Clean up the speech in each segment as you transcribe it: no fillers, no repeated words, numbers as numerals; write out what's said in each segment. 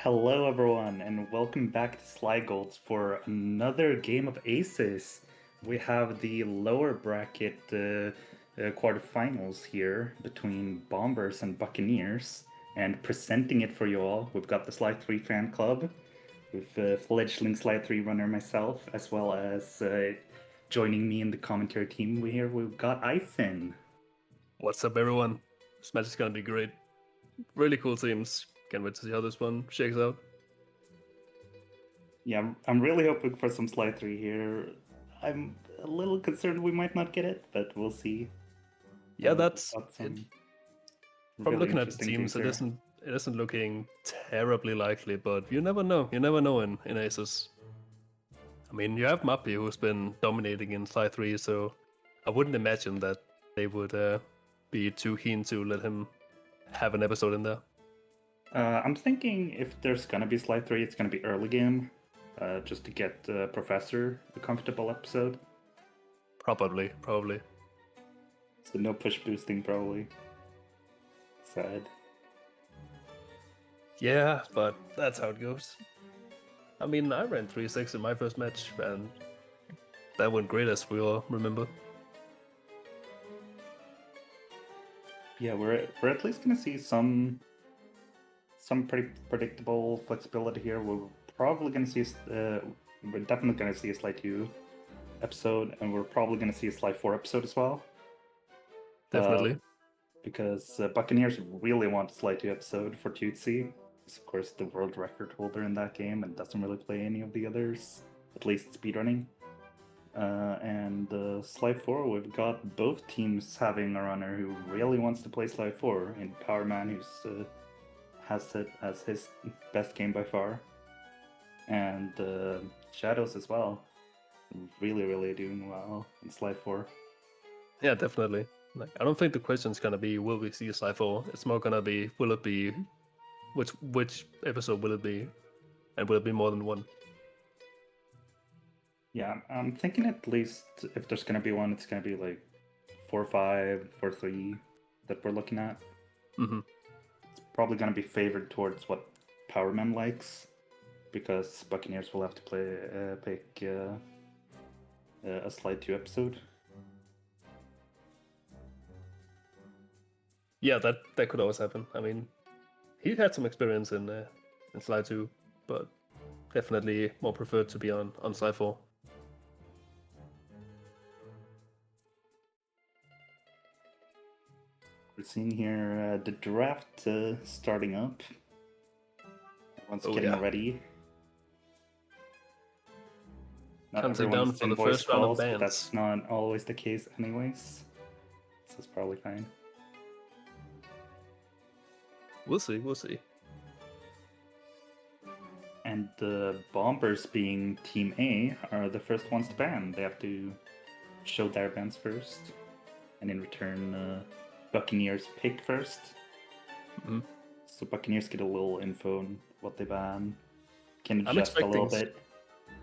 Hello, everyone, and welcome back to Sly Golds for another game of ACES. We have the lower bracket quarterfinals here between Bombers and Buccaneers, and presenting it for you all, we've got the Sly 3 fan club, with fledgling Sly 3 runner myself, as well as joining me in the commentary team. We've got Ison. What's up, everyone? This match is gonna be great. Really cool teams. Can't wait to see how this one shakes out. Yeah, I'm really hoping for some Sly 3 here. I'm a little concerned we might not get it, but we'll see. Yeah, that's got some it. From really looking at the interesting teams, here. it isn't looking terribly likely, but you never know. You never know in ACES. I mean, you have Mappy, who's been dominating in Sly 3, so I wouldn't imagine that they would be too keen to let him have an episode in there. I'm thinking if there's gonna be Sly 3, it's gonna be early game, just to get Professor a comfortable episode. Probably. So no push boosting, probably. Sad. Yeah, but that's how it goes. I mean, I ran 3-6 in my first match, and that went great, as we all remember. Yeah, we're at least gonna see some pretty predictable flexibility here. We're probably gonna see we're definitely gonna see a Sly 2 episode, and we're probably gonna see a Sly 4 episode as well. Definitely. Because Buccaneers really want a Sly 2 episode for Tootsie. He's of course the world record holder in that game and doesn't really play any of the others, at least speedrunning. And Sly 4, we've got both teams having a runner who really wants to play Sly 4, and Powerman, who's has it as his best game by far, and Shadows as well, really doing well in Sly 4. Yeah, definitely. Like, I don't think the question's gonna be will we see a Sly 4? It's more gonna be will it be which episode will it be, and will it be more than one? Yeah, I'm thinking at least if there's gonna be one, it's gonna be like 4-5, 4-3 that we're looking at. Mm-hmm. It's probably gonna be favored towards what Powerman likes, because Buccaneers will have to pick a Sly 2 episode. Yeah, that could always happen. I mean, he had some experience in Sly 2, but definitely more preferred to be on Sly 4. We're seeing here the draft starting up. Everyone's getting ready. Not Counting everyone's down in for the voice first round of calls, but bans. that's not always the case anyways. This is probably fine. We'll see. And the Bombers, being Team A, are the first ones to ban. They have to show their bans first, and in return, Buccaneers pick first. Mm-hmm. So Buccaneers get a little info on what they ban, can I'm adjust a little bit.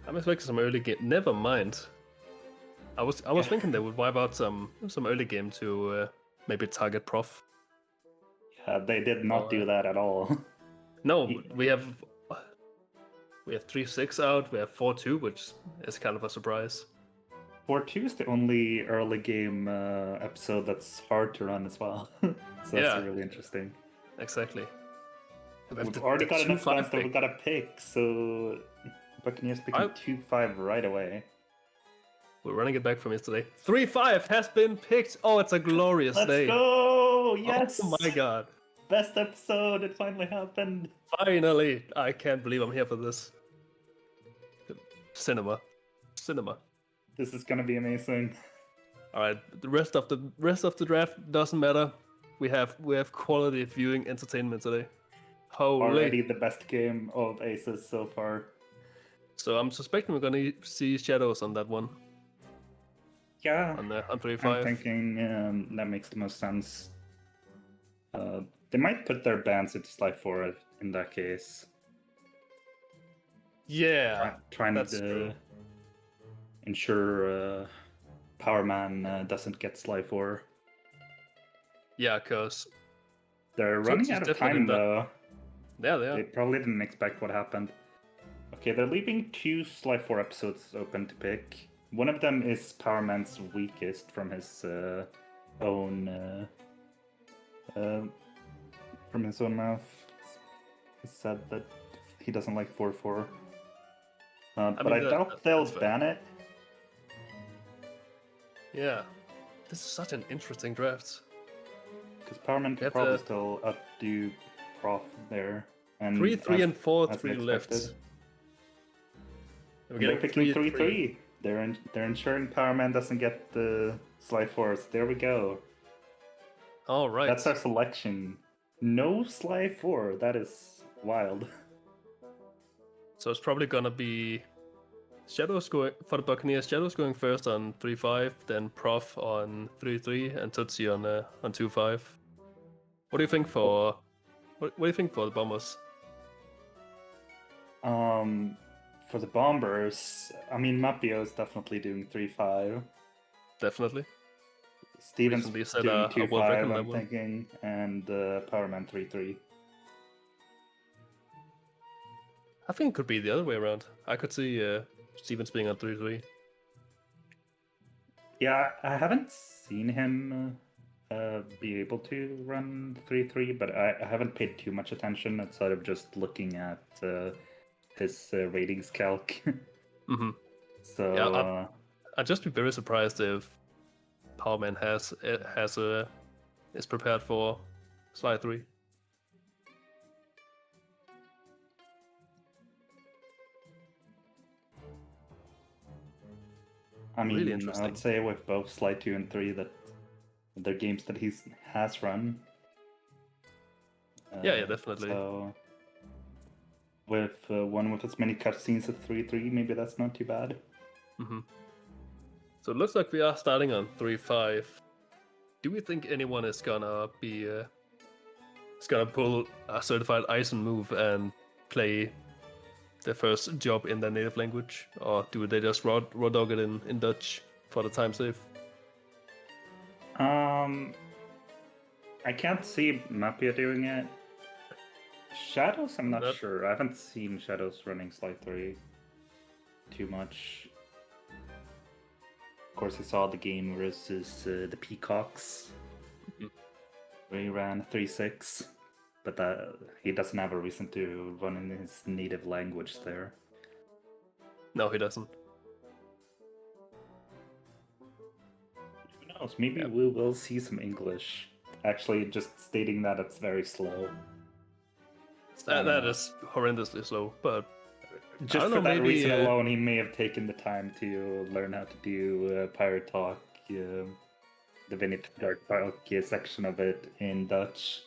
I'm expecting some early game. Never mind. I was thinking they would wipe out some early game to maybe target Prof. Yeah, they did not do that at all. No, we have 3-6 out. We have 4-2, which is kind of a surprise. 4-2 is the only early game episode that's hard to run as well. So that's really interesting. Exactly. We've already got enough guns that we've got to pick, so Buccaneers picking 2-5 right away. We're running it back from yesterday. 3-5 has been picked. Oh, it's a glorious day. Let's go! Yes! Oh my god. Best episode, it finally happened. Finally! I can't believe I'm here for this. Cinema. This is gonna be amazing. Alright, the rest of the draft doesn't matter. We have quality viewing entertainment today. Holy. Already the best game of ACES so far. So I'm suspecting we're gonna see Shadows on that one. Yeah, on 3-5. I'm thinking that makes the most sense. They might put their bans into Sly 4 in that case. Yeah, trying to ensure Powerman doesn't get Sly 4. Yeah, because they're running out of time though. Yeah, they They are. probably didn't expect what happened. Okay, they're leaving 2 Sly 4 episodes open to pick. One of them is Powerman's weakest from his own from his own mouth. He said that he doesn't like 4-4. But mean, I doubt they'll that's fair. ban it. Yeah. This is such an interesting draft. Because Powerman could Get probably the- still outdo Prof there. And 3-3 and 4, as 3 left. expected. We're They're getting picking 3-3. 3-3. They're ensuring Powerman doesn't get the Sly Force. There we go. All right. That's our selection. No Sly 4. That is wild. So it's probably gonna be Shadows going for the Buccaneers. Shadows going first on 3-5, then Prof on 3-3, and Tootsie on 2-5. What do you think for what do you think for the Bombers? For the Bombers, I mean, Mapio is definitely doing 3-5. Definitely. Steven's Recently set doing a world record 2-5, I'm level. thinking, and Powerman 3-3. I think it could be the other way around. I could see Stevens being on 3-3. Yeah, I haven't seen him be able to run 3-3, but I haven't paid too much attention outside of just looking at his ratings calc. Mm-hmm. So Yeah, I'd just be very surprised if Powerman is prepared for Slide 3. I mean, Really interesting. I'd say with both Slide 2 and 3 that they're games that he has run. Yeah, definitely. So with one with as many cutscenes as 3-3, maybe that's not too bad. Mm-hmm. So it looks like we are starting on 3-5. Do we think anyone is gonna be pull a certified Eisen move and play their first job in their native language, or do they just raw dog it in Dutch for the time save? I can't see Mapia doing it. Shadows, I'm not sure. I haven't seen Shadows running Slide 3 too much. Of course, I saw the game versus the Peacocks, where he ran 3-6, but he doesn't have a reason to run in his native language there. No, he doesn't. Who knows? Maybe we will see some English. Actually, just stating that it's very slow. That is horrendously slow, but just for know, that maybe, reason alone, he may have taken the time to learn how to do Pirate Talk, the Vinny Dark Talk section of it in Dutch,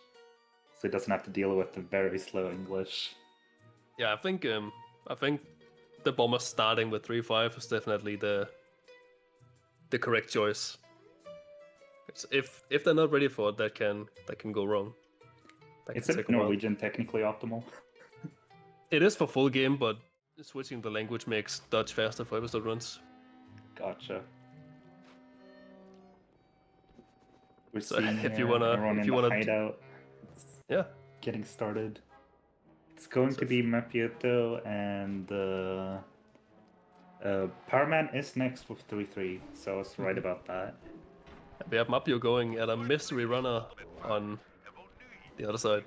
so he doesn't have to deal with the very slow English. Yeah, I think the Bombers starting with 3-5 is definitely the correct choice. If they're not ready for it, that can go wrong. Is it Norwegian technically optimal? It is for full game, but switching the language makes Dutch faster for episode runs. Gotcha. We're So seeing if you wanna hideout. Yeah. Getting started. It's going to be Mapieto and Powerman is next with 3-3, so I was right about that. We have Mapio going at a mystery runner on the other side.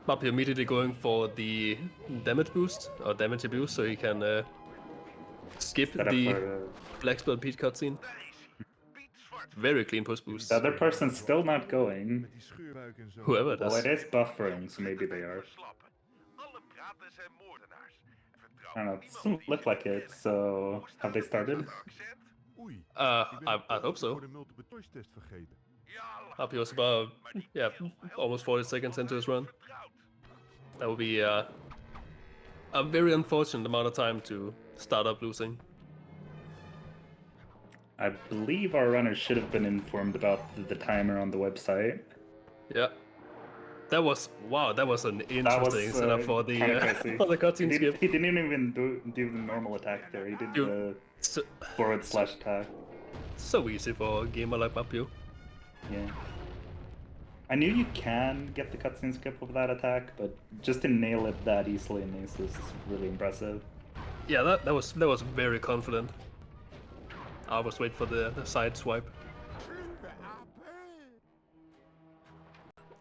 Mapio immediately going for the damage boost, or damage abuse, so he can skip the Black Spell Pete cutscene. Very clean push boost. The other person's still not going. Whoever it is. Well, it is buffering, so maybe they are. I don't know, it doesn't look like it, so have they started? I hope so. Mapio's about, almost 40 seconds into his run. That would be a very unfortunate amount of time to start up losing. I believe our runners should have been informed about the timer on the website. Yeah. That was an interesting setup for the cutscene skip. He didn't even do the normal attack there. He did the /attack. So easy for a gamer like Mapio. Yeah. I knew you can get the cutscene skip of that attack, but just to nail it that easily in ACES is really impressive. Yeah, that was very confident. I was waiting for the side swipe.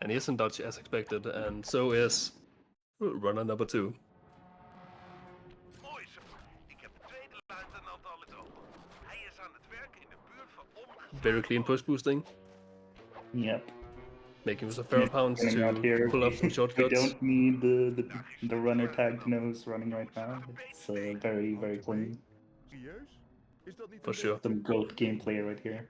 And he isn't dodge as expected, and so is runner number 2. Very clean push boosting, Yep. making use of feral pounds Running out to here, pull off some we shortcuts. don't need the runner tagged nose running right now. It's very, very clean. For sure. Some GOAT gameplay right here.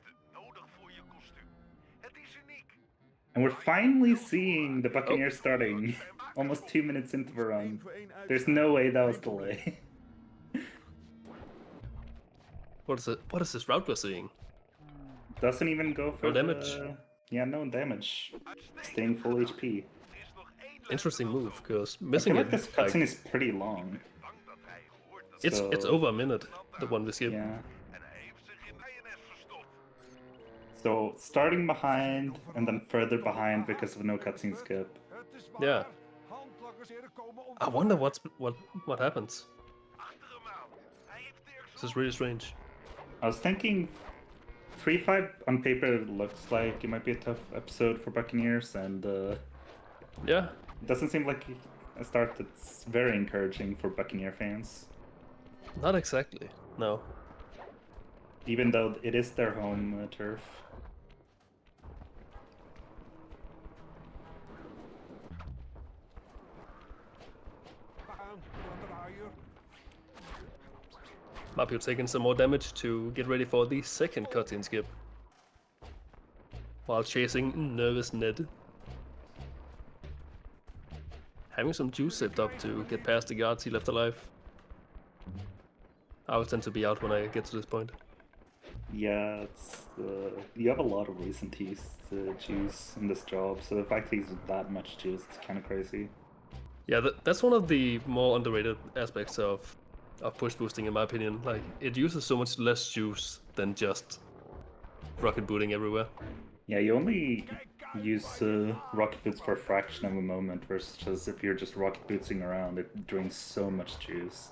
And we're finally seeing the Buccaneers starting almost 2 minutes into the run. There's no way that was delay. What is this route we're seeing? Doesn't even go for No damage. Yeah, no damage. Staying full HP. Interesting move, because I missing feel it like this cutscene is pretty long. it's So, over a minute, the one we skip. yeah. So starting behind and then further behind because of no cutscene skip. Yeah. I wonder what happens. This is really strange. I was thinking 3-5 on paper looks like it might be a tough episode for Buccaneers, and Yeah. it doesn't seem like a start that's very encouraging for Buccaneer fans. Not exactly. No. Even though it is their home turf. Mapio taking some more damage to get ready for the second cutscene skip. While chasing nervous Ned. Having some juice saved up to get past the guards he left alive. I always tend to be out when I get to this point. Yeah, it's you have a lot of recent teas to choose in this job, so the fact that he's that much juice is kind of crazy. Yeah, that's one of the more underrated aspects of push boosting, in my opinion. Like, it uses so much less juice than just rocket booting everywhere. Yeah, you only use rocket boots for a fraction of a moment versus if you're just rocket bootsing around, it drains so much juice.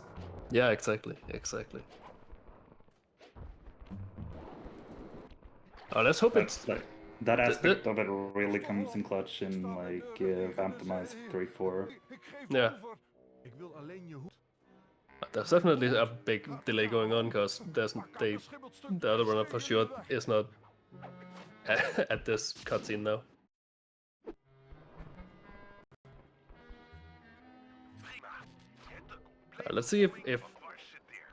Yeah, exactly. Let's hope it's like that aspect of it really comes in clutch in like Vamptomize 3-4. Yeah. There's definitely a big delay going on because the other runner for sure is not at this cutscene now. Let's see if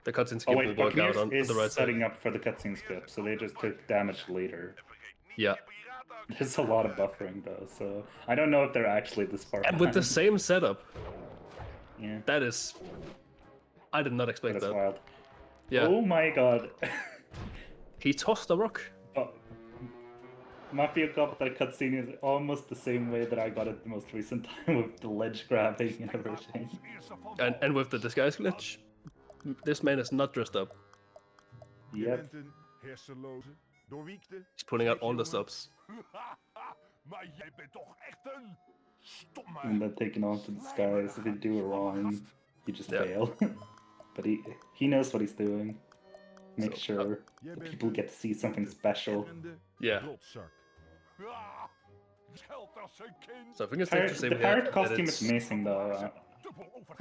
the cutscene skip will work out on the right side. Setting up for the cutscene skip, so they just took damage later. Yeah. There's a lot of buffering though, so I don't know if they're actually this far And with the same setup. Yeah. That is... I did not expect that. Wild. Yeah. Oh my god. He tossed the rock. Oh. Mafia got that cutscene is almost the same way that I got it the most recent time with the ledge grabbing and everything. And with the disguise glitch, this man is not dressed up. Yep. He's pulling out all the stops. And then taking off the disguise. If you do it wrong, you just fail. But he knows what he's doing. Make sure the people get to see something special. Yeah. So I think it's safe to say the pirate costume is amazing though.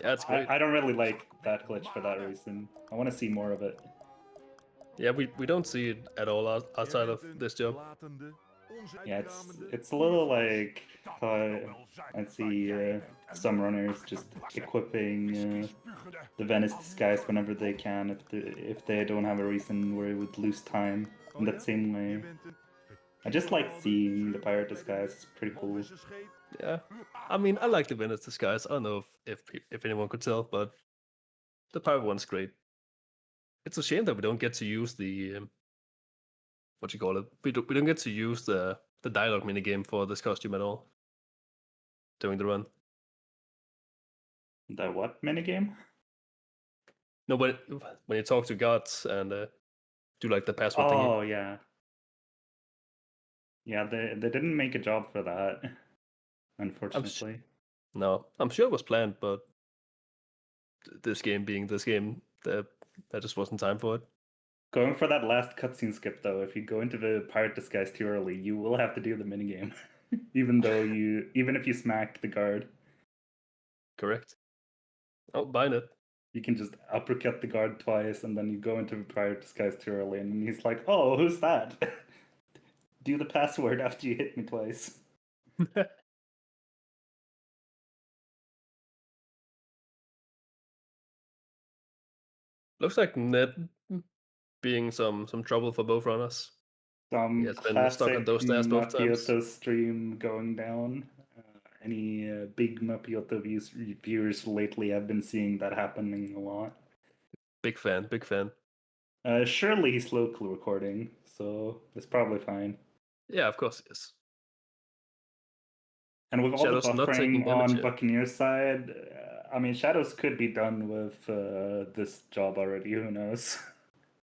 Yeah, it's great. I don't really like that glitch for that reason. I want to see more of it. Yeah, we don't see it at all outside of this job. Yeah, it's a little like I see some runners just equipping the Venice disguise whenever they can if they don't have a reason where it would lose time in that same way. I just like seeing the pirate disguise. It's pretty cool. Yeah, I mean, I like the Venice disguise. I don't know if anyone could tell, but the pirate one's great. It's a shame that we don't get to use the what you call it. We don't get to use the dialogue minigame for this costume at all during the run. The what minigame? No, when you talk to gods and do like the password thingy. Oh yeah. Yeah, they didn't make a job for that, unfortunately. No, I'm sure it was planned, but this game being this game, there just wasn't time for it. Going for that last cutscene skip, though, if you go into the pirate disguise too early, you will have to do the minigame, even if you smack the guard. Correct. Oh, buying it. You can just uppercut the guard twice, and then you go into the pirate disguise too early, and he's like, "Oh, who's that?" Do the password after you hit me twice. Looks like Ned being some trouble for both runners. He Some has been stuck on classic those stairs both times. Mapioto stream going down. Any big Mapioto viewers lately have been seeing that happening a lot. Big fan, big fan. Surely he's local recording, so it's probably fine. Yeah, of course he is. And with all Shadows the not taking buffering damage on yet. Buccaneers side, I mean, Shadows could be done with this job already. Who knows?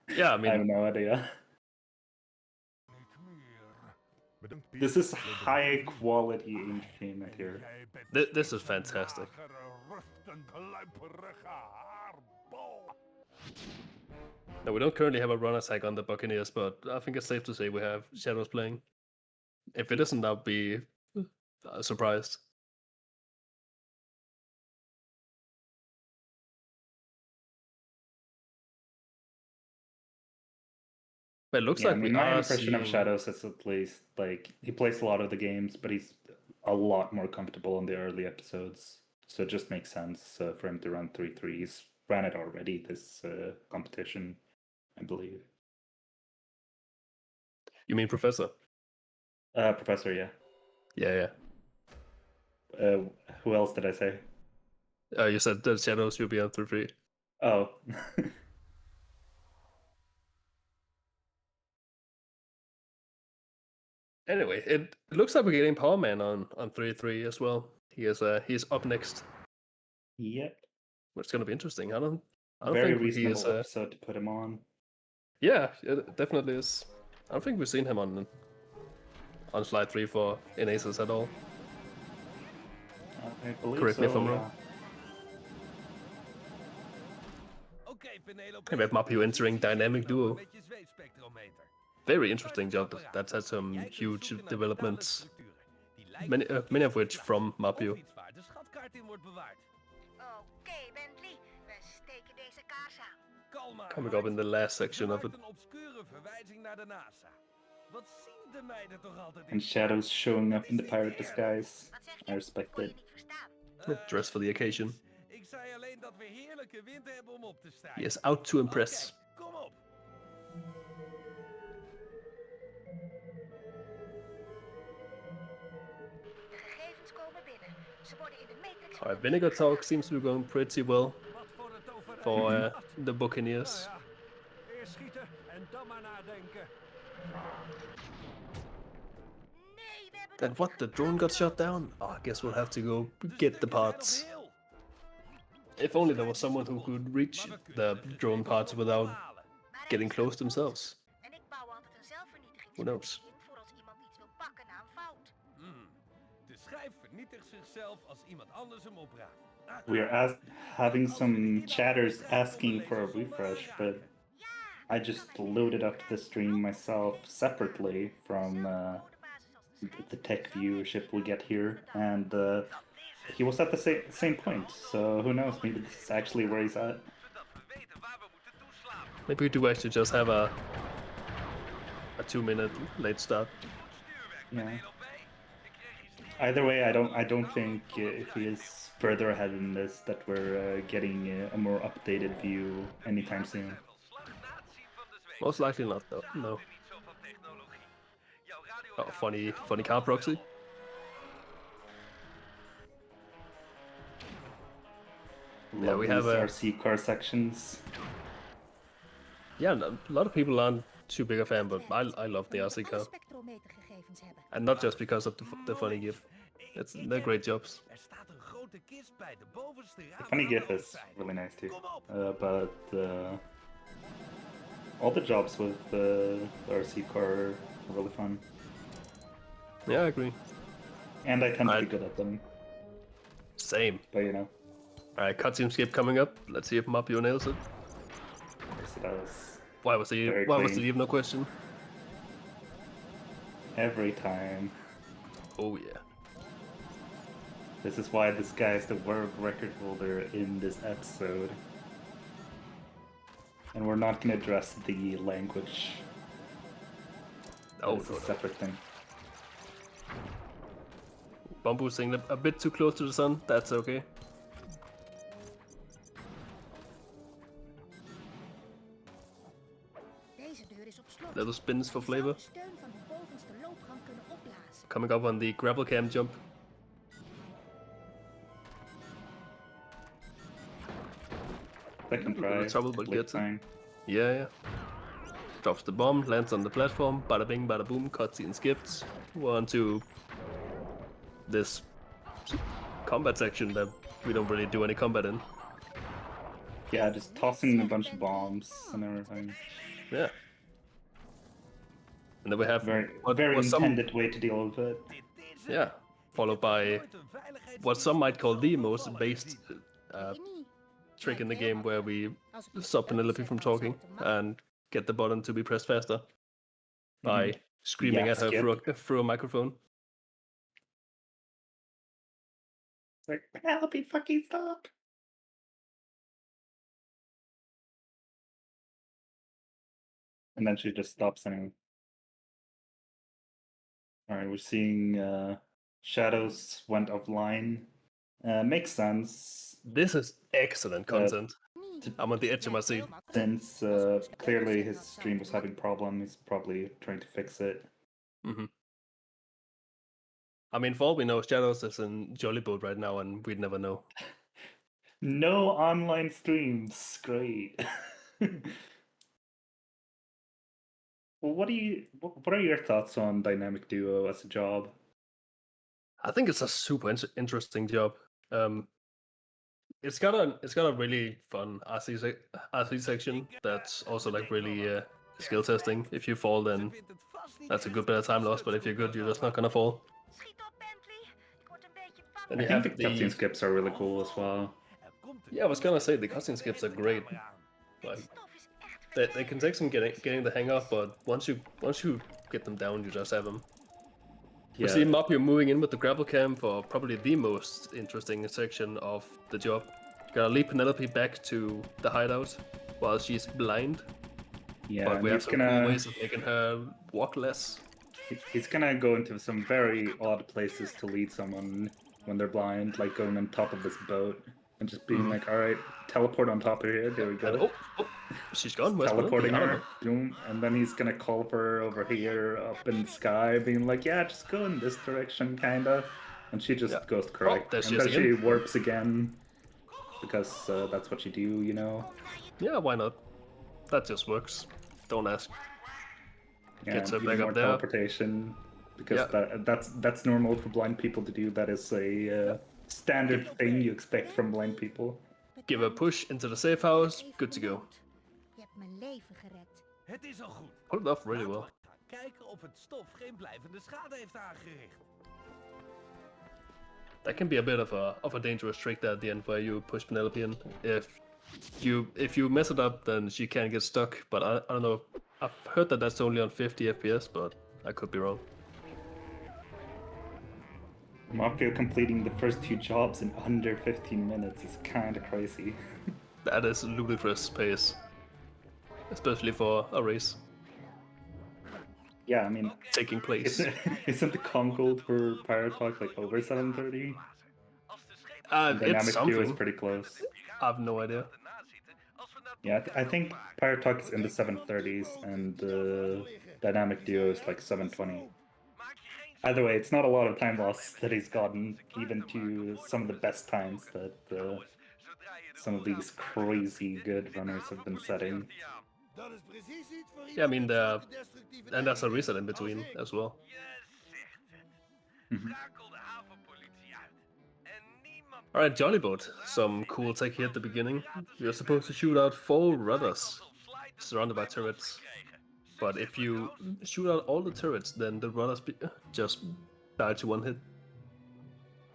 Yeah, I I have mean, no idea. This is high quality entertainment here. this is fantastic. Now, we don't currently have a runner tag on the Buccaneers, but I think it's safe to say we have Shadows playing. If it isn't, I'll be surprised. But it looks Yeah, I like we mean, my are impression of seeing... Shadows is at least like he plays a lot of the games, but he's a lot more comfortable in the early episodes. So it just makes sense for him to run 3-3. He's ran it already this competition, I believe. You mean Professor? Professor, yeah. Yeah. Who else did I say? You said the Shadows will be on 3-3. Oh. Anyway, it looks like we're getting Power Man on 3-3 as well. He's up next. Yep. It's gonna be interesting. I don't Very think he is. reasonable episode to put him on. Yeah, it definitely is. I don't think we've seen him on slide 3 for in ACES at all. I believe Correct so, me if I'm yeah. wrong. And we have Mapio entering Dynamic Duo. Very interesting job. That's had some huge developments. Many of which from Mapio. Coming up in the last section of it. And Shadows showing up in the pirate disguise. I respect it. Dressed for the occasion. He is out to impress. Alright, Vinegar Talk seems to be going pretty well for the Buccaneers. And what, the drone got shot down? Oh, I guess we'll have to go get the parts. If only there was someone who could reach the drone parts without getting close themselves. Who knows? We are having some chatters asking for a refresh, but I just loaded up the stream myself separately from the tech viewership we get here, and he was at the same point, so who knows, maybe this is actually where he's at. Maybe we do actually just have a 2-minute late start. Yeah. Either way, I don't think if he is further ahead in this that we're getting a more updated view anytime soon. Most likely not, though. No. Oh, funny car proxy. Love Yeah, we these have a RC car sections. Yeah, a lot of people aren't too big a fan, but I love the RC car. And not just because of the funny GIF. They're great jobs. The funny GIF is really nice too, but all the jobs with the RC car are really fun. Yeah, I agree. And I tend to be Alright. good at them, Same. but you know, Alright, cutscene skip coming up. Let's see if Mapio nails it. of course it does. Why was Very it clean. even a question? Every time. Oh yeah. This is why this guy is the world record holder in this episode. And we're not going to address the language. Oh It's a no. separate thing. Bamboo staying a bit too close to the sun. That's okay. Little spins for flavor. Coming up on the grapple cam jump. Second A try. little trouble, but late gets it. time. Yeah. Drops the bomb, lands on the platform. Bada bing, bada boom. Cutscene skipped. We're on to this combat section that we don't really do any combat in. Yeah, just tossing a bunch of bombs and everything. Yeah. And then we have Very what some intended way to deal with it. yeah, followed by what some might call the most based trick in the game, where we stop Penelope from talking and get the button to be pressed faster by screaming Yeah, at her skip. through a microphone. It's like, Penelope, fucking stop! And then she just stops anyway. Alright, we're seeing Shadows went offline. Makes sense. This is excellent content. I'm on the edge of my seat. Since clearly his stream was having problems, he's probably trying to fix it. Mm-hmm. I mean, for all we know, Shadows is in Jolly Boat right now, and we'd never know. No online streams. Great. Well, what are your thoughts on Dynamic Duo as a job? I think it's a super interesting job. It's got a really fun RC section that's also like really skill testing. If you fall, then that's a good bit of time lost. But if you're good, you're just not gonna fall. And I you think have the cutscene skips are really cool as well. Yeah, I was gonna say the cutscene skips are great. Like they can take some getting the hang of, but once you get them down, you just have them. Yeah. We see Mapio moving in with the grapple cam for probably the most interesting section of the job. Gotta lead Penelope back to the hideout while she's blind. Yeah, But we have he's some cool ways of making her walk less. He's gonna go into some very odd places to lead someone when they're blind, like going on top of this boat and just being like, "All right, teleport on top of here. There we go." Oh, she's gone. Where's teleporting Penelope? her, boom, and then he's gonna call for her over here, up in the sky, being like, "Yeah, just go in this direction, kinda," and she just goes correct, there she and is then again. she warps again because that's what you do, you know. Yeah, why not? That just works. Don't ask. Yeah, Gets her even back more up there. teleportation because that's normal for blind people to do. That is a standard thing you expect from blind people. Give a push into the safe house. Good to go. Het is al goed. Pulled it off really well. Kijken of het stof geen blijvende schade heeft aangericht. That can be a bit of a dangerous trick there at the end, where you push Penelope in. If you mess it up, then she can get stuck. But I don't know. I've heard that that's only on 50 FPS, but I could be wrong. Mapio completing the first two jobs in under 15 minutes is kind of crazy. That is ludicrous pace, especially for a race. Yeah, I mean, taking place. Isn't the con gold for Pirate Talk like over 730? It's something. Duo is pretty close. I have no idea. Yeah, I think Pirate Talk is in the 730s and Dynamic Duo is like 720. Either way, it's not a lot of time loss that he's gotten, even to some of the best times that some of these crazy good runners have been setting. Yeah, I mean, and there's a reset in between as well. Alright, Jolly Boat. Some cool tech here at the beginning. You're supposed to shoot out 4 rudders surrounded by turrets. But if you shoot out all the turrets, then the rudders just die to one hit.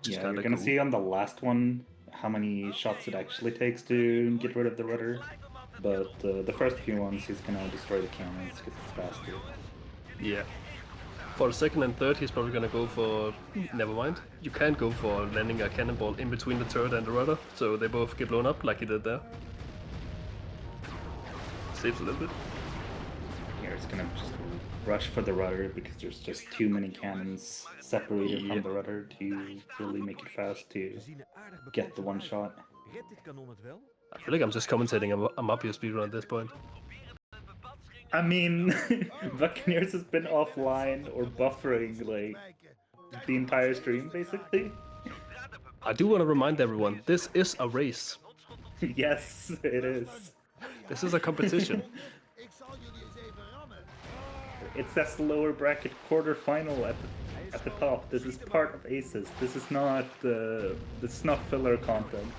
Just Yeah, you're kinda gonna cool. see on the last one how many shots it actually takes to get rid of the rudder. But the first few ones, he's gonna destroy the cannons because it's faster. Yeah. For the second and third, he's probably gonna go for... Never mind. You can't go for landing a cannonball in between the turret and the rudder, so they both get blown up like he did there. Saves a little bit. Here, it's gonna just rush for the rudder because there's just too many cannons separated from the rudder to really make it fast to get the one shot. Redt dit kanon het wel? I feel like I'm just commentating a Mapio speedrun at this point. I mean, Buccaneers has been offline or buffering like the entire stream, basically. I do want to remind everyone, this is a race. Yes, it is. This is a competition. It says lower bracket quarterfinal at the top. This is part of ACES. This is not filler content.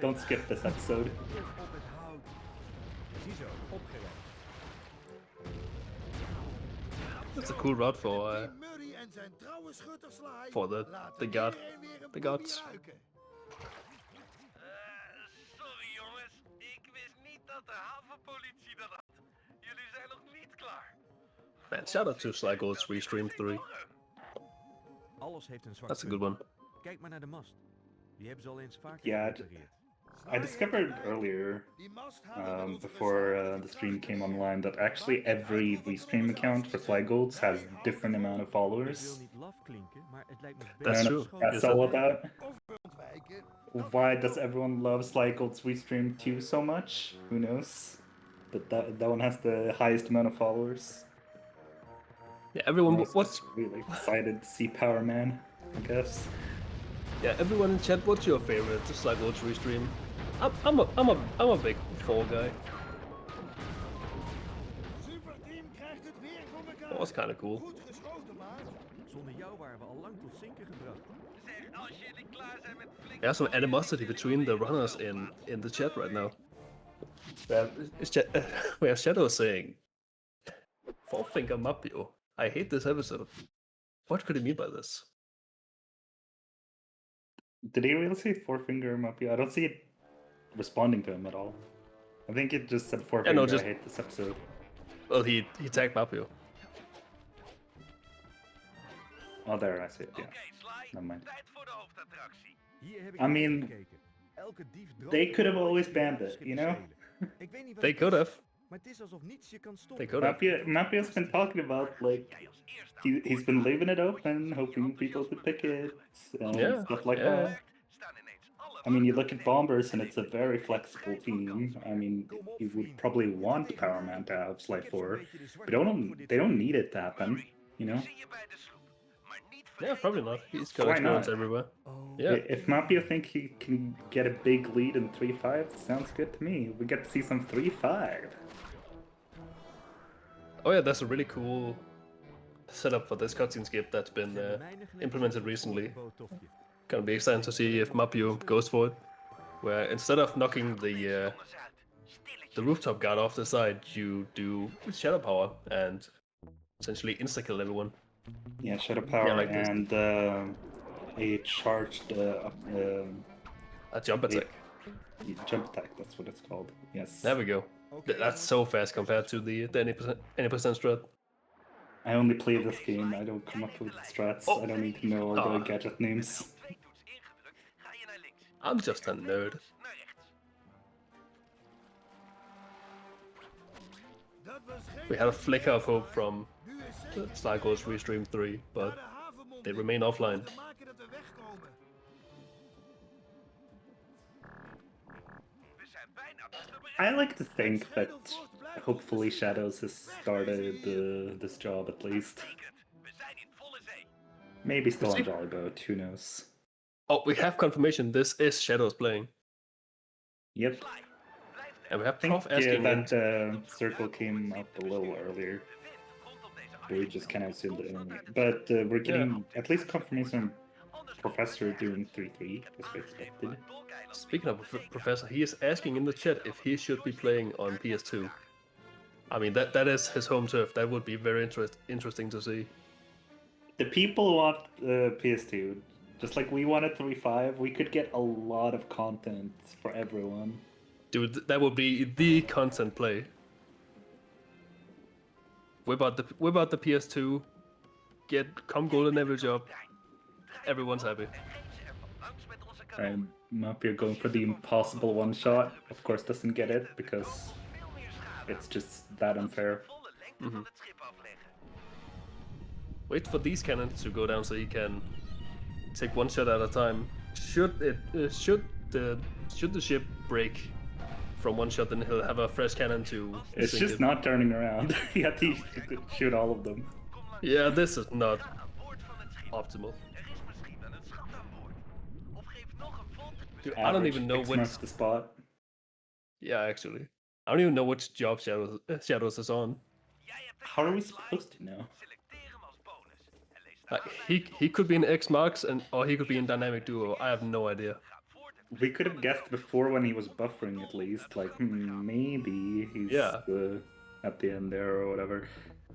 Don't skip this episode. Op het hout. Ziezo, opgeruimd. That's a cool route for the guard. The guards. Sorry jongens, ik wist niet dat de havenpolitie dat had. Jullie zijn nog niet klaar. Man, shout out to Sly Gold's Restream 3. Alles heeft een zwak That's a good one. Kijk maar naar de mast. Die hebben ze al eens vaker Yeah, gerepareerd. I discovered earlier, before the stream came online, that actually every Restream account for Fly Golds has different amount of Ik followers. wil niet laf klinken, maar het lijkt me That's I true. don't know what Yes, that's all about. Why does everyone love Sly Gold's Restream 2 so much? Who knows? But that one has the highest amount of followers. Yeah, everyone. I was What's really excited to see Power Man, I guess. yeah? Everyone in chat. What's your favorite Sly Gold's Restream? I'm a big Fall guy. That was kind of cool. Zonder jou waren we al lang tot zinken gebracht. Zeg, als jullie klaar zijn met flikken... There's some animosity between the runners in the chat right now. Where Shadow is saying, "Four finger Mapio. I hate this episode." What could he mean by this? Did he really say four finger Mapio? I don't see it responding to him at all. I think it just said four Yeah, finger. no, just- I hate this episode. Well, he tagged Mapio. Oh, there I see it. Yeah. Oké, Sly, Never mind. tijd voor de hoofdattractie. Hier heb ik I mean, gekeken. Elke dief droomt they could have ervan always je banned it, schip you te know? stelen. Ik weet niet wat They het could is, have. maar het is alsof niets je kan stoppen. They could have. Mapio's been talking about like Jij als eerste he's been leaving it open, hoping people could pick it and Yeah, stuff like yeah. that. I mean, you look at Bombers and it's a very flexible team. I mean, you would probably want Power Man to have Slide 4, but they don't need it to happen, you know? Zie je bij de sloep. Maar niet Yeah, probably not. He's got Why experience not? everywhere. Oh. Yeah. If Mapio think he can get a big lead in 3-5, sounds good to me. We get to see some 3-5. Oh yeah, that's a really cool setup for this cutscene skip that's been implemented recently. Gonna be exciting to see if Mapio goes for it. Where instead of knocking the rooftop guard off the side, you do shadow power and essentially insta kill everyone. Yeah, Shadow Power like this. and a charged A jump attack. jump attack, that's what it's called. Yes. There we go. That's so fast compared to the any% strat. I only play this game, I don't come up with strats, I don't need to know all the gadget names. I'm just a nerd. We had a flicker of hope from Sly Gold's Restream 3, but they remain offline. I like to think that hopefully Shadows has started this job at least. Maybe still on Jolly Boat, who knows. Oh, we have confirmation. This is Shadows playing. Yep. And we have I think Prof asking that circle came up a little earlier. But we just kind of assumed it anyway. But we're getting at least confirmation Professor doing 3-3, as we expected. Speaking of Professor, he is asking in the chat if he should be playing on PS2. I mean, that is his home turf. That would be very interesting to see. The people want PS2. Just like we wanted 3.5, we could get a lot of content for everyone. Dude, that would be the content play. Whip out the PS2, come golden every job. Everyone's happy. And Mapia going for the impossible one shot, of course doesn't get it because it's just that unfair. Mhm. Wait for these cannons to go down so you can take one shot at a time. Should the ship break from one shot, then he'll have a fresh cannon to It's sink just it. not turning around. You have to shoot all of them. Yeah, this is not optimal. Dude, I don't even know which. the spot. Yeah, actually, I don't even know which job Shadows is on. How are we supposed to know? Like, he could be in X Marks or he could be in Dynamic Duo. I have no idea. We could have guessed before when he was buffering at least, like maybe he's at the end there or whatever.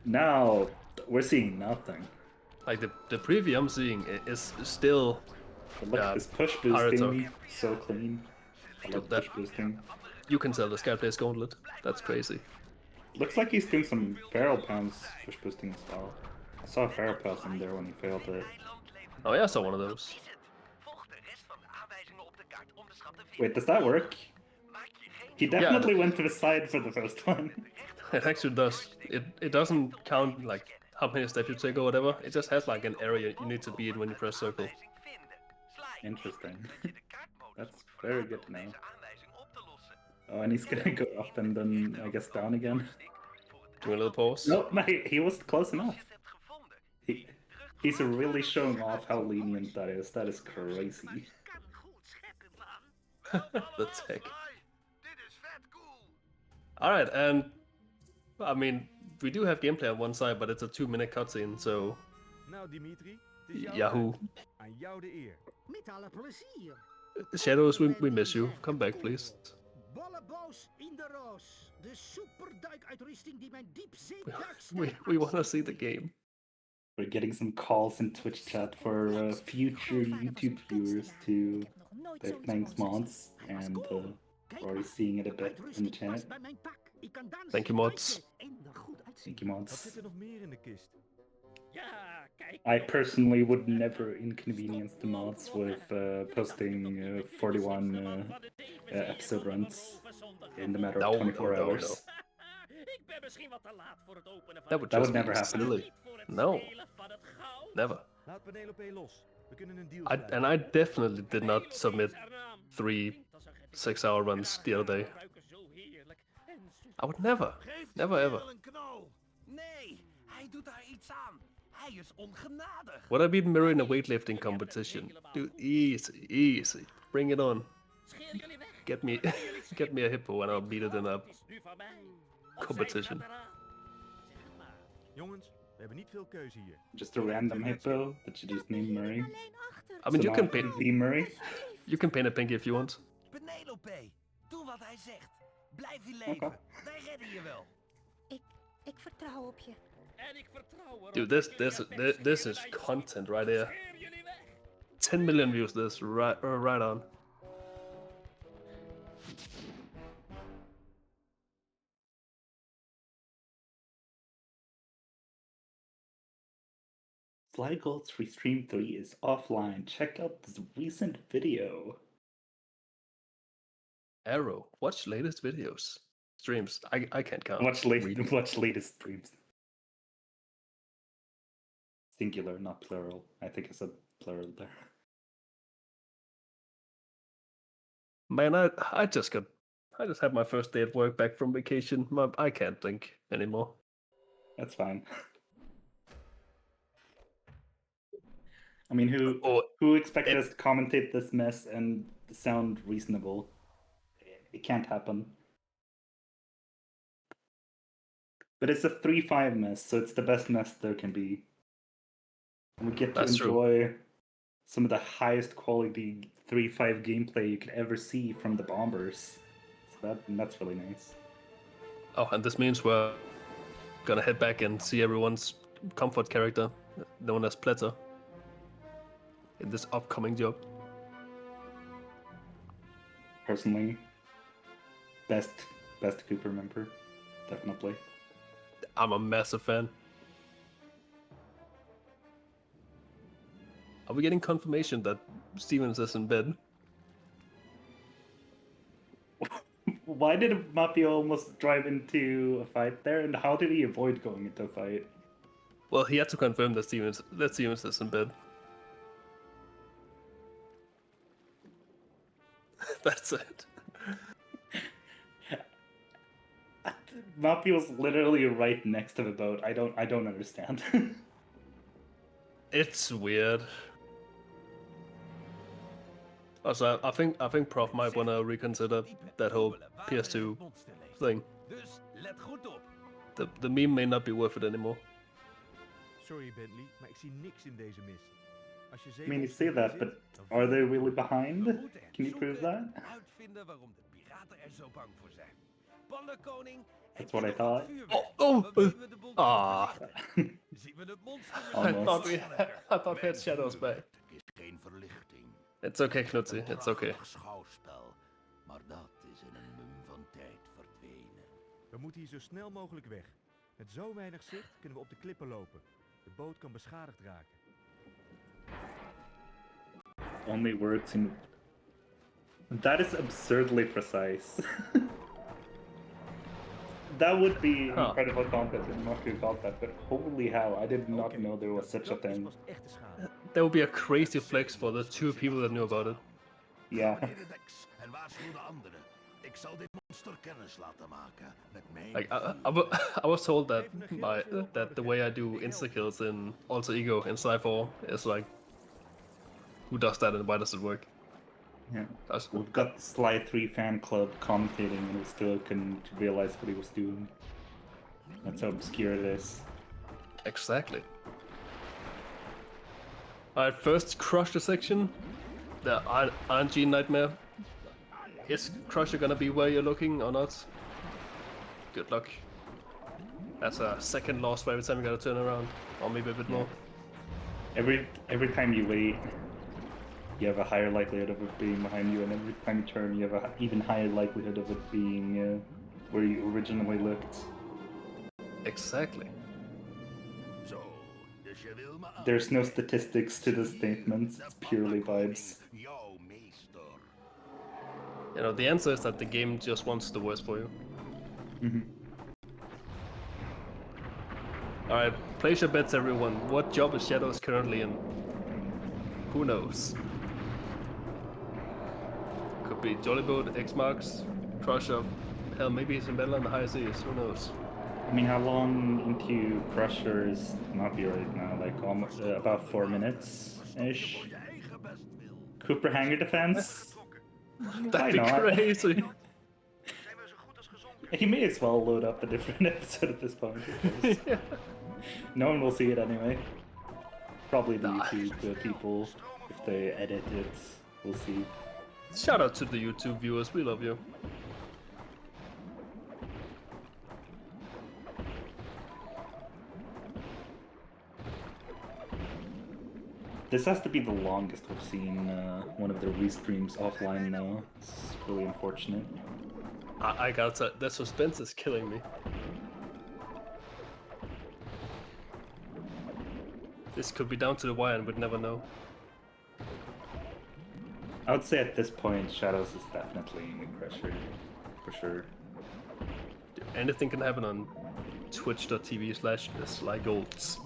Now we're seeing nothing. Like the preview I'm seeing is still. But look at this push boosting, so clean. I love push boosting. You can tell the Sky plays Gauntlet. That's crazy. Looks like he's doing some Feral Pounds push boosting as well. I saw a Feral Pounds in there when he failed it. Oh yeah, I saw one of those. Wait, does that work? He definitely went to the side for the first one. It actually does. It doesn't count like how many steps you take or whatever. It just has like an area you need to be in when you press circle. Interesting. That's very good to know. Oh, and he's gonna go up and then, I guess, down again. Do a little pause. No, he was close enough. He's really showing off how lenient that is. That is crazy. The tech. Alright, and I mean, we do have gameplay on one side, but it's a 2-minute cutscene, so. Nou, Dimitri, het is jouw Yahoo. beurt. Aan jou de eer. Met alle plezier. Shadows, we miss you. Come back, please. Bolleboos in de roos. De superduikuitrusting die mijn diepzeeduik We want to see the game. We're getting some calls in Twitch chat for future YouTube viewers to their thanks mods, and we're already seeing it a bit in the chat. Thank you, mods. Thank you, Wat mods. zit er nog meer in de kist? I personally would never inconvenience the mods with posting 41 episode runs in the matter of 24 hours. That would never happen. Silly. No. Never. Laat Penelope los. We kunnen een deal And I definitely did not submit 3 6-hour runs the other day. I would never. Never ever. Nee, hij doet daar iets aan. Hij is ongenadig. Would I beat Mirror in a weightlifting competition? Dude, easy. Bring it on. Get me a hippo and I'll beat it in a competition. Jongens, we hebben niet veel keuze hier. Just a random hippo that you just name Murray. I mean, So you can now paint the Murray. You can paint a pinky if you want. Penelope, doe wat hij zegt. Blijf hier leven. Oké. Wij redden je wel. Ik vertrouw op je. Dude, this is content right here. 10 million views. This right on. Sly Gold's Restream 3 is offline. Check out this recent video. Arrow. Watch latest videos. Streams. I can't count. Watch latest streams. Singular, not plural. I think I said plural there. Man, I just had my first day at work back from vacation. I can't think anymore. That's fine. I mean, who expected us to commentate this mess and sound reasonable? It can't happen. But it's a 3-5 mess, so it's the best mess there can be. And we get to enjoy some of the highest quality 3-5 gameplay you could ever see from the Bombers. So that's really nice. Oh, and this means we're gonna head back and see everyone's comfort character. known as Platter in this upcoming job. Personally, best Cooper member, definitely. I'm a massive fan. Are we getting confirmation that Stevens is in bed? Why did Mapio almost drive into a fight there, and how did he avoid going into a fight? Well, he had to confirm that Stevens is in bed. That's it. Mapio's literally right next to the boat. I don't understand. It's weird. Also, I think Prof might wanna reconsider that whole PS2 thing. Dus let goed op. The meme may not be worth it anymore. Sorry Bentley, maar ik zie niks in deze mist. Als je I zeker mean, you op say de that, zit, but dan are voel they je- really behind? We moeten het Can you prove zoeken that? en uitvinden waarom de piraten er zo bang voor zijn. Ballenkoning, That's heb what je I nog wat thought. vuurwerk? Oh, Waarmee we de boel kunnen ah. verlichten? Zien we het monster Almost. misschien I thought we had shadows back. is geen verlichting. It's okay, Knutzy. It's okay. Prachtig schouwspel, maar dat is in een mum van tijd verdwenen. We moeten hier zo snel mogelijk weg. Met zo weinig zicht kunnen we op de klippen lopen. De boot kan beschadigd raken. Only words in. That is absurdly precise. That would be incredible content if Mapio got that, but holy hell, I did not Oké, know there was such a dat is thing. pas echte schade. That would be a crazy flex for the 2 people that knew about it. Yeah. Meneer de Dex, en waarschuw de anderen. Ik zal dit monster kennis laten maken met mijn Like vuur. I was told that that the way I do insta kills in Alter Ego in Sci4 is like, who does that and why does it work? Yeah. That's, We've got Sly 3 fan club commentating and we still couldn't realize what he was doing. That's how obscure it is. exactly. Alright, first Crusher section. The RNG nightmare. Is Crusher gonna be where you're looking or not? Good luck. That's a second loss for every time you gotta turn around. Or maybe a bit more. Every time you wait, you have a higher likelihood of it being behind you, and every time you turn, you have an even higher likelihood of it being where you originally looked. Exactly. Zo, dus je wil me There's no afbrengen. statistics to the statements, it's purely vibes. Jouw meester. You know, the answer is that the game just wants the worst for you. Alright, place your bets everyone. What job is Shadows currently in? Who knows? Could be Jollyboat, X-Marks, Crusher. Hell, maybe he's in battle on the high seas, who knows? I mean, how long into Crusher is Nappy right now? Like almost about 4 minutes-ish? Voor je eigen best wil. Cooper Hanger defense? That'd be not? crazy. Zijn we zo goed als gezond? He may as well load up a different episode at this point. because No one will see it anyway. Probably the YouTube people, if they edit it, we'll see. Shout out to the YouTube viewers, we love you. This has to be the longest we've seen one of the restreams offline now. It's really unfortunate. I gotta tell, the suspense is killing me. This could be down to the wire and we'd never know. I would say at this point, Shadows is definitely in the Crusher, for sure. Anything can happen on twitch.tv/slygolds.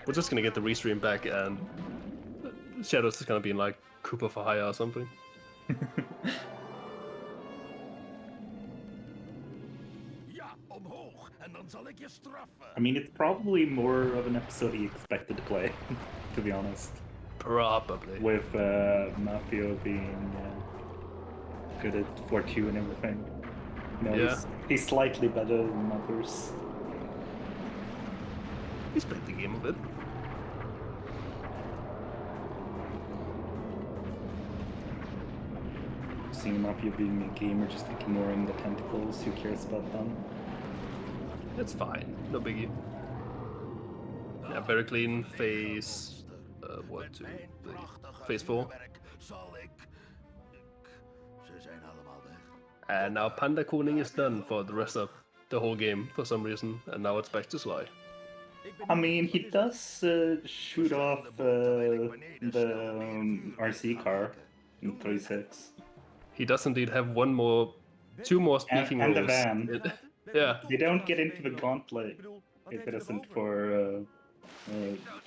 We're just gonna get the restream back and Shadows is gonna be in like Cooper for hire or something. Ja, omhoog. En dan zal ik je straffen. I mean, it's probably more of an episode he expected to play, to be honest. Probably. With Mapio being good at 4-2 and everything. You know, Yeah. he's slightly better than others. He's played the game a bit. Seeing Mapio being a gamer, just ignoring the tentacles, who cares about them? It's fine. No biggie. Yeah, very clean. Phase... 1, 2, 3. Phase 4. Zal ik... Ze zijn allemaal weg. And now Panda Koning is done for the rest of the whole game for some reason. And now it's back to Sly. I mean, he does shoot off the RC car in 3-6. He does indeed have two more speaking And the roles. van. Yeah. They don't get into the gauntlet if it isn't for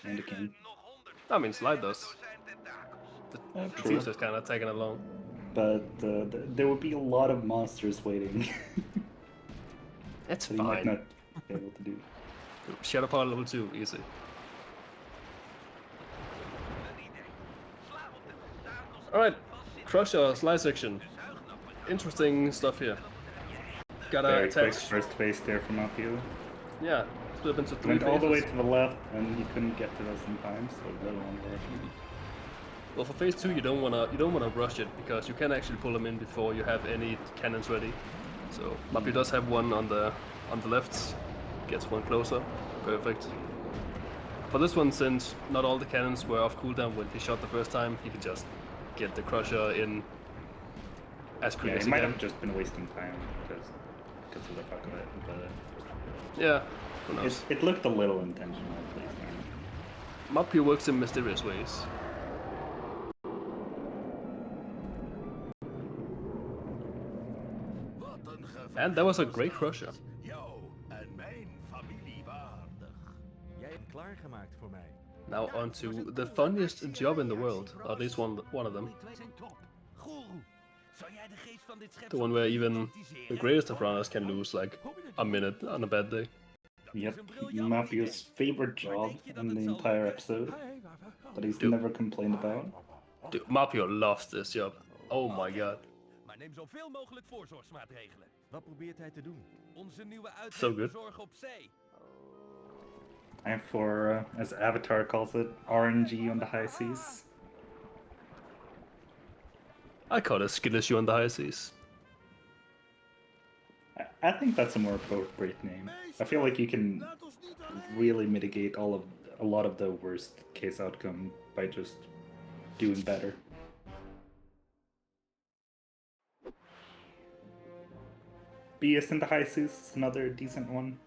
Panda King. I mean, Sly does. It True. seems it's kind of tagging along. But there would be a lot of monsters waiting. It's that he might fine. not be able to do. Shadow Power level 2, easy. Alright, Crusher, Sly section. Interesting stuff here. Gotta Very quick attach. first phase there from Apio. Yeah, split up into 3 Went all the way phases. to the left, and he couldn't get to us in time, so really wanted to rush him. Well, for phase 2, you don't wanna rush it because you can actually pull them in before you have any cannons ready. So Mappy does have one on the left, gets one closer, perfect. For this one, since not all the cannons were off cooldown when he shot the first time, he could just get the Crusher in as quick Yeah, as he he might can. have just been wasting time because of the fuck of it, but Yeah, who knows? it looked a little intentional at least. Mappy works in mysterious ways. Wat een gevaar. And that was a great Crusher. Jou en mijn familie waardig. Jij hebt hem klaargemaakt voor mij. Now on to the funniest job in the world, or at least one of them. Die twee zijn top. Guru, zou jij de geest van dit schep The one where even the greatest of runners can lose like a minute on a bad day. Yep, Mapio's favorite job in the entire episode that he's never complained about. Dude, Mapio loves this job. Oh my god. Maar neem zoveel mogelijk voorzorgsmaatregelen. Wat probeert hij te doen? Onze nieuwe So uitleg good. bezorgen op zee. And for, as Avatar calls it, RNG on the high seas. I call it a skill issue on the high seas. I think that's a more appropriate name. I feel like you can really mitigate a lot of the worst case outcome by just doing better. BS in the high seas is another decent one.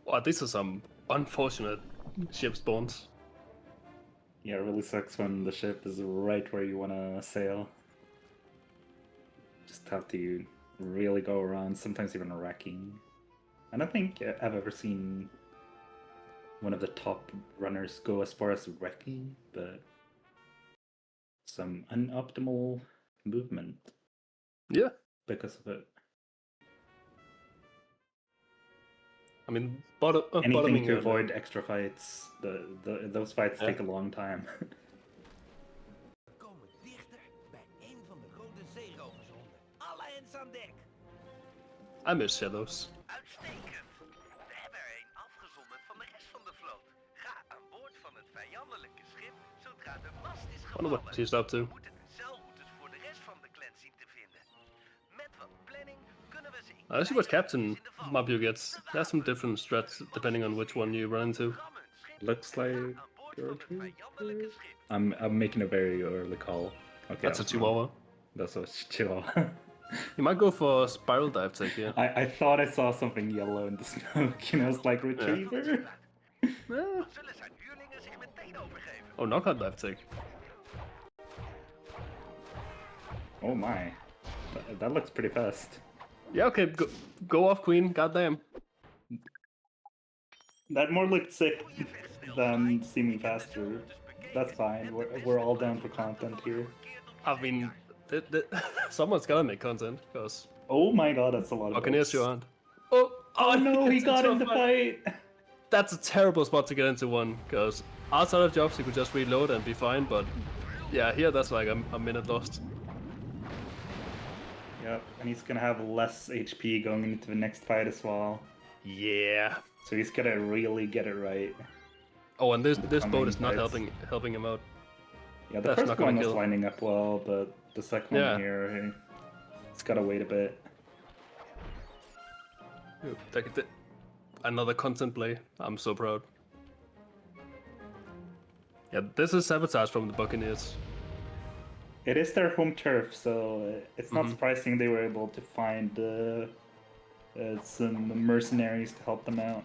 Wow, these are some unfortunate ship spawns. Yeah, it really sucks when the ship is right where you want to sail. Just have to really go around, sometimes even wrecking. I don't think I've ever seen one of the top runners go as far as wrecking, but some unoptimal movement Yeah. because of it. I mean, Anything bottoming to out. avoid extra fights. Those fights take a long time. We komen dichter bij een van de rode zeerovershonden. Alle hens aan dek. I miss shadows. Uitstekend. We hebben er een afgezonderd van de rest van de vloot. Ga aan boord van het vijandelijke schip zodra de mast is Wonder what gevallen. she's up to. We moeten de zeilroutes voor de rest van de clan zien te vinden. Met wat planning kunnen we ze in I see what kleine Captain groepjes in de val Mapio houden. gets. There's some different strats depending on which one you run into. Ram hun schip Looks en ga like aan boord van het Gertrude. vijandelijke schip. I'm making a very early call. Okay, That's a Chihuahua. That's a Chihuahua. You might go for a spiral dive take here. I thought I saw something yellow in the smoke, and I was like, retriever? Eh, Dan zullen zijn huurlingen zich meteen overgeven. Oh, knockout dive take. Oh my. That looks pretty fast. Yeah, okay, go off, Queen. Goddamn. That more looked sick than seeming faster. That's fine. We're all down for content here. I mean, someone's gotta make content, because Oh my god, that's a lot of Buccaneers votes. your hand. Oh No, he it's got so in the funny. fight! That's a terrible spot to get into one, because outside of jobs you could just reload and be fine, but yeah, here that's like a minute lost. Yep, and he's gonna have less HP going into the next fight as well. Yeah. So he's gotta really get it right. Oh, and this boat Coming is not tides. helping him out. Yeah, the That's first not gonna one was kill. lining up well, but the second Yeah. one here, it's gotta wait a bit. Ooh, another content play. I'm so proud. Yeah, this is sabotage from the Buccaneers. It is their home turf, so it's not Mhm. surprising they were able to find some mercenaries to help them out.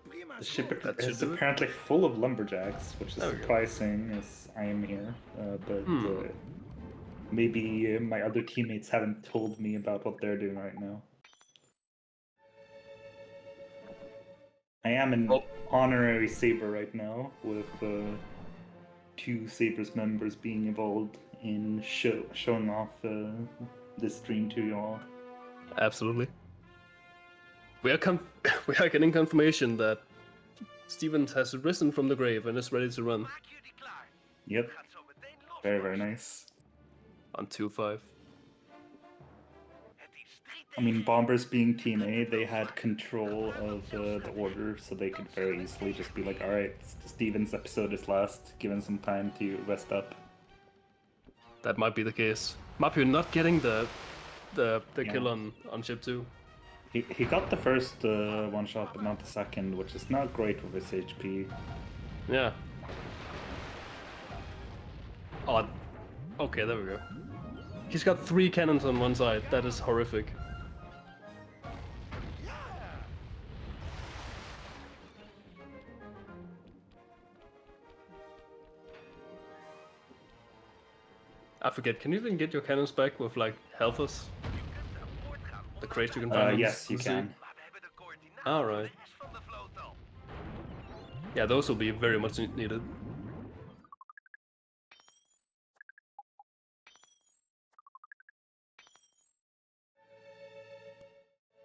Prima The ship schot. That should is do it. apparently full of lumberjacks, which is There we go. surprising as I am here. But Hmm. maybe my other teammates haven't told me about what they're doing right now. I am an Oh. honorary Saber right now, with 2 Sabres members being involved in showing off this stream to you all. Absolutely. We are we are getting confirmation that Stevens has risen from the grave and is ready to run Maak jullie klaar. Yep, Gaat zo meteen los. very, very nice. on 2-5. Het is 3 I mean, tegen Bombers being Team A, they had control of the order, so they could very easily just be like, alright, Steven's episode is last, give him some time to rest up. That might be the case. Mapio not getting the kill Yeah. on ship 2. He got the first one shot, but not the second, which is not great with his HP. Yeah. Oh, okay, there we go. He's got 3 cannons on one side. That is horrific. I forget, can you even get your cannons back with like healthers? The crates you can find on Yes, you the can. sea? Maar we hebben de coördinaten All van de right. rest van de vloot al. Yeah, those will be very much needed.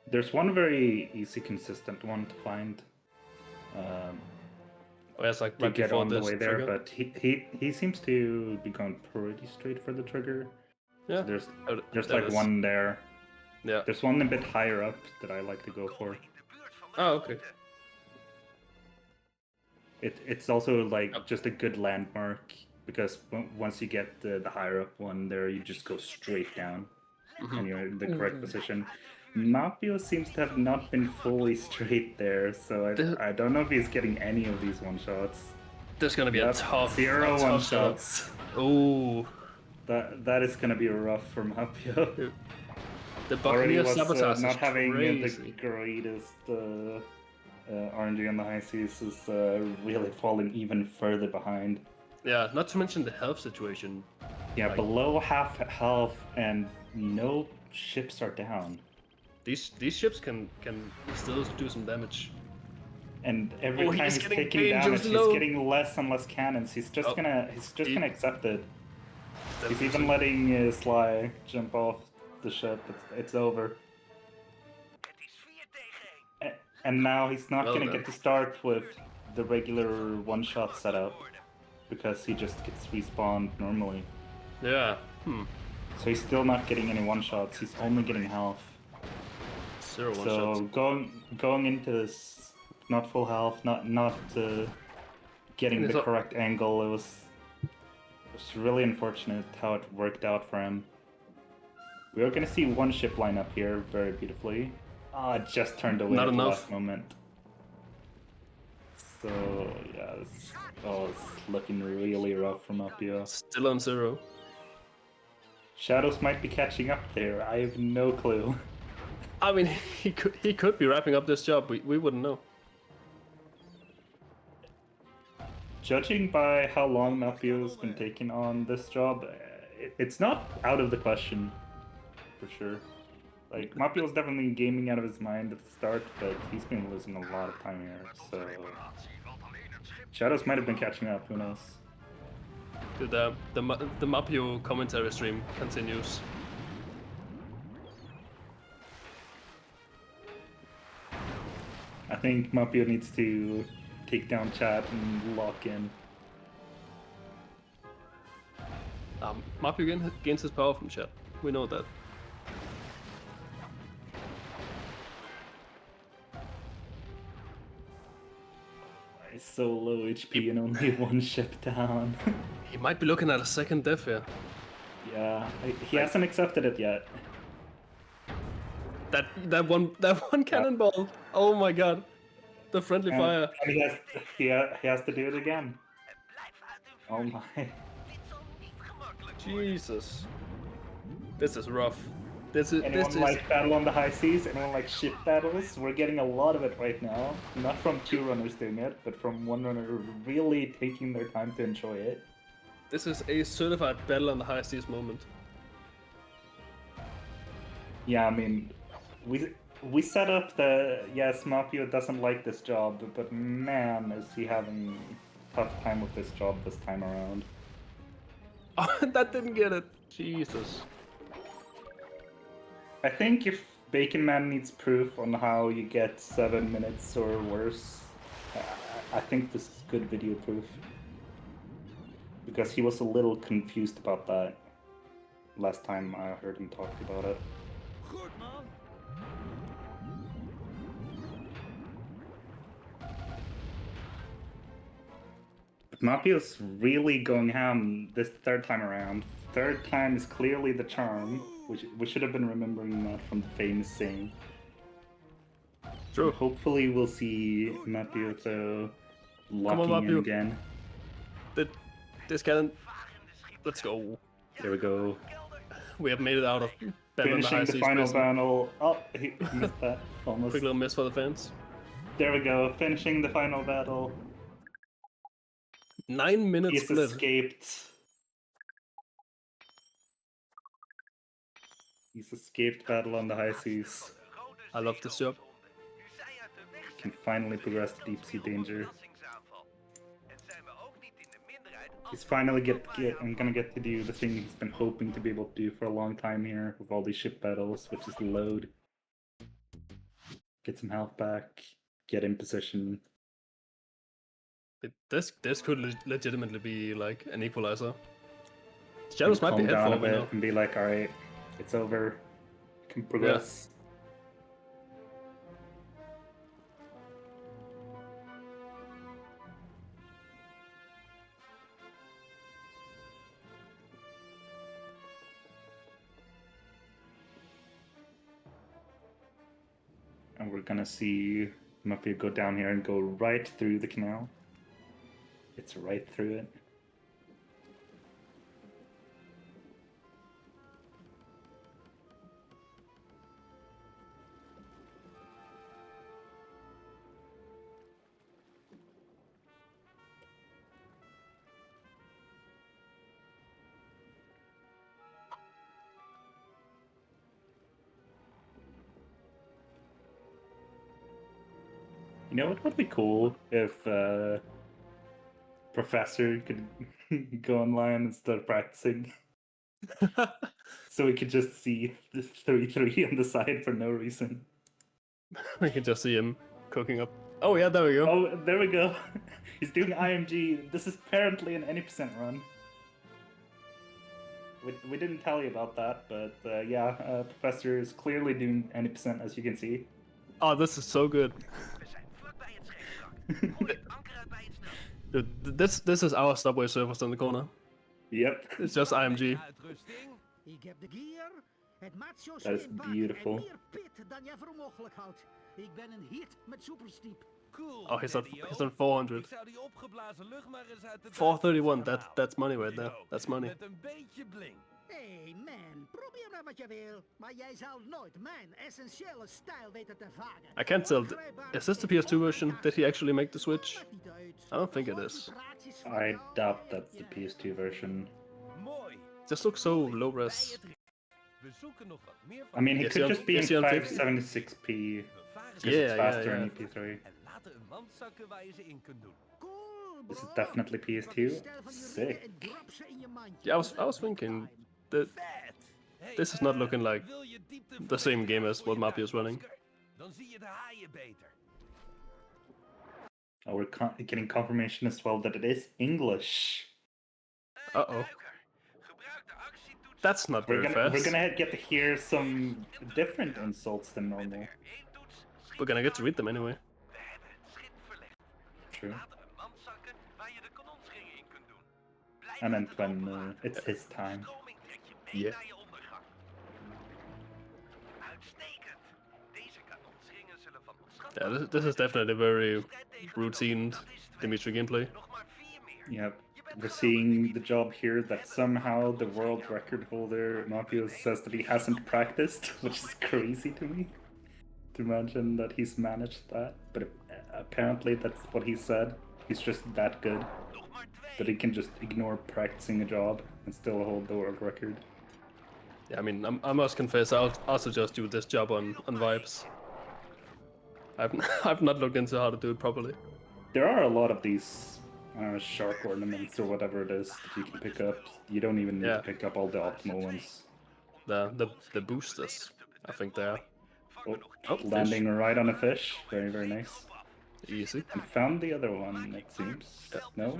There's one very easy, consistent one to find. Oh, yeah, it's like To right get before on the this way there, trigger. but he seems to be going pretty straight for the trigger. Yeah. So there's there like it is. one there. Yeah. There's one a bit higher up that I like to go for. In de buurt van de Oh, okay. route. It's also like just a good landmark because once you get the higher up one there, you just go straight down Mhm. and you're in the correct position. Mapio seems to have not been fully straight there, so I don't know if he's getting any of these one shots. There's gonna be Yep, a tough 0 a tough one setup. shots. Ooh. That is gonna be rough for Mapio. The Already Buccaneers was sabotage not is having crazy. the greatest RNG on the high seas is really falling even further behind. Yeah, not to mention the health situation. Yeah, Like- below half health and no ships are down. These ships can still do some damage. And every Oh, time he's he's getting taking damage, dangerous he's low. getting less and less cannons. He's just Oh, gonna accept it. He's That's even letting Sly jump off the ship. It's over. Het is 4 tegen 1. And now he's not Well gonna done. get to start with the regular one-shot setup because he just gets respawned normally. Yeah. So he's still not getting any one-shots. He's only getting health. 0 one So shots. going into this, not full health, not getting It's the a- correct angle. It was really unfortunate how it worked out for him. We are gonna see one ship line up here very beautifully. Ah, it just turned away Not at the enough. last moment. So yeah, it's looking really rough from up here. Still on 0. Shadows might be catching up there. I have no clue. I mean, he could be wrapping up this job. We wouldn't know. Judging by how long Mapio's been taking on this job, it's not out of the question, for sure. Like, Mapio's definitely gaming out of his mind at the start, but he's been losing a lot of time here, so... Shadows might have been catching up, who knows? Dude, the Mapio commentary stream continues. I think Mapio needs to take down chat and lock in. Mapio gains his power from chat. We know that. He's so low HP and only one ship down. He might be looking at a second death here. Yeah, he hasn't accepted it yet. That one cannonball. Oh my god. The friendly fire. And he has to do it again. Blijf uit hun Oh vuur. my. Dit zal niet gemakkelijk worden. Jesus. This is rough. This is Anyone like Battle on the High Seas? Anyone like ship battles? We're getting a lot of it right now. Not from two runners doing it, but from one runner really taking their time to enjoy it. this is a certified battle on the high seas moment. Yeah, I mean, we set up the yes, Mapio doesn't like this job, but man, is he having a tough time with this job this time around. Oh, that didn't get it. Jesus. I think if Bacon Man needs proof on how you get 7 minutes or worse, I think this is good video proof. Because he was a little confused about that last time I heard him talk about it. Goed, man. But Mapio's really going ham this third time around. Third time is clearly the charm. We should have been remembering that from the famous saying. True. Hopefully we'll see Mapio though locking in Mapio. again. This cannon. Let's go. There we go. We have made it out of battle on the high Finishing the seas. final prison. battle. Oh, he missed that almost. Quick little miss for the fans. There we go. Finishing the final battle. 9 minutes He's split. escaped. He's escaped battle on the high seas. I love this job. Nu zij uit de weg zijn, Can finally progress to deep sea danger. verrassingsaanval. En zijn we ook niet in de minderheid als He's finally gonna get to do the thing he's been hoping to be able to do for a long time here with all these ship battles, which is load. Get some health back, get in position. This could legitimately be like an equalizer. Shadows might be calm down a head bit now. and be like, alright, it's over. Can progress. And we're gonna see Mapio go down here and go right through the canal. It's right through it. You know, it would be cool if Professor could go online and start practicing. So we could just see the 3-3 on the side for no reason. We can just see him cooking up. Oh yeah, there we go. Oh, there we go. He's doing IMG. This is apparently an any percent run. We didn't tell you about that, but yeah, Professor is clearly doing any percent, as you can see. Oh, this is so good. we zijn vlakbij het scheepswrak. Gooi het anker uit bij het snel. Dude, this is our subway surfers in the corner. Yep. It's just IMG. Uitrusting. Ik heb de gear, het maakt zo That is slim beautiful. en meer pit dan jij voor onmogelijk houdt. Ik ben een hit met superstiep. Cool. Oh, he's Daddy-o. on 400. Ik zou die opgeblazen lucht maar eens uit de 431. duitsers That's money right halen. there. That's money. Met een beetje bling. Hey man, probeer maar wat je wil, maar jij zal nooit mijn essentiële stijl weten te vangen. I can't tell. Is this the PS2 version? Did he actually make the switch? I don't think it is. I doubt that's the PS2 version. Mooi. Just looks so low res. We zoeken nog wat meer I mean, he Is could he on- just be in is he on 50? 576p We varen because Yeah, it's faster yeah. in EP3. en laten een land zakken waar je ze in kunt doen. This is definitely PS2. Sick. Yeah, I was thinking that Vet! Hey, this is not looking like wil je diepte the same game as what Gooi Mapio is daar, running. Oscar. Dan zie je de haaien beter. Oh, we're getting confirmation as well that it is English. Uh-oh. Gebruik de actietoets. That's not very We're fast. gonna get to hear some different insults than normal. Eén toets. We're gonna get to read them anyway. We hebben het schip verlegd. True. Laten we hem waar je de kanonsringen in kunt doen. Blij And dat then het when open water it's is. his De time. stroming trekt je mee Yeah. naar je ondergang. Uitstekend. Deze kanonsringen zullen van onschatbare Yeah, this is definitely very strijd tegen de routine dood. Dat is twee. Dimitri gameplay. Nog maar 4 meer. Yep. Je bent We're geweldig, seeing the Dimitri. job here We that hebben somehow een the kanon world voor jou. record holder Een Mafio hele says that he plezier hasn't op de practiced, weg. which is crazy to me. To imagine that he's managed that, but apparently that's what he said. He's just that good Nog maar that 2. he can just ignore practicing a job and still hold the world record. Yeah, I mean, I must confess, I'll also just do this job on vibes. I've not looked into how to do it properly. There are a lot of these shark ornaments or whatever it is that you can pick up. You don't even need Yeah. to pick up all the optimal ones. The boosters, I think they are. Oh, fish. landing right on a fish. Very, very nice. Easy. And found the other one, it seems. No?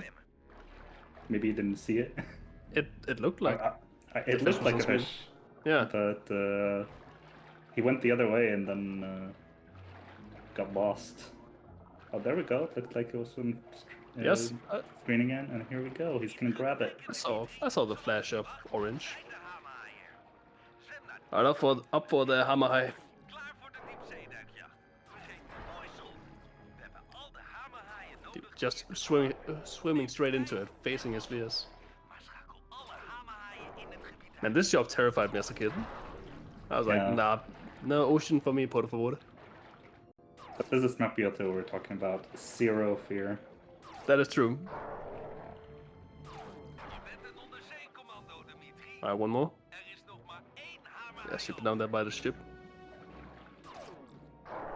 Maybe you didn't see it. It looked like It fish looked was like on a screen. fish. Yeah. But he went the other way and then got lost. Oh, there we go. It looked like it was on Yes. screen again. And here we go. He's gonna grab it. I saw the flash of orange. Alright, up for the hammer high. Klaar voor de diepzeeduikjacht. Vergeet mooi zon. We hebben al de hamerhaaien nodig. Just swimming straight into it, facing his fears. Maar schakel alle hamerhaaien in het gebied uit. Man, this job terrified me as a kid. I was like, Yeah. nah, no ocean for me, por favor. But this is not Bioto we're talking about. Zero fear. That is true. Je bent een onderzeecommando, Dimitri. Alright, one more. Er is nog maar 1 hamerhaai. Yeah, ship it down there by the ship.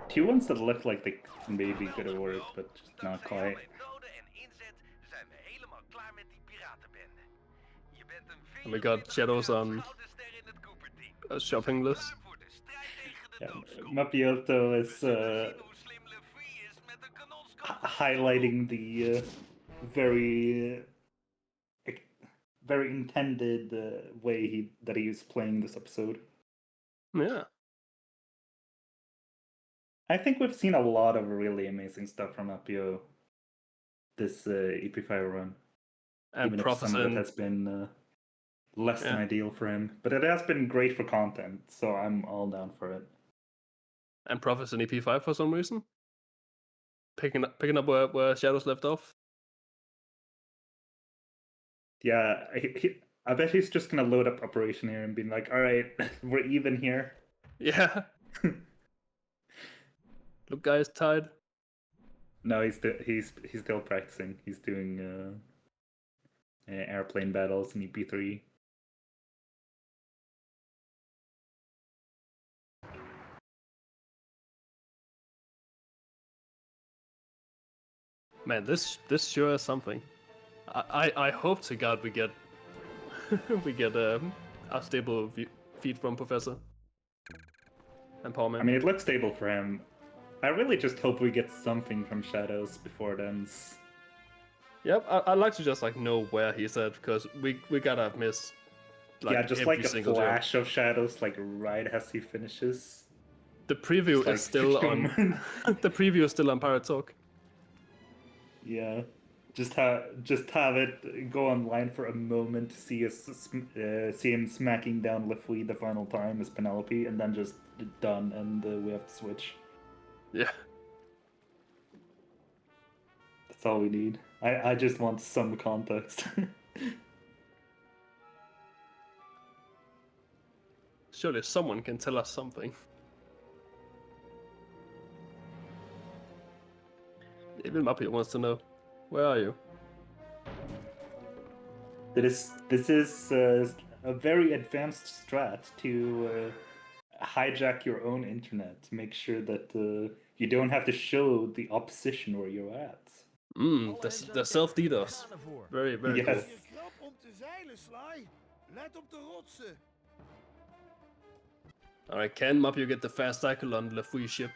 Two ones that look like they maybe could have worked, but just not Dankzij al quite. mijn noden en inzet zijn we helemaal klaar met die piratenbende. Je bent een And we got shadows on gouden ster in het Cooper-team. a shopping list. Klaar voor de strijd tegen de Yeah, doodskop. Mapioto is Zien hoe slim Lefree is met een kanonskop. highlighting the very intended way that he is playing this episode. Yeah. I think we've seen a lot of really amazing stuff from Apio this EP5 run. And Even if some of it Prophecy. has been less than Yeah. ideal for him. But it has been great for content, so I'm all down for it. And Prophecy in EP5 for some reason. Picking up where Shadows left off. Yeah, I bet he's just gonna load up Operation here and be like, alright, we're even here. Yeah. Look, guys, tied. No, he's still practicing. He's doing airplane battles in EP3. Man, this sure is something. I hope to God we get we get a stable feed from Professor and Paul Man. I mean, it looks stable for him. I really just hope we get something from Shadows before it ends. Yep, I'd like to just like know where he's at because we gotta have missed. Like, yeah, just every like a single job. flash of Shadows, like right as he finishes. The preview Just is still on. The preview is still on Pirate Talk. Yeah, just have it go online for a moment to see see him smacking down Lefouille the final time as Penelope, and then just done, and we have to switch. Yeah. That's all we need. I just want some context. Surely someone can tell us something. Even Muppet wants to know. Where are you? This is a very advanced strat to hijack your own internet to make sure that you don't have to show the opposition where you're at. The self-DDoS. Very, very Yes. cool. Knap om te zeilen, Sly. Let op de rotsen. Alright, can Muppet get the fast cycle on the free ship?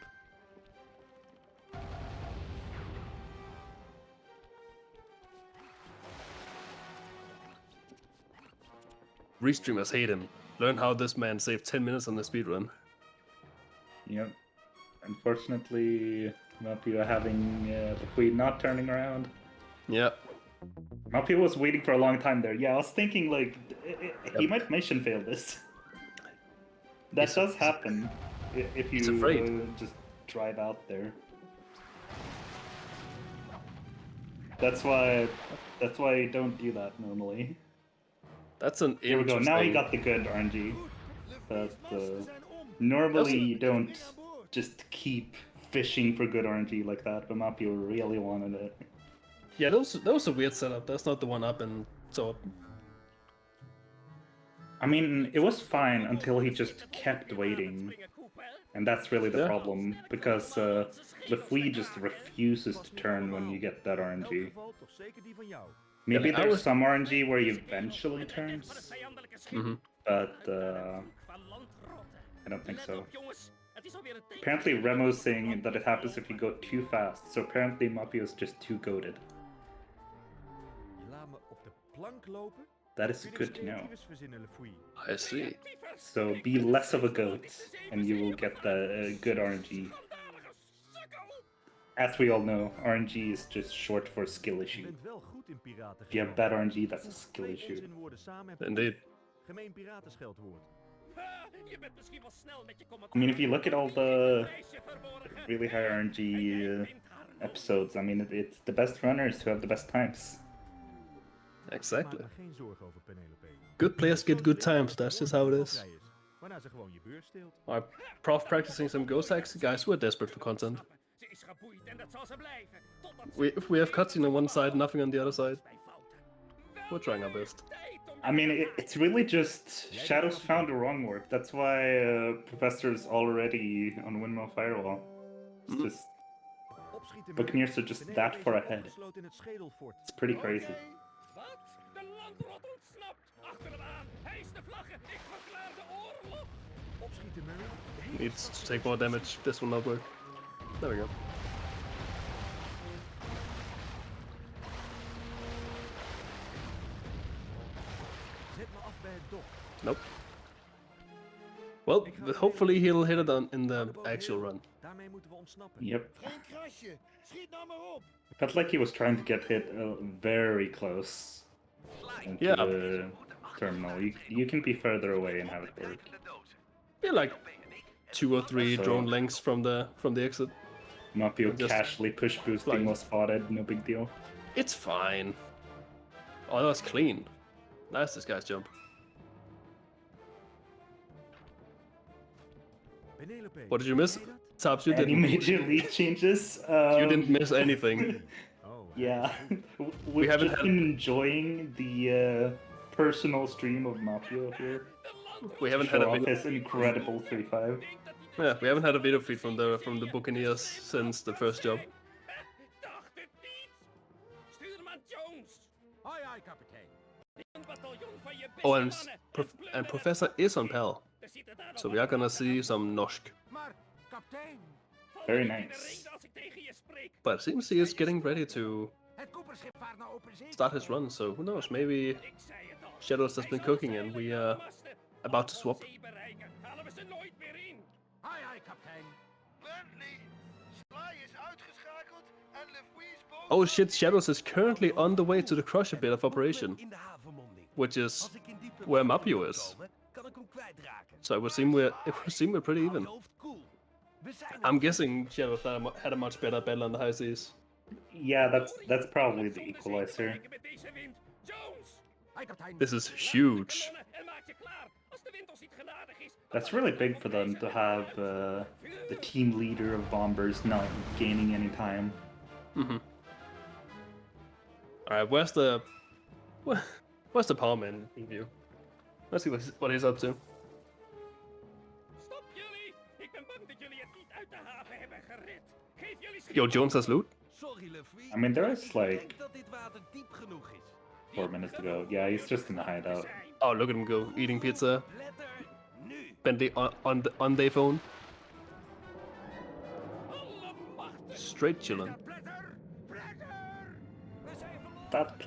Restreamers hate him. Learn how this man saved 10 minutes on the speedrun. Yep. Unfortunately, Mapio having the queen not turning around. Yeah. Mapio was waiting for a long time there. Yeah, I was thinking like he might mission fail this. That does happen if he's you afraid. just drive out there. That's why you don't do that normally. That's an Here we go. interesting... Now he got the good RNG. But normally you don't just keep fishing for good RNG like that, but Mapio really wanted it. Yeah, that was a weird setup. That's not the one up and so... I mean, it was fine until he just kept waiting. And that's really the Yeah. problem, because the flea just refuses to turn when you get that In elk RNG. geval toch zeker die van jou. Maybe Yeah, I there's was- some RNG where he eventually turns, but I don't think so. Apparently Remo's saying that it happens if you go too fast, so apparently Mapio's just too goated. Je laat me op de plank lopen. That is Kun je good dus to know. creatives verzinnen, Lefouille. I see. So be less of a goat, and you will get the good RNG. As we all know, RNG is just short for skill Je issue. bent wel goed in piraten. If you have bad RNG, that's a skill issue. Onzinwoorden samen hebt Indeed. gemeen piratenscheldwoord. I mean, if you look at all the really high RNG episodes, I mean, it's the best runners who have the best times. Exactly. Maak me geen zorgen over Penelope. Good players get good times. That's just how it is. Waarna ze gewoon je beurs steelt. Our prof practicing some ghost hacks. Guys, we're desperate for content. We have cutscene on one side, nothing on the other side. We're trying our best. I mean, it's really just Shadows found the wrong warp. That's why Professor's already on Windmill Firewall. It's just Opschieten Buccaneers are just Penelope that is far nog ahead. opgesloten in het schedelfort. It's pretty crazy. Wat? De landrot ontsnapt! Achter hem aan! Hijs de vlaggen! Ik verklaar de oorlog! Opschieten, Murray. De hele Needs stad to take more damage. This will not work. There we go. Zet me af bij het dok. Nope. Well, hopefully he'll hit it on in the actual run. Daarmee moeten we ontsnappen. Yep. Geen krasje. Schiet nou maar op. It felt like he was trying to get hit very close into Yeah. the terminal. You can be further away and have it work. We're like 2 or 3 So- drone lengths from the exit. Mapio Just casually push boosting flying. was spotted, no big deal. It's fine. Oh, that was clean. Nice, this guy's jump. Penelope. What did you miss? zie je dat? Taps, you Any didn't. major lead changes? You didn't miss anything. Oh, Yeah, we've haven't just had- been enjoying the personal stream of Mapio here. We haven't had Show a off video. his incredible 3-5. Yeah, we haven't had a video feed from the Buccaneers since the first job. Dacht het niet! Stuurman Jones! Hoi, hoi, kapitein. Een bataljon van je beste Oh, and mannen! and Professor is on PAL, Er zitten daar nog so we are gonna see some Noshk. Maar, kapitein. Val Very niet in de nice. ring als ik tegen je spreek. But it seems he is getting ready to Het koeperschip vaart naar open zee. start his run. So who knows? Maybe Ik zei het al. Shadows has been cooking and we are about to swap. Zee bereiken, halen we ze nooit meer in. Hoi, hoi, kapitein. Bentley. Sly is uitgeschakeld en Lefouille's boot... Oh shit! Shadows is currently on the way to the Crusher bit of operation, In de havenmonding. which is Als ik in diepe where water Mapio moet is. komen, kan ik hem kwijtraken. So it would seem we're pretty Hou je even. hoofd koel. We zijn er I'm nog. guessing Shadows had a much better battle on the high seas. Yeah, that's probably the equalizer. Met deze wind. Jones! Hoi, kapitein. This is huge. En maak je klaar. Als de wind ons niet genadig is. That's really big for them to have the team leader of Bombers not gaining any time. All right, where's the power man in view? Let's see what he's up to. Stop jullie! Ik ben bang dat jullie het niet uit de haven hebben gered. Geef jullie schip. Yo, Jones has loot. Sorry, Lefouille. I mean, there is Ik like denk dat dit water diep genoeg is. 4 minutes to go. Yeah, he's just in the hideout. Oh, look at him go, eating pizza. Letter nu. Bentley on their phone. Allemachtig. Straight chillin'. Pletter, pletter. We zijn verloren. That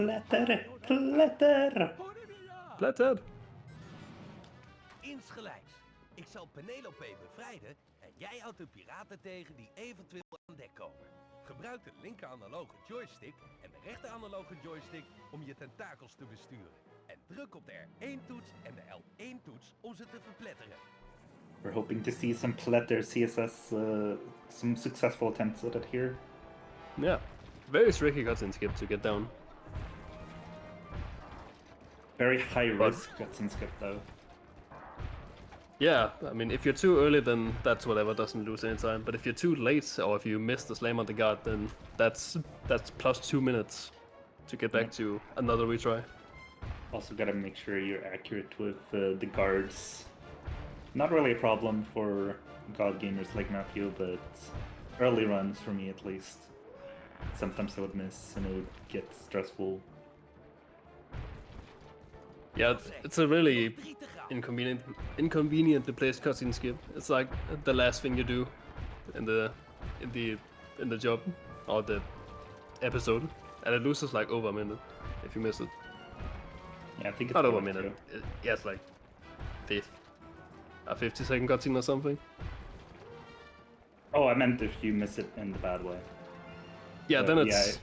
platter. Flathead. Insgelijks. Ik zal Penelope bevrijden en jij houdt de piraten tegen die eventueel aan dek komen. Gebruik de linker analoge joystick en de rechter analoge joystick om je tentakels te besturen. En druk op de R1-toets en de L1-toets om ze te verpletteren. We're hoping to see some Platter CSS, some successful attempts at it here. Yeah, very tricky cutscene skip to get down. Very high risk cutscene skip though. Yeah, I mean, if you're too early, then that's whatever, doesn't lose any time. But if you're too late, or if you miss the slam on the guard, then that's plus 2 minutes to get back to another retry. Also gotta make sure you're accurate with the guards. Not really a problem for god gamers like Matthew, but early runs for me at least. Sometimes I would miss and it would get stressful. Yeah, it's a really inconveniently placed cutscene skip. It's like the last thing you do in the job or the episode, and it loses like over a minute if you miss it. Yeah, I think it's Not over a worth minute. it. Yeah, it's like a 50-second cutscene or something. Oh, I meant if you miss it in the bad way. Yeah, But then it's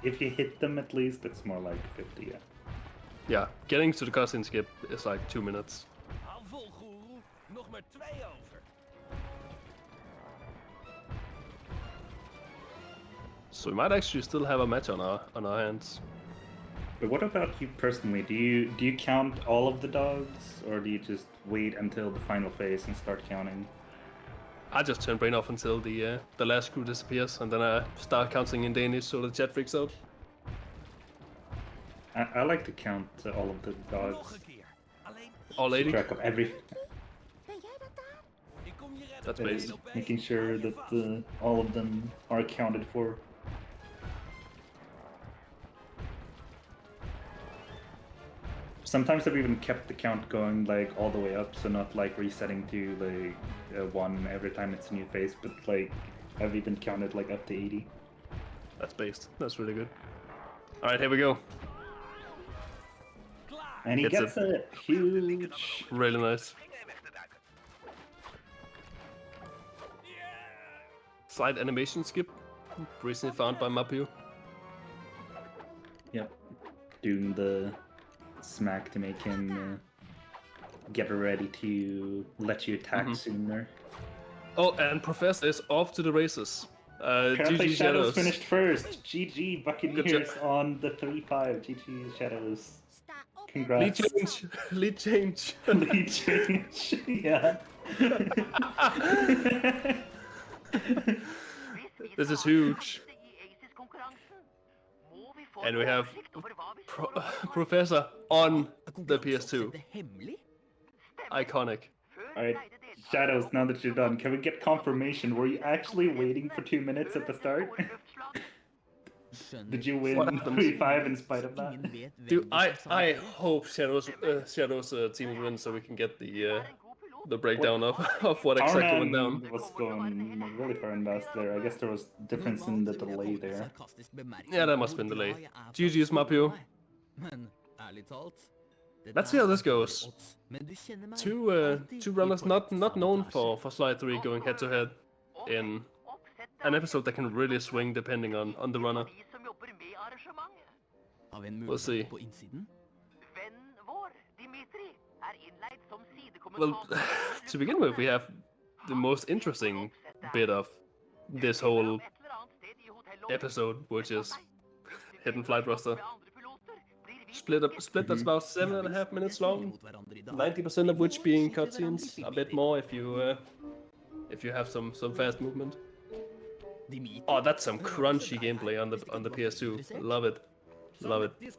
if you hit them at least, it's more like 50. Yeah. yeah. Getting to the cutscene skip is like 2 minutes. Handvol, goeroe. Nog maar 2 over. So we might actually still have a match on our hands. But what about you personally? Do you count all of the dogs, or do you just wait until the final phase and start counting? I just turn brain off until the last crew disappears, and then I start counting in Danish so the chat freaks out. I like to count all of the Nog dogs. een keer. Alleen All Keep 80. track of every, Ben jij dat daar? ik kom je redden. That's uh, based. Één op één. making sure Hou je that vast. all of them are accounted for. Sometimes I've even kept the count going like all the way up, so not like resetting to like 1 every time it's a new phase, but like I've even counted like up to 80. That's based. That's really good. All right, here we go. Klaar. And he Gets gets a huge. Really nice. Vingen weg te duiken. Slight animation skip, recently found by Mapio. Yep. Doing the smack to make him get ready to let you attack sooner. Oh, and Professor is off to the races. Apparently GG Shadows Shadows. finished first. GG Buccaneers job. on the 3-5. GG Shadows. Sta op. Lead Congrats. change. Lead change. Lead change. Yeah. This is huge. And we have Professor on the PS2. Iconic. Alright, Shadows, now that you're done, can we get confirmation? Were you actually waiting for 2 minutes at the start? Did you win What happened? 3-5 in spite of that? Dude, I hope Shadows team wins so we can get the breakdown of what exactly went down. Powerman was going really far and fast there. I guess there was difference in the delay there. Yeah, that must have been delayed. GG's Mapio. Let's see how this goes. Two runners not known for Slide 3 going head to head in an episode that can really swing depending on the runner. We'll see. Well, to begin with, we have the most interesting bit of this whole episode, which is Hidden Flight Roster. Split that's about 7.5 minutes long, 90% of which being cutscenes, a bit more if you have some fast movement. Oh, that's some crunchy gameplay on the PS2. Love it. Love it. You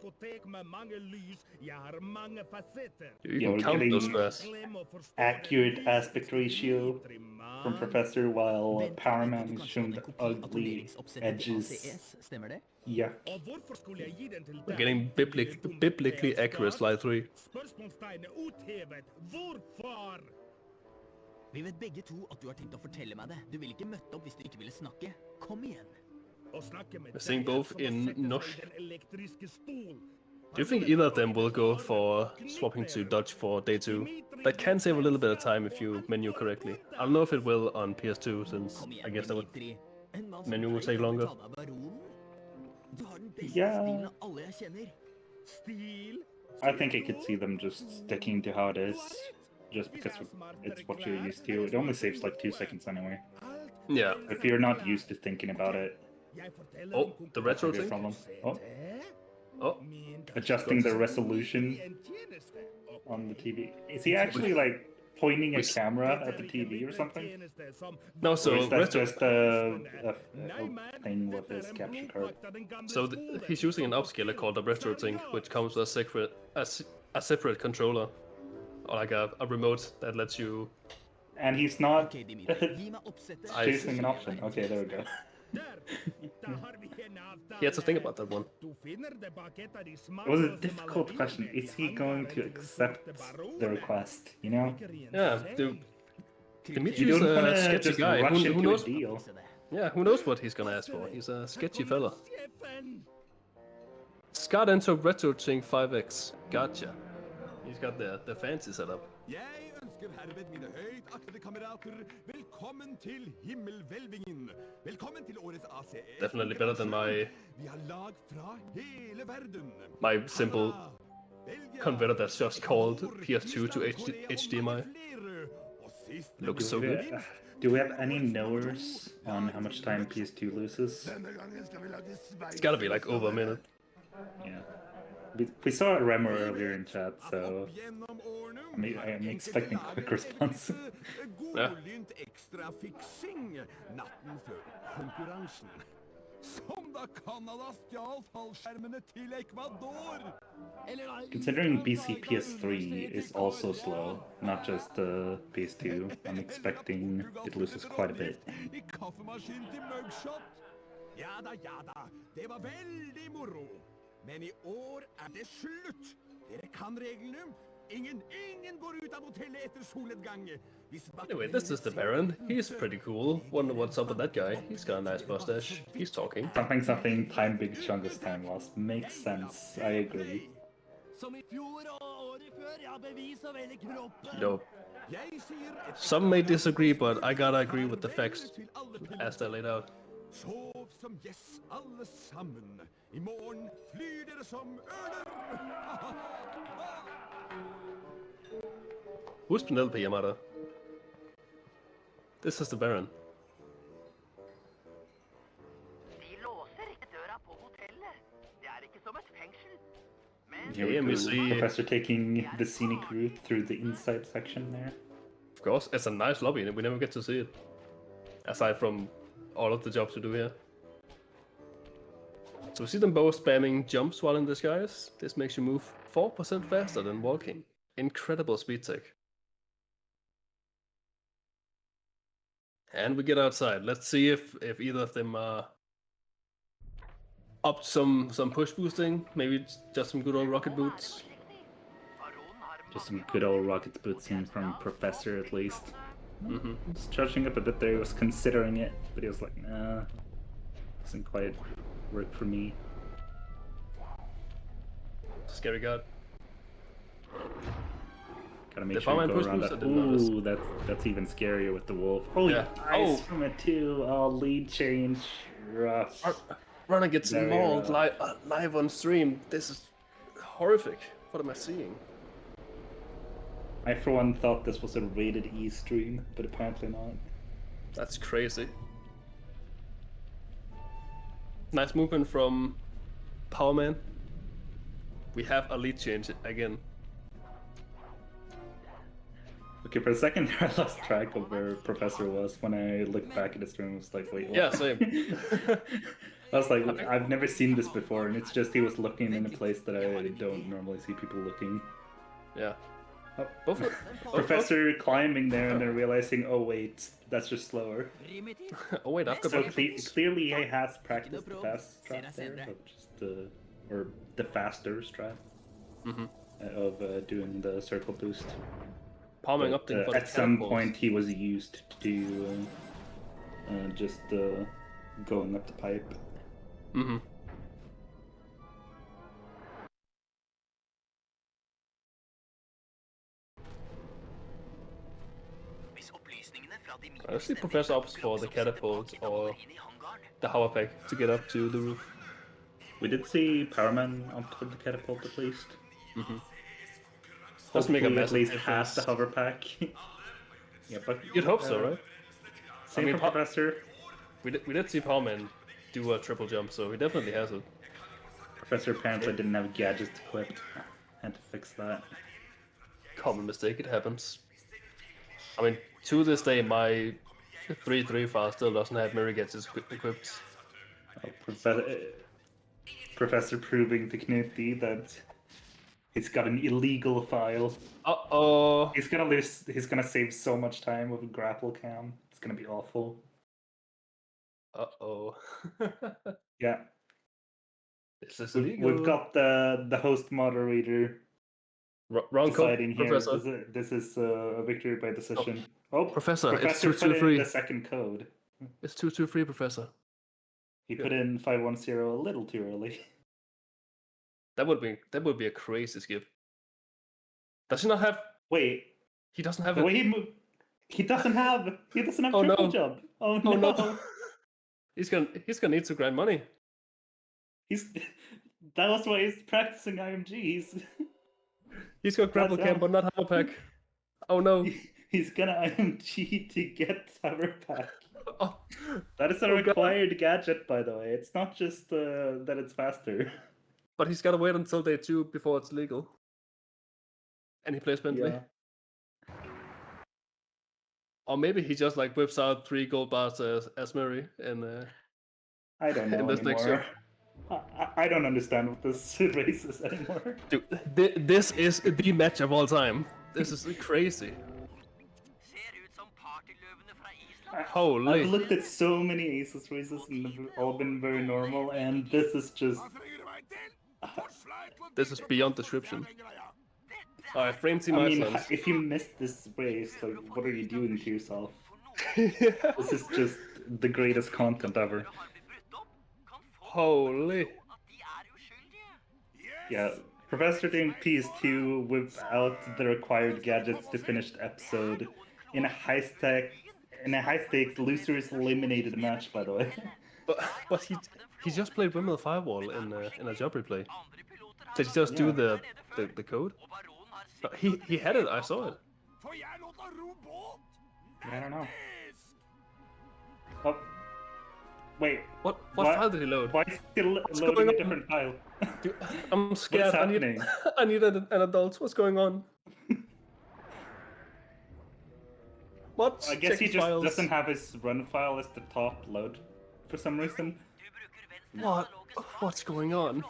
Yeah, can we're count getting those grass. accurate aspect ratio from Professor, while Powerman is showing the ugly edges. Yeah. We're getting biblically accurate Slide 3. Spørsmålstegnet uthevet. Hvorfor? Vi vet begge to at du har tenkt å fortelle meg det. Du ville ikke møtt opp hvis du ikke ville snakke. Kom igjen. Å snakke med We're seeing deg er both som å in sette seg i Norsk. den elektriske stol. Do you think either of them will go for swapping to Dutch for day 2? That can save a little bit of time if you menu correctly. I don't know if it will on PS2 since Kom igjen, I guess that would Dimitri. En mann Men som you will deg take kan longer. kalle deg baronen. Du har den beste Yeah. stilen av alle jeg kjenner. Stil? I think I could see them just sticking to how it is, just because it's what you're used to. It only saves like 2 seconds anyway. Yeah. If you're not used to thinking about it, Oh, the that's a retro good thing. problem. Oh, Oh, adjusting the resolution on the TV. Is he actually like pointing a camera at the TV or something? no, Or so is that retro. just a thing with his capture card? So he's using an upscaler called a retro thing, which comes with a separate controller, or like a remote that lets you. And he's not Ok, Dimitri, gi meg oppsettet. choosing an option. Okay, there we go. He had to think about that one. It was a difficult question. Is he going to accept the request? You know, Yeah, dude. you Dimitri's don't want a to sketchy just guy. rush Who into a knows? deal. Yeah, who knows what he's gonna ask for? He's a sketchy fella. Scott into retro thing 5x. Gotcha. He's got the fancy setup. Jeg ønsker herved mine høyt aktede kamerater velkommen til himmelhvelvingen. Velkommen til årets ACES. Definitely better than Vi har lag fra hele verden. my simple Belgia, converter that's just called PS2 to HDMI. Looks so good. Do we have any knowers on how much time PS2 loses? Denne gangen skal vi lage It's gotta be like over a minute. Yeah. We saw a Remmer earlier in chat, so Opp gjennom årene I'm expecting quick response. Ja. Godlynt ekstra fiksing natten før konkurransen. Som da Canada stjal fallskjermene til Ecuador. Considering BC PS3 is also slow, not just PS2, I'm expecting it loses quite a bit. I kaffemaskinen til Mugshot. Ja da, det var veldig moro. Men i år det slutt. Dere kan reglene. Ingen går ut av hotellet etter solnedgang. Anyway, this is the Baron. He's pretty cool. Wonder what's up with that guy. He's got a nice mustache. He's talking. Something, time big chungus time lost. Makes sense, I agree. Som i fjor og året før, jeg har bevis over hele kroppen. Nope. Some may disagree, but I gotta agree with the facts as they're laid out. Sov som gjess alle sammen. I morgen flyr dere som ørner. Who's Penelope Yamada? This is the Baron. De låser ikke døra på hotellet. Det ikke som et fengsel. Men Here we and we go. see- Professor taking the scenic route through the inside section there. Of course, it's a nice lobby, and we never get to see it. Aside from all of the jobs we do here. So we see them both spamming jumps while in disguise. This makes you move 4% faster than walking. Incredible speed tech. And we get outside. Let's see if either of them are up some push boosting. Maybe just some good old rocket boots. Just some good old rocket bootsing from Professor at least. Mm-hmm. He's charging up a bit there, he was considering it, but he was like, nah, doesn't quite work for me. Scary god. Gotta make The sure you fireman go push around boost, that. I didn't notice. Ooh, that's even scarier with the wolf. Oh Yeah. yeah, Oh. ice from it too. Oh, lead change. Rough. Runner gets Very mauled rough. live on stream. This is horrific. What am I seeing? I for one thought this was a rated E stream, but apparently not. That's crazy. Nice movement from Powerman. We have a lead change again. Okay, for a second there I lost track of where Professor was. When I looked back at the stream, I was like, wait, what? Yeah, same. I was like, I've never seen this before, and it's just he was looking in a place that I don't normally see people looking. Yeah. Oh. Both of- Professor climbing there and then realizing, oh wait, that's just slower. Oh wait, I've got So both. clearly he has practiced the fast strat there, of just or the faster strat of doing the circle boost. Palming But, up thing for the at some cannonballs. point he was used to just going up the pipe. Mm-hmm. Hvis opplysningene fra I see Professor opts for the catapult or the hover pack to get up to the roof. We did see Powerman opt for the catapult at least. Mm-hmm. Doesn't Hopefully make a at massive least difference. half the hover pack. Yeah, but You'd hope so, right? Same for Professor. We did see Powerman do a triple jump, so he definitely has it. Professor apparently didn't have gadgets equipped. Had to fix that. Common mistake, it happens. I mean, to this day, my 3-3 file still doesn't have mirror gadgets equipped. Oh, Professor proving to Knut that he's got an illegal file. Uh-oh. He's gonna save so much time with a grapple cam. It's gonna be awful. Uh-oh. Yeah. This is illegal. We've got the host moderator wrong deciding code, here. Professor. This is a victory by decision. Oh, Professor, it's Professor put in 223. the second code. It's 223, Professor. He put in 510 a little too early. That would be a crazy skip. Does he not have? Wait, he doesn't have the it. way he moved. He doesn't have Oh, triple no. jump. Oh Oh no. no. He's gonna need to grind money. That was why he's practicing IMGs. He's got grapple cam, but not hammer pack. Oh no. He's gonna IMG to get hammer pack. Oh. That is a required gadget, by the way. It's not just that it's faster. But he's gotta wait until day 2 before it's legal. And he plays Bentley. Yeah. Or maybe he just like whips out 3 gold bars as Murray and I don't know in this next anymore. show. I don't understand what this race is anymore. Dude, this is the match of all time. This is crazy. Holy. I've looked at so many ACES races and they've all been very normal, and this is just... This is beyond description. Alright, frame team I mean, Iceland. if you missed this race, like, what are you doing to yourself? This is just the greatest content ever. Holy. Yeah, Professor doing PS2 without the required gadgets to finish the episode. In a high stakes, losers eliminated match, by the way. But he just played Windmill Firewall in a job replay. Did he just do the code? No, he had it, I saw it. I don't know. Oh. Wait. What file did he load? Why is he loading a different file? Dude, I'm scared. What's happening? I need an adult. What's going on? What? I guess he Check just files. doesn't have his run file as the top load for some reason. What? What's going on?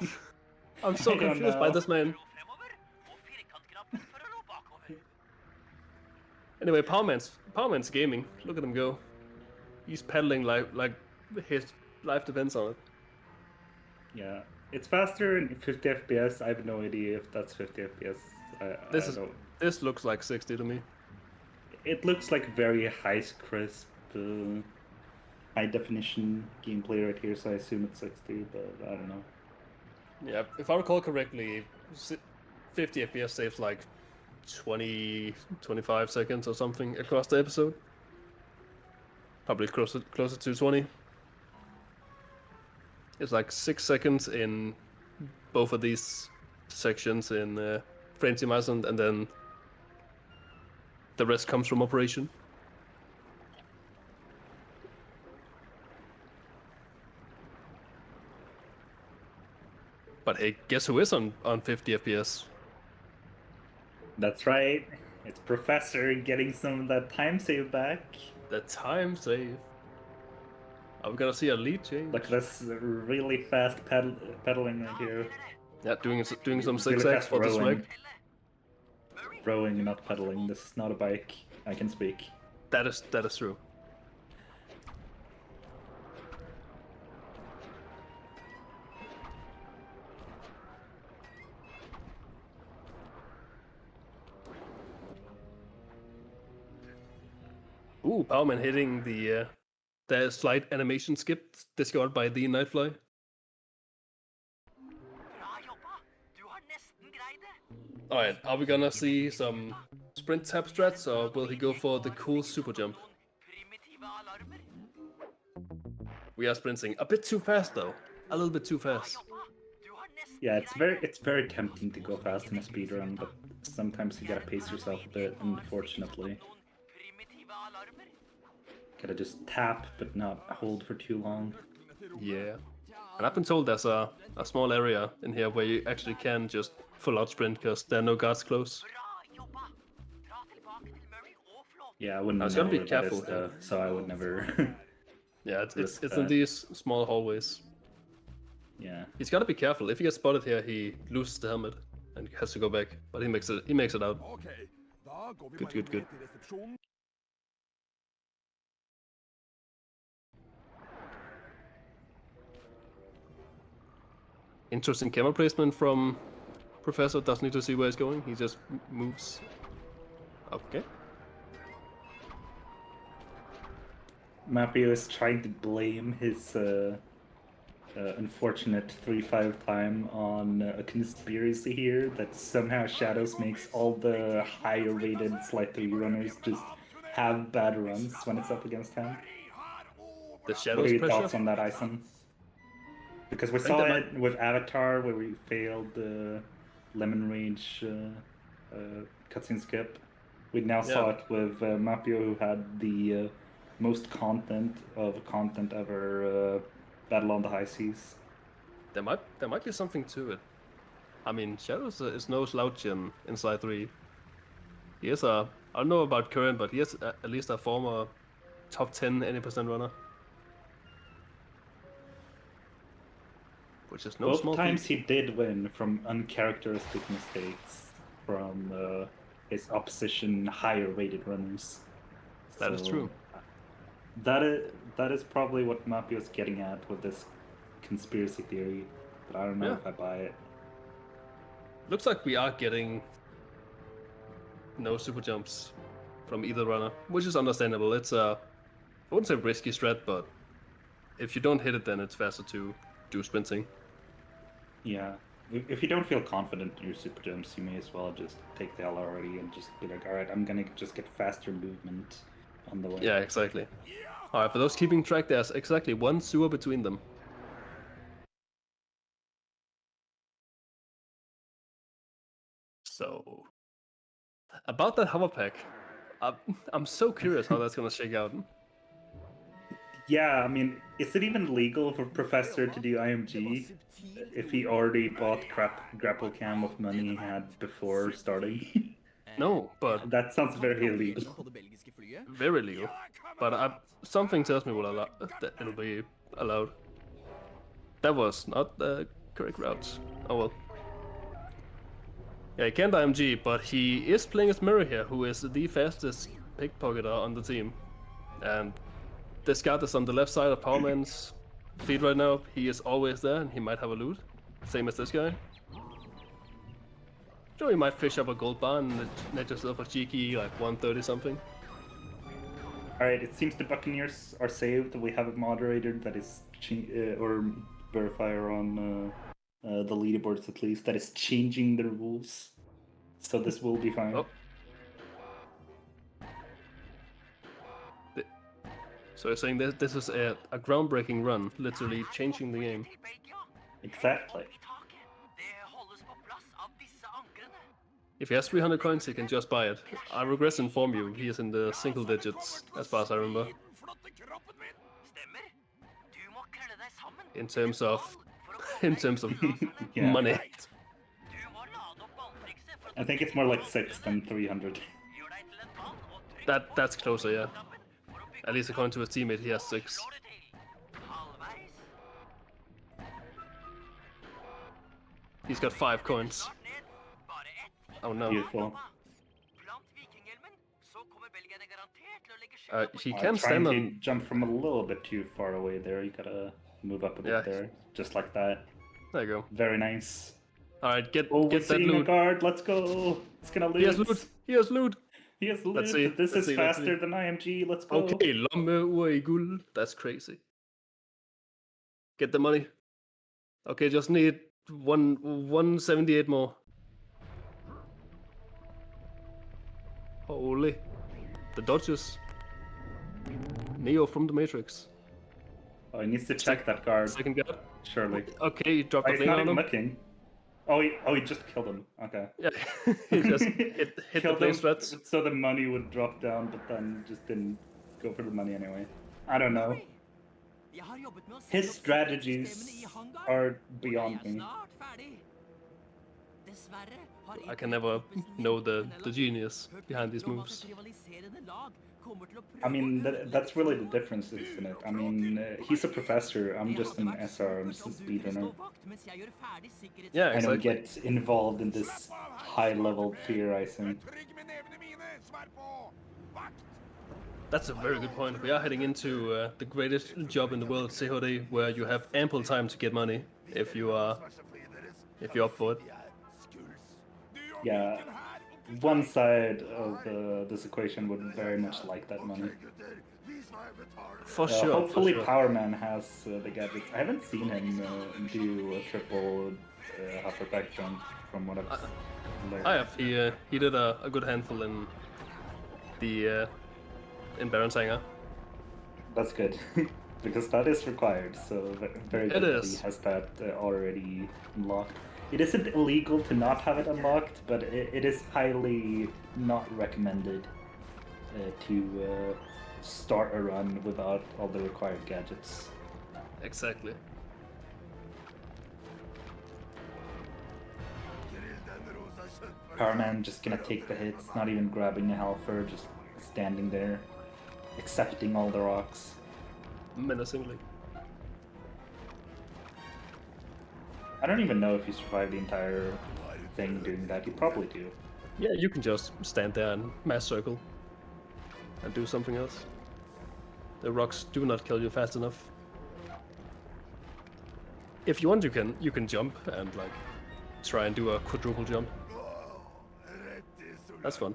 I'm so I don't confused by know. this man. Anyway, Powerman's gaming. Look at him go. He's pedaling like his life depends on it. Yeah, it's faster in 50 FPS. I have no idea if that's 50 FPS. This looks like 60 to me. It looks like very high crisp, high definition gameplay right here, so I assume it's 60, but I don't know. Yeah, if I recall correctly, 50 FPS saves like 25 seconds or something across the episode. Probably closer to 20. It's like 6 seconds in both of these sections in Frame Team Iceland, and then the rest comes from Operation. But hey, guess who is on 50 FPS? That's right. It's Professor getting some of that time save back. The time save. Are we gonna see a lead change? Look, this really fast pedaling right here. Yeah, doing some Really zigzags fast for the rowing. swag. Rowing, not pedaling. This is not a bike. I can speak. That is true. Ooh, Powerman hitting the slight animation skip discovered by the Nightfly. Alright, are we gonna see some sprint tap strats, or will he go for the cool super jump? We are sprinting a bit too fast though. A little bit too fast. Yeah, it's very tempting to go fast in a speedrun, but sometimes you gotta pace yourself a bit, unfortunately. Gotta just tap, but not hold for too long. Yeah. And I've been told there's a small area in here where you actually can just full out sprint because there are no guards close. Yeah, I wouldn't Now, it's know gotta be where careful that is, though, so I would never. Yeah, it's risk in that. these small hallways. Yeah. He's gotta be careful. If he gets spotted here, he loses the helmet and has to go back. But he makes it out. Okay, da går vi Good, bare good, good. ned til resepsjonen. Interesting camera placement from Professor. Doesn't need to see where he's going. He just moves. Okay. Mapio is trying to blame his unfortunate 3-5 time on a conspiracy here that somehow Shadows makes all the higher rated Slide 3 runners just have bad runs when it's up against him. The What Shadows are your pressure. thoughts on that, Ison? Because we think saw they it with Avatar where we failed the Lemon Rage cutscene skip. We now saw it with Mapio, who had the most content ever Battle on the High Seas. There might be something to it. I mean, Shadows is no slouch in Slide 3. He is I don't know about current, but he is at least a former top 10 any% runner. Which is no Both small times feat. he did win from uncharacteristic mistakes from his opposition higher rated runners. That is true. That is probably what Mapio's getting at with this conspiracy theory, but I don't know if I buy it. Looks like we are getting no super jumps from either runner, which is understandable. It's I wouldn't say risky strat, but if you don't hit it, then it's faster to do sprinting. Yeah. If you don't feel confident in your super jumps, you may as well just take the LRE and just be like, alright, I'm gonna just get faster movement on the way. Yeah, exactly. Alright, for those keeping track, there's exactly one sewer between them. So, about that hover pack, I'm so curious how that's gonna shake out. Yeah, I mean, is it even legal for Professor to do IMG if he already bought grapple cam with money he had before starting? No, but that sounds very illegal. Very legal. But something tells me that it'll be allowed. That was not the correct route. Oh well. Yeah, he can't IMG, but he is playing as Mirror here, who is the fastest pickpocketer on the team. And this guard is on the left side of Powerman's feet right now. He is always there, and he might have a loot. Same as this guy. Sure, you might fish up a gold bar and net yourself a cheeky, like 130 something. Alright, it seems the Buccaneers are saved. We have a moderator that is, or verifier on the leaderboards at least, that is changing the rules. So this will be fine. Oh. So you're saying this is a groundbreaking run, literally changing the game. Exactly. If he has 300 coins, he can just buy it. I regret to inform you, he is in the single digits, as far as I remember. In terms of Yeah. money. I think it's more like 6 than 300. That's closer, yeah. At least according to his teammate, he has 6. He's got 5 coins. Oh no. Beautiful. He can stand on. To jump from a little bit too far away there. You gotta move up a bit there, just like that. There you go. Very nice. All right, get we're that seeing loot. A guard. Let's go. It's gonna loot. He has loot. He has loot. He has loot. Let's see. This is faster than IMG. Let's go. Okay, lomme ur i guld. That's crazy. Get the money. Okay, just need 178 more. Holy. The dodges. Neo from the Matrix. Oh, he needs to check that guard. Second guard. Surely. Okay, he dropped Oh, the he's flame not on even him. looking. Oh, he just killed him. Okay. Yeah, he just hit the Killed play him strats. so the money would drop down, but then just didn't go for the money anyway. I don't know. Jeg har jobbet med å sette His opp strategies sikkerhetssystemene i hangaren, are og jeg beyond er me. snart ferdig. Dessverre har I can never know the genius behind these moves. rivaliserende lag kommer til å I mean, prøve å that's really the difference, isn't it? I mean, he's a professor. I'm just an SR. I'm just a speedrunner. Yeah, I don't exactly. get involved in this high-level theorizing. Trygg med nevene mine, svar på! Vakt! That's a very good point. We are heading into the greatest job in the world, CHD, where you have ample time to get money if you're up for it. Yeah, one side of this equation would very much like that money. For sure. Hopefully, for sure. Power Man has the gadgets. I haven't seen him do a triple hopperback jump from what I've learned. I have. He did a good handful in the in Baron's Hangar. That's good, because that is required. So very good It that he is. has that already unlocked. It isn't illegal to not have it unlocked, but it is highly not recommended to start a run without all the required gadgets. Exactly. Power Man just gonna take the hits, not even grabbing a helper, just standing there, accepting all the rocks. Menacingly. I don't even know if you survive the entire thing doing that. You probably do. Yeah, you can just stand there and mass circle and do something else. The rocks do not kill you fast enough. If you want, you can jump and like try and do a quadruple jump. That's fun.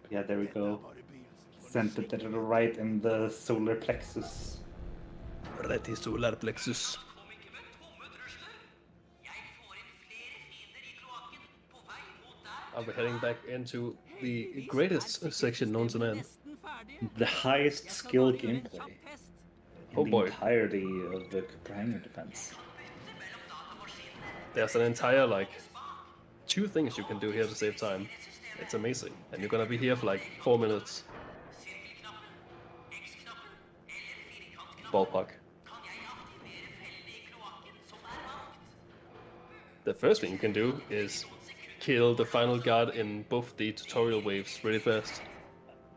Yeah, there we go. Sent it to the right in the solar plexus. Reti solar plexus. Are we heading back into the greatest section known to man? The highest skill gameplay in Oh the boy. entirety of the Pranger defense. There's an entire like 2 things you can do here to save time. It's amazing, and you're gonna be here for like 4 minutes. Ballpark. The first thing you can do is kill the final guard in both the tutorial waves really fast.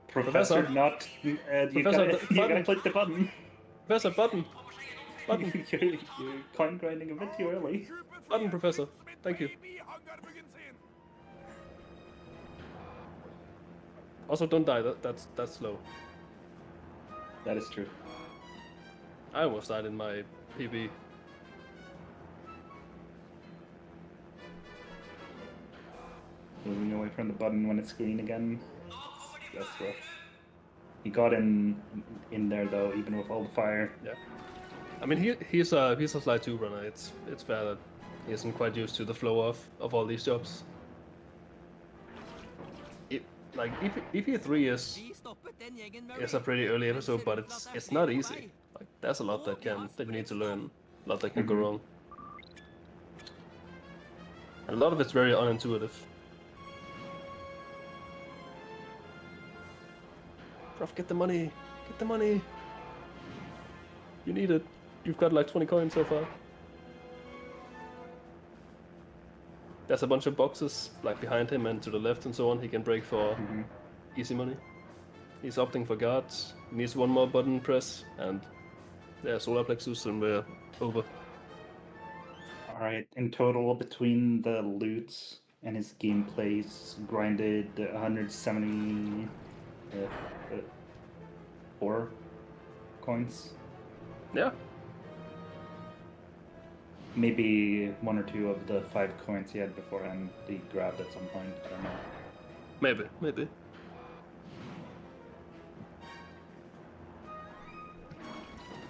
Professor, not. You gotta button. click the button. Professor, button! Button! you're coin grinding a bit too early. Button, Professor. Thank you. Also, don't die. That's slow. That is true. I almost died in my PB. Moving away from the button when it's green again. That's rough. He got in there though, even with all the fire. Yeah. I mean, he's a Fly 2 runner. It's fair that he isn't quite used to the flow of all these jobs. Like EP3 is a pretty early episode, but it's not easy. Like there's a lot that you need to learn, a lot that can go wrong, and a lot of it's very unintuitive. Prof, get the money! Get the money! You need it. You've got like 20 coins so far. There's a bunch of boxes like behind him and to the left and so on. He can break for easy money. He's opting for guards. He needs one more button press and there's solar plexus and we're over. Alright, in total between the loot and his gameplays, grinded 174 coins. Yeah. Maybe 1 or 2 of the 5 coins he had beforehand he grabbed at some point. I don't know. Maybe.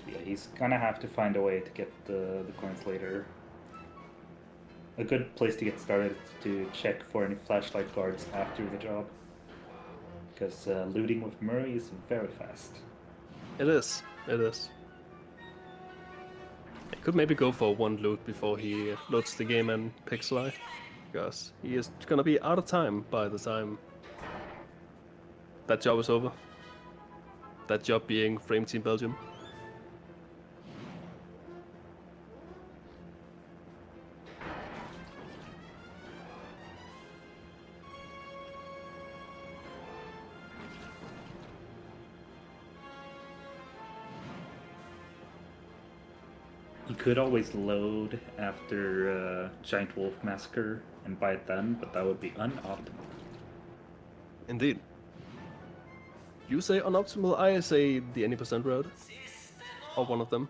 Yeah, he's gonna have to find a way to get the coins later. A good place to get started is to check for any flashlight guards after the job. Because looting with Murray is very fast. It is. It is. He could maybe go for one loot before he loads the game and picks Sly, because he is gonna be out of time by the time that job is over. That job being Frame Team Belgium. You could always load after Giant Wolf Massacre and buy it then, but that would be unoptimal. Indeed. You say unoptimal, I say the any percent route. Or one of them.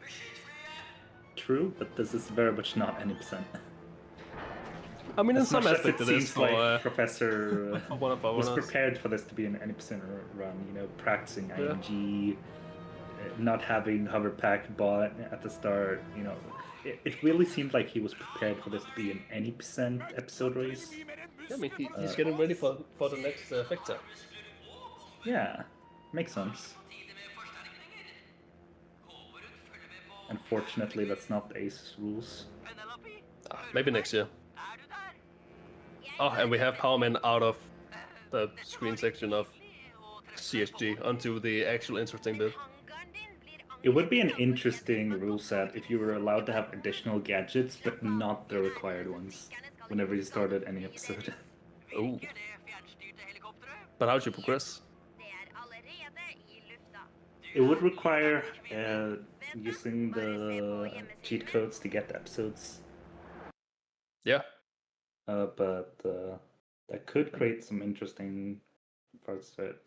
True, but this is very much not any percent. I mean, in As some much as aspect it it is seems for like Professor one of our was runners. prepared for this to be an any percent run, you know, practicing Yeah. ING, not having hover pack bought at the start, you know. It really seemed like he was prepared for this to be an any percent episode race. Yeah, I mean, he's getting ready for the next Vector. Yeah, makes sense. Unfortunately, that's not the ACES rules. Maybe next year. Oh, and we have Powerman out of the screen section of CSG onto the actual interesting bit. It would be an interesting rule set if you were allowed to have additional gadgets, but not the required ones, whenever you started any episode. Ooh. But how would you progress? It would require using the cheat codes to get the episodes. Yeah. But that could create some interesting parts of it.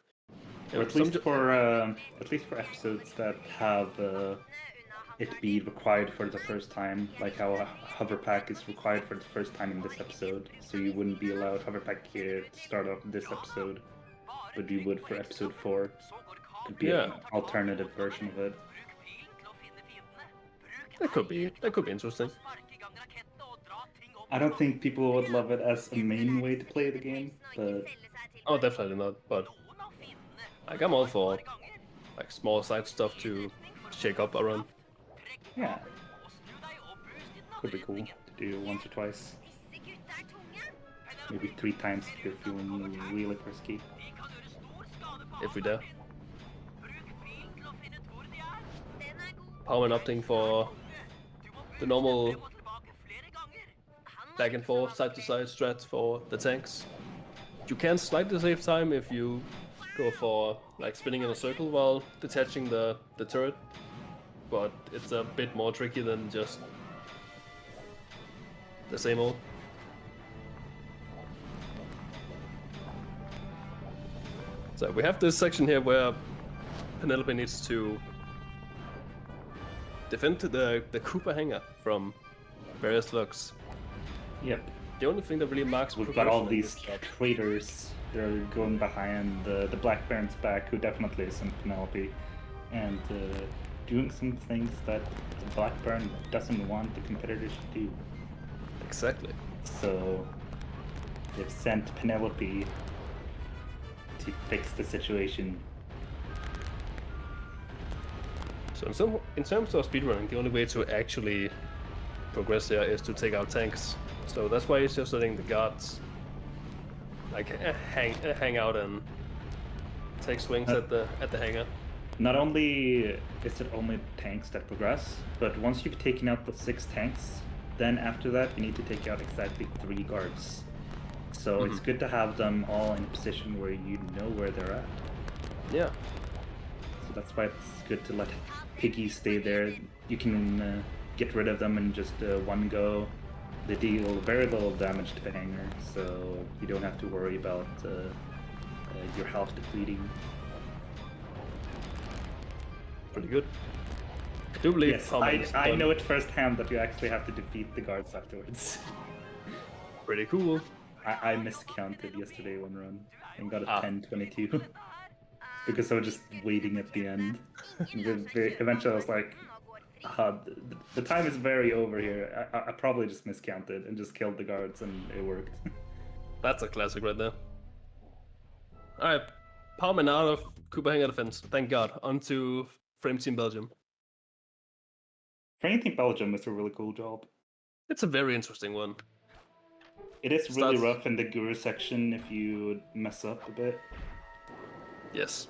Or Yeah, at least for episodes that have it be required for the first time, like how a hover pack is required for the first time in this episode. So you wouldn't be allowed hover pack gear to start off this episode, but you would for episode 4. Could be an alternative version of it. That could be interesting. I don't think people would love it as a main way to play the game, but Oh, definitely not. But like, I'm all for like small side stuff to shake up a run. yeah, could be cool to do once or twice, maybe 3 times if you're feeling really frisky. If we dare. Powerman opting for the normal back and forth, side to side strat for the tanks. You can slightly save time if you go for like spinning in a circle while detaching the turret, but it's a bit more tricky than just the same old. So we have this section here where Penelope needs to defend the Cooper hangar from various looks. Yep. The only thing that really marks We've got all progression in these this job- traitors. They're going behind the Black Baron's back, who definitely isn't Penelope, and doing some things that the Black Baron doesn't want the competitors to do. Exactly. So they've sent Penelope to fix the situation. So in terms of speedrunning, the only way to actually progress here is to take out tanks. So that's why he's just letting the guards like hang out and take swings at the hangar. Not only is it only tanks that progress, but once you've taken out the 6 tanks, then after that you need to take out exactly 3 guards. So it's good to have them all in a position where you know where they're at. Yeah. So that's why it's good to let Piggy stay there. You can get rid of them in just one go. They deal very little damage to the hangar, so you don't have to worry about your health depleting. Pretty good. I do believe Yes, Powerman's I done know it firsthand that you actually have to defeat the guards afterwards. pretty cool. I miscounted yesterday one run and got a 10-22 because I was just waiting at the end. Eventually I was like, the time is very over here. I probably just miscounted and just killed the guards and it worked. That's a classic right there. Alright, Powerman out of Cooper hangar defense, thank god. On to Frame Team Belgium. Frame Team Belgium is a really cool job. It's a very interesting one. It is really Starts- rough in the guru section if you mess up a bit, Yes.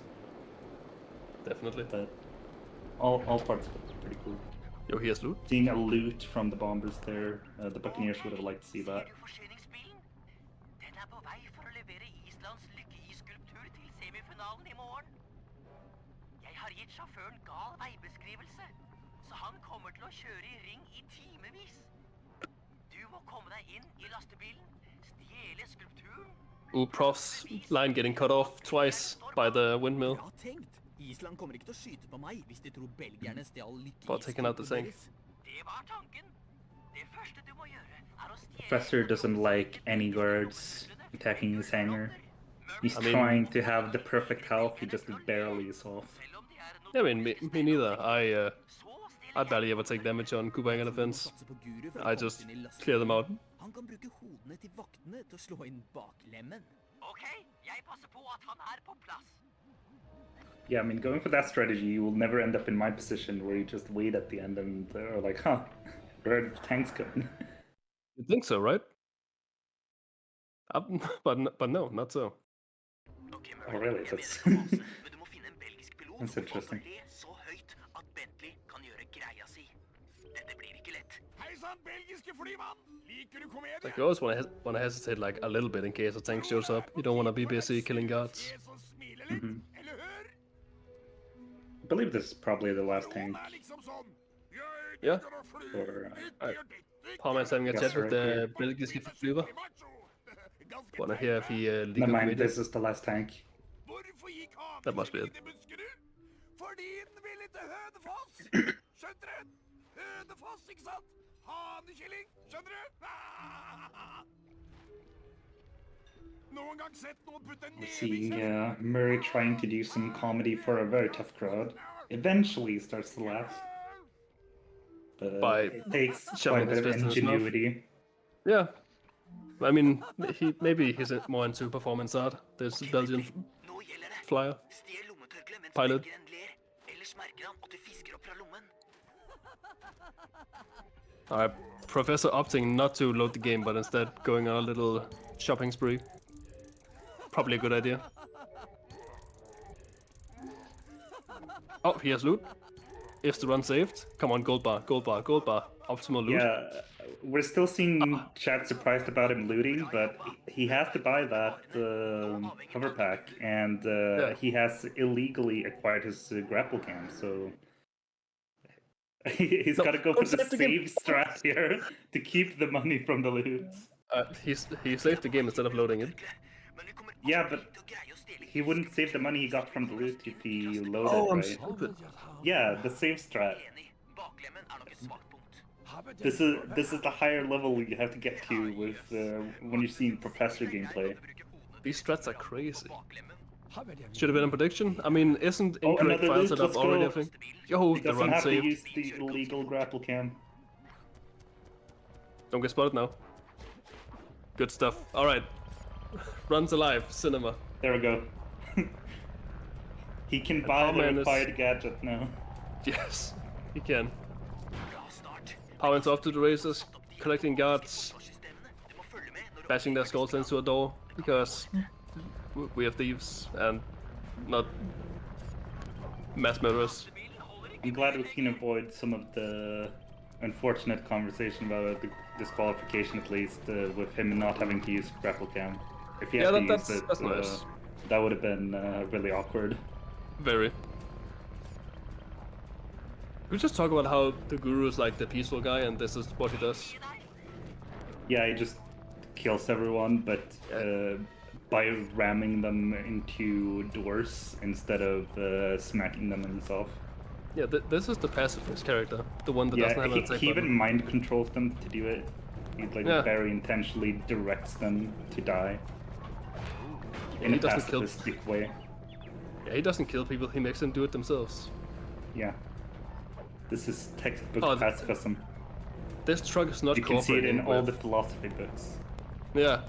Definitely. but all parts of it are pretty cool. Yo, here's loot. Seeing a loot from the Bombers there, the Buccaneers would have liked to see that. Ser du forsyningsbilen? Den er på vei for å levere Islands lykke-i-skulptur til semifinalen i morgen. Jeg har gitt sjåføren gal veibeskrivelse, så han kommer til å kjøre i ring i timevis. Du må komme deg inn i lastebilen, stjele skulpturen. Ooh, Prof's line getting cut off twice by the windmill. Bra tenkt. Island kommer ikke til å skyte på meg hvis de tror belgierne stjal lykke For taking out the tank. Det var tanken. Det første du må gjøre er å stjele... Professor doesn't like any guards attacking his hangar. He's I mean- trying to have the perfect health, he just barely is off. Yeah, I mean, me neither. I barely ever take damage on Kubang defense. I just clear them out. Han kan bruke hodene til vaktene til å slå inn baklemmen. Ok, jeg passer på at han er på plass. Yeah, I mean, going for that strategy, you will never end up in my position where you just wait at the end and are like, huh, where are the tanks going? You think so, right? But no, not so. Ok, Oh, really? jeg That's- mener ikke masse, men du må finne en belgisk pilot That's som kan interesting. le så høyt at Bentley kan gjøre greia si. Dette blir ikke lett. Hei sann, belgiske flymann! Liker du komedie? Like you always want to hesitate like a little bit in case a tank shows up. You don't want to be busy killing guards. Se som smiler litt, eller hør? I believe this is probably the last tank. Noen er liksom sånn. Jeg Ja. liker å fly, Or, ikke gjør det, ikke Powerman's having a Yes, chat with right the here. belgiske flyver. macho. Ganske Wanna hear if he Never legal mind, committed? this is the last tank. Hvorfor gikk That must be it. til Buskerud? Fordi den ville til Hønefoss! Skjønte du? Hønefoss, ikke sant? Hanekylling, skjønner du? Noen gang sett noen putte en We're neve i seeing kjeften? Murray trying to do some comedy for a very tough crowd. Eventually he starts to laugh. But By it takes shoving quite a bit of his fist in his mouth. ingenuity. Yeah. I mean, maybe he's more into performance art. This Belgian Nå gjelder det. flyer. Stjel lommetørkle mens Pilot. velgeren ler. Ellers merker han at du fisker opp fra lommen. Alright, Professor opting not to load the game, but instead going on a little shopping spree. Probably a good idea. Oh, he has loot. Is the run saved? Come on, gold bar, gold bar, gold bar. Optimal loot. Yeah, we're still seeing chat surprised about him looting, but he has to buy that hover pack, and Yeah. he has illegally acquired his grapple cam, so he's No, got to go don't for the save the game. save strat here to keep the money from the loot. He saved the game instead of loading it. Men vi kommer Yeah, aldri but til å greie å stjele he wouldn't save the money he got from the loot if he loaded, Oh, I'm right? stupid. Yeah, the save strat. enig. Baklemmen er nok et svakt punkt. This is the higher level you have to get to with when you're seeing Professor gameplay. These strats are crazy. Baklemmen. Should have been in prediction. I mean, isn't Oh, incorrect another file loot, setup let's already go. a thing? Yo, He the doesn't run have to saved. use the illegal grapple cam. Don't get spotted now. Good stuff. Alright. Runs alive, cinema. There we go. He can buy the Powerman is- required gadget now. Yes, he can. Bra start. Powerman's off to the races, collecting guards, Forsvarssystemene. Du må følge med når du bashing their skulls into a door, because we are thieves and not mass murderers. I'm glad we can avoid some of the unfortunate conversation about the disqualification, at least, with him not having to use grapple cam. If he Yeah, had to that's use it, nice. that would have been really awkward. Very. We just talk about how the guru is like the peaceful guy and this is what he does. Yeah, he just kills everyone, but by ramming them into doors instead of smacking them himself. Yeah, this is the pacifist character, the one that doesn't Yeah, have an attack he even button. mind controls them to do it. He like Yeah. very intentionally directs them to die in he a doesn't kill- pacifistic way. Yeah, he doesn't kill people, he makes them do it themselves. Yeah, this is textbook Oh, pacifism. This truck is not You can see it in cooperating all the with- philosophy books. Yeah,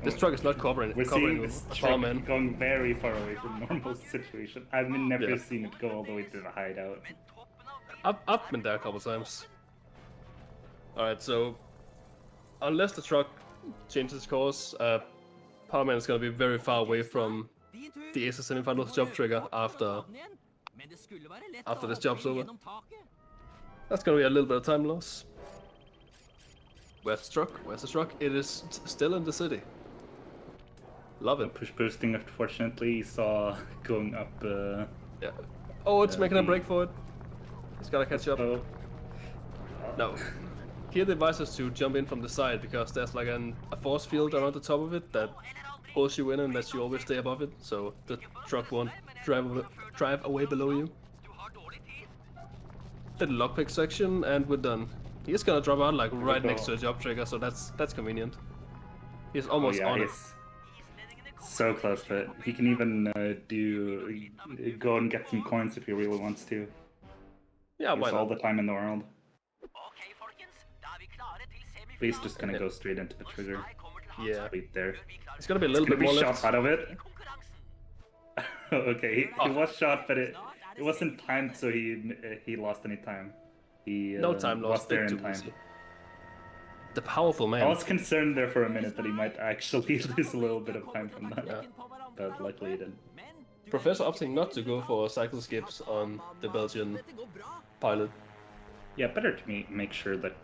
This truck is not covering We're covering seeing this a truck man. going very far away from normal situation. I've never seen it go all the way to the hideout. I've been there a couple times. Alright, so unless the truck changes course, Powerman is gonna be very far away from the ACES semifinals job trigger after this job's over. That's gonna be a little bit of time loss. Where's the truck? Where's the truck? It is still in the city. Love it. Push boosting, unfortunately, saw going up. Yeah. Oh, it's making a break for it. He's gotta catch up. No. Here the advice is to jump in from the side because there's like a force field around the top of it that pulls you in and lets you always stay above it, so the truck won't drive away below you. Little lockpick section and we're done. He's gonna drop out like right next to a job trigger, so that's convenient. He's almost on it. So close to it. He can even go and get some coins if he really wants to. Yeah, why not? All the time in the world. But he's just gonna go straight into the trigger. Yeah. Right there. It's gonna be a little bit more left. Shot out of it. Okay, he was shot, but it wasn't timed, so he lost any time. He no time lost. Was there in time. The powerful man. I was concerned there for a minute that he might actually lose a little bit of time from that, but luckily he didn't. Professor opting not to go for cycle skips on the Belgian pilot. Yeah, better to make sure that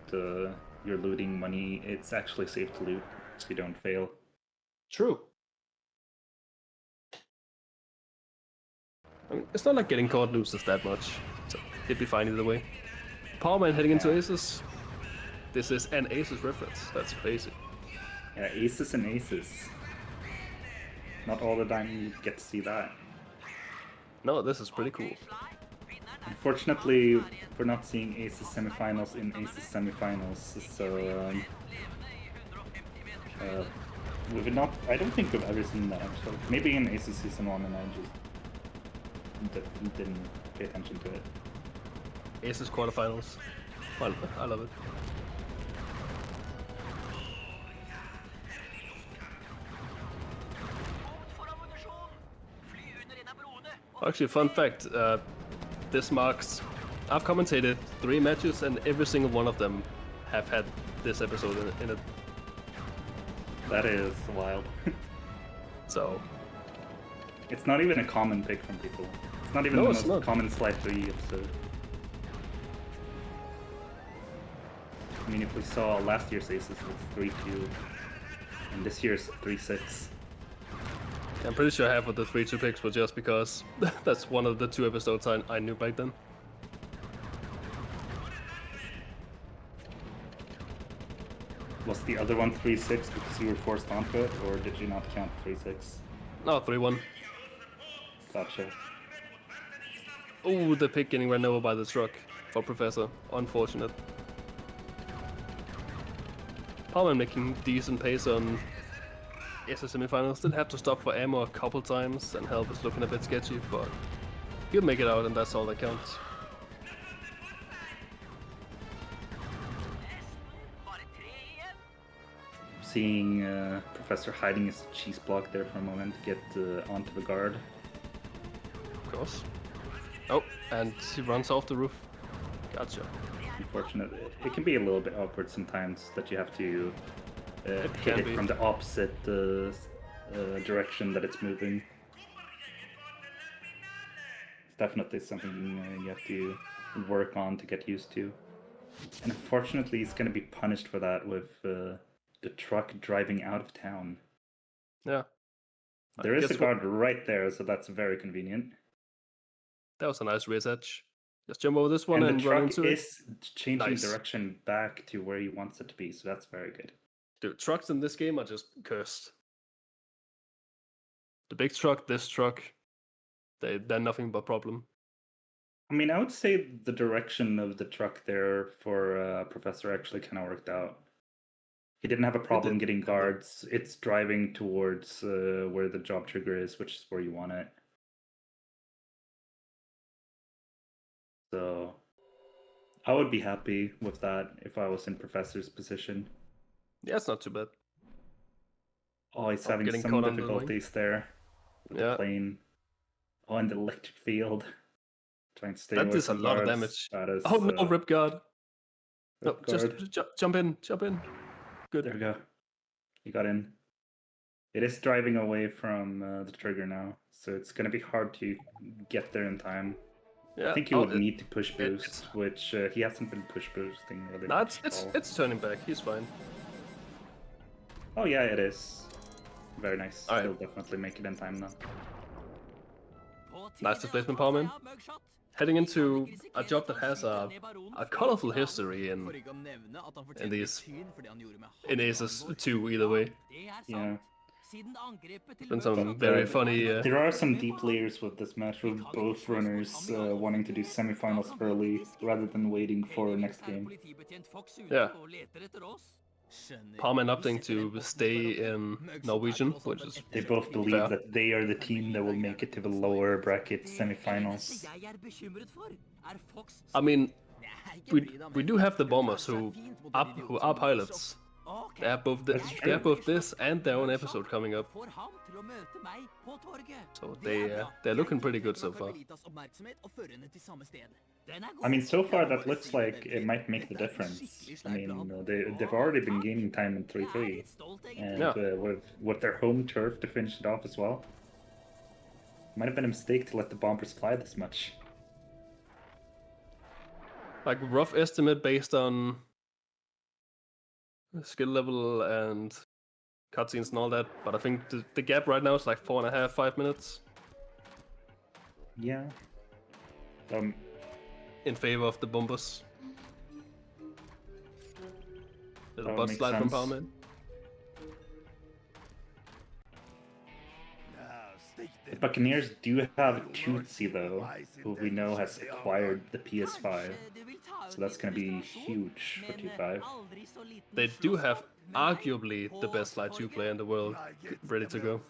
you're looting money. It's actually safe to loot, so you don't fail. True. I mean, it's not like getting caught loses that much, so he'd be fine either way. Powerman heading into ACES. This is an ACES reference. That's crazy. Yeah, ACES and ACES. Not all the time you get to see that. No, this is pretty cool. Unfortunately, we're not seeing ACES semifinals in ACES semifinals, so I don't think we've ever seen that actually. Maybe in ACES Season 1 and I just didn't pay attention to it. ACES quarterfinals. Well, I love it. Actually, fun fact, this marks... I've commentated 3 matches and every single one of them have had this episode in it. That is wild. So... It's not even a common pick from people. It's not even the most common Slide 3 episode. I mean, if we saw last year's ACES with 3-2, and this year's 3-6. I'm pretty sure half of the 3-2 picks were just because that's one of the 2 episodes I knew back then. Was the other one 3-6 because you were forced onto it, or did you not count 3-6? No, 3-1. Gotcha. Oh, the pick getting run over by the truck for Professor. Unfortunate. Powerman making decent pace on ACES semifinals. Still have to stop for ammo a couple times, and help is looking a bit sketchy, but he'll make it out, and that's all that counts. Seeing Professor hiding his cheese block there for a moment, get onto the guard. Of course. Oh, and he runs off the roof. Gotcha. Unfortunate. It can be a little bit awkward sometimes that you have to hit it from the opposite direction that it's moving. It's definitely something you have to work on to get used to. And unfortunately, he's going to be punished for that with the truck driving out of town. Yeah. There is a guard right there, so that's very convenient. That was a nice race edge. Just jump over this one and run into it. The truck is changing direction back to where he wants it to be, so that's very good. Dude, trucks in this game are just cursed. The big truck, this truck, they're nothing but problem. I mean, I would say the direction of the truck there for Professor actually kind of worked out. He didn't have a problem getting guards. It's driving towards where the job trigger is, which is where you want it. So I would be happy with that if I was in Professor's position. Yeah, it's not too bad. Oh, he's Oh, having getting some caught on the wing. difficulties there. With Yeah. the plane. Oh, and the electric field. Trying to stay That away does a from lot of guards. damage. That is, Oh no, rip guard. No, rip just guard. jump in, jump in. Good. There we go. He got in. It is driving away from the trigger now, so it's going to be hard to get there in time. Yeah. I think you would need to push boost, it's- which he hasn't been push boosting really No, much it's at all. it's turning back. He's fine. Oh yeah, it is. Very nice. All right. He'll definitely make it in time now. Nice displacement, Palman. Heading into a job that has a colorful history in these in ACES 2 either way. Yeah. Been some very funny. There are some deep layers with this match, with both runners wanting to do semifinals early rather than waiting for next game. Yeah. Palman opting to stay in Norwegian, which is They both believe fair. that they are the team that will make it to the lower bracket semifinals. I mean, we do have the Bombers who are pilots. They have both this and their own episode coming up, so they're looking pretty good so far. I mean, so far that looks like it might make the difference. I mean, they've already been gaining time in 3-3, and Yeah. with their home turf to finish it off as well. Might have been a mistake to let the Bombers fly this much. Like rough estimate based on skill level and cutscenes and all that, but I think the gap right now is like 4.5, 5 minutes Yeah. in favor of the Bombers. Little That butt makes slide from sense. Palman. The Buccaneers do have Tootsie though, who we know has acquired the PS5, so that's going to be huge for 2-5. They do have arguably the best Slide 2 player in the world ready to go.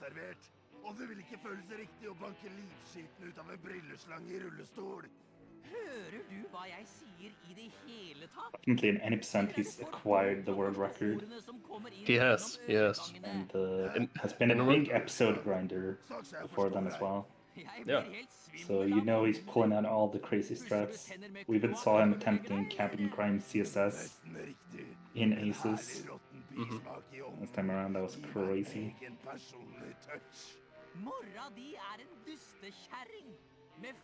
Og det vil ikke føles riktig å banke livskiten ut av en brilleslange I rullestol. Hører du hva jeg sier I det hele tatt? Definitely in any percent he's acquired the world record. He has, yes. And has been a big episode grinder before then as well. Yeah. So you know he's pulling out all the crazy strats. We even saw him attempting Captain Crime CSS in ACES. This time around that was crazy.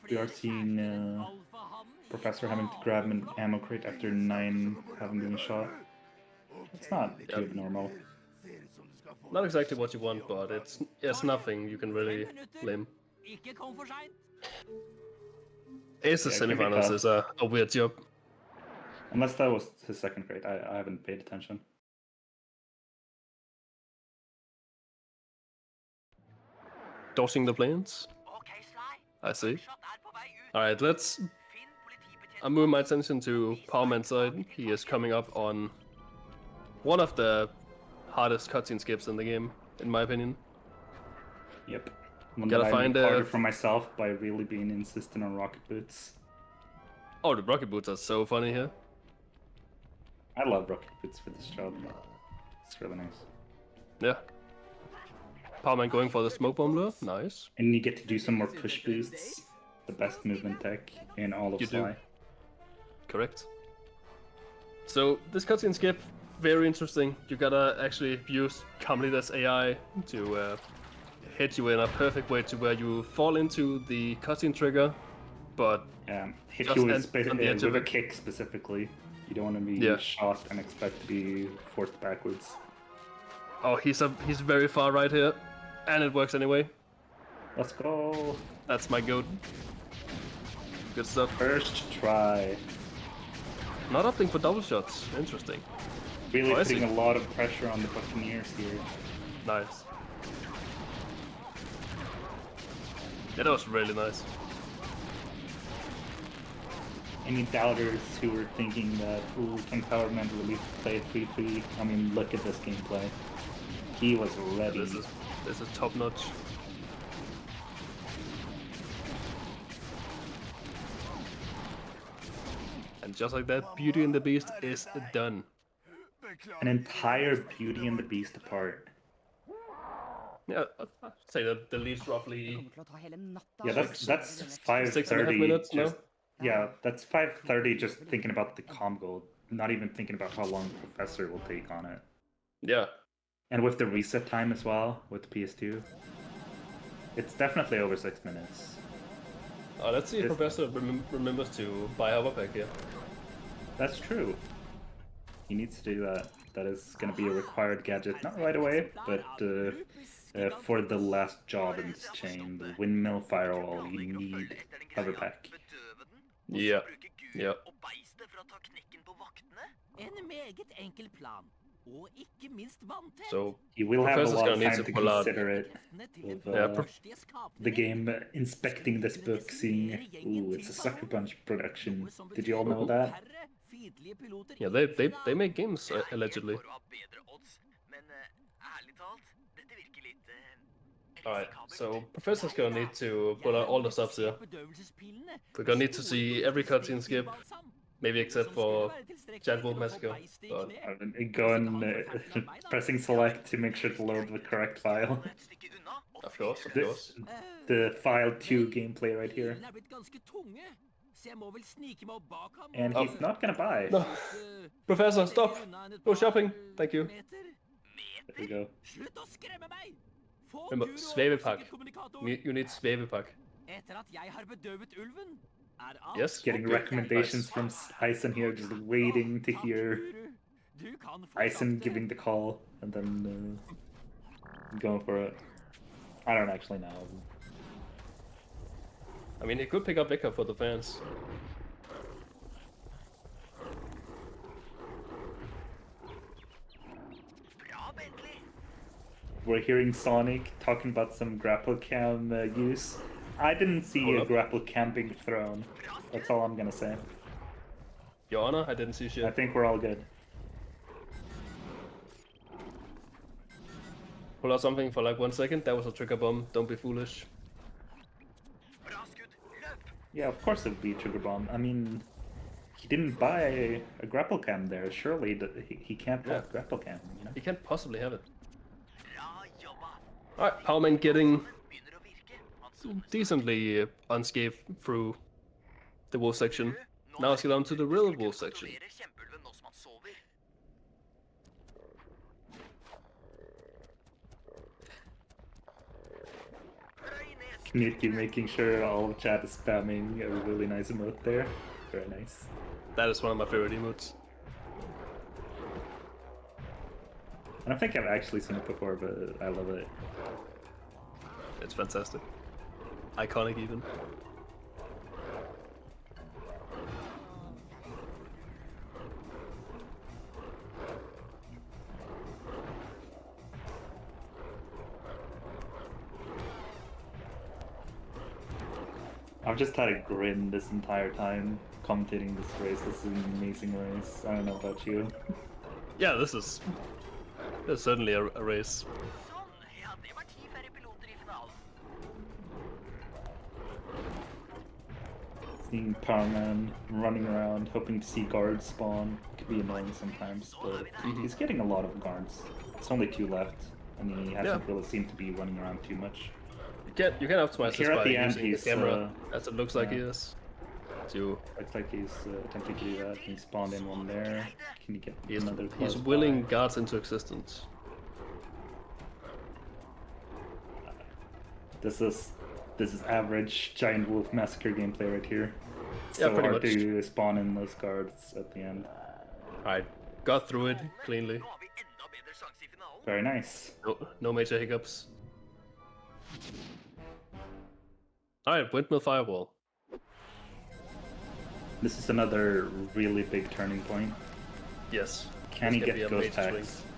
We are seeing Professor having to grab an ammo crate after 9 having been shot. It's not too abnormal. Not exactly what you want, but it's nothing you can really blame. ACES semifinals is a weird job. Unless that was his second crate, I haven't paid attention. Dodging the planes? I see. Alright, I'll move my attention to Palman's side. He is coming up on one of the hardest cutscene skips in the game, in my opinion. Yep. One Gotta that find I harder for myself by really being insistent on rocket boots. Oh, the rocket boots are so funny here. I love rocket boots for this job. It's really nice. Yeah. Palman going for the smoke bomb lure. Nice. And you get to do some more push boosts. The best movement tech in all of You do. Sly. Correct. So this cutscene skip, very interesting. You gotta actually use Commentators AI to hit you in a perfect way to where you fall into the cutscene trigger, but hit just you on the edge with of a it. kick specifically. You don't want to be shot and expect to be forced backwards. Oh, he's very far right here, and it works anyway. Let's go. That's my goat. Good stuff. First try. Not opting for double shots. Interesting. Really I putting see. a lot of pressure on the Buccaneers here. Nice. Yeah, that was really nice. Any doubters who were thinking that, ooh, can Powerman really play 3-3? I mean, look at this gameplay. He was ready. This is top notch. And just like that, Beauty and the Beast is done. An entire Beauty and the Beast apart. Yeah, I'd say that the lead's roughly. Yeah, that's 6.5 5:30. minutes now. Yeah, that's 5:30. Just thinking about the combo, not even thinking about how long Professor will take on it. Yeah. And with the reset time as well, with PS2, it's definitely over 6 minutes. Let's see if Professor remembers to buy our pack here. That's true. He needs to do that. That is going to be a required gadget, not right away, but for the last job in this chain, the windmill firewall, you need hover pack. Yeah. Yeah. So you will have a lot of time to pull out. consider it. With, the game inspecting this book, seeing, ooh, it's a Sucker Punch production. Did you all know that? Yeah, they make games allegedly. Alright, so Professor's gonna need to pull out all the stops here. We're gonna need to see every cutscene skip, maybe except for Giant Wolf Massacre. But go and pressing select to make sure to load the correct file. Of course, of course. The file 2 gameplay right here. And he's not gonna buy. No. Professor, stop! Go shopping! Thank you. There you go. Remember, svævepakke. You need svævepakke. Yes? Getting recommendations from Eisen here, just waiting to hear Eisen giving the call, and then going for it. I don't actually know. I mean, he could pick up Vika for the fans. We're hearing Sonic talking about some grapple cam use. I didn't see a grapple cam being thrown. That's all I'm gonna say. Your Honor, I didn't see shit. I think we're all good. Pull out something for like 1 second. That was a trigger bomb. Don't be foolish. Yeah, of course it would be a trigger bomb. I mean, he didn't buy a grapple cam there. Surely he can't have grapple cam. You know? He can't possibly have it. Alright, Powerman getting decently unscathed through the wolf section. Now let's get on to the real wolf section. Community making sure all of chat is spamming a really nice emote there. Very nice. That is one of my favorite emotes. I don't think I've actually seen it before, but I love it. It's fantastic. Iconic even. I've just had a grin this entire time commentating this race. This is an amazing race. I don't know about you. Yeah, this is certainly a race. Seeing Powerman running around, hoping to see guards spawn, could be annoying sometimes, but he's getting a lot of guards. It's only 2 left, and he hasn't really seemed to be running around too much. You can optimize here this at by the end, using the camera, as it looks like he is. Looks like he's attempting to do that. He spawned in one there. Can you get another? He's willing guards into existence. This is average Giant Wolf Massacre gameplay right here. It's Yeah, so pretty hard much. to spawn in those guards at the end. Alright, got through it cleanly. Very nice. No major hiccups. Alright, Windmill Firewall. This is another really big turning point. Yes. Can he This can get be a ghost major packs? swing.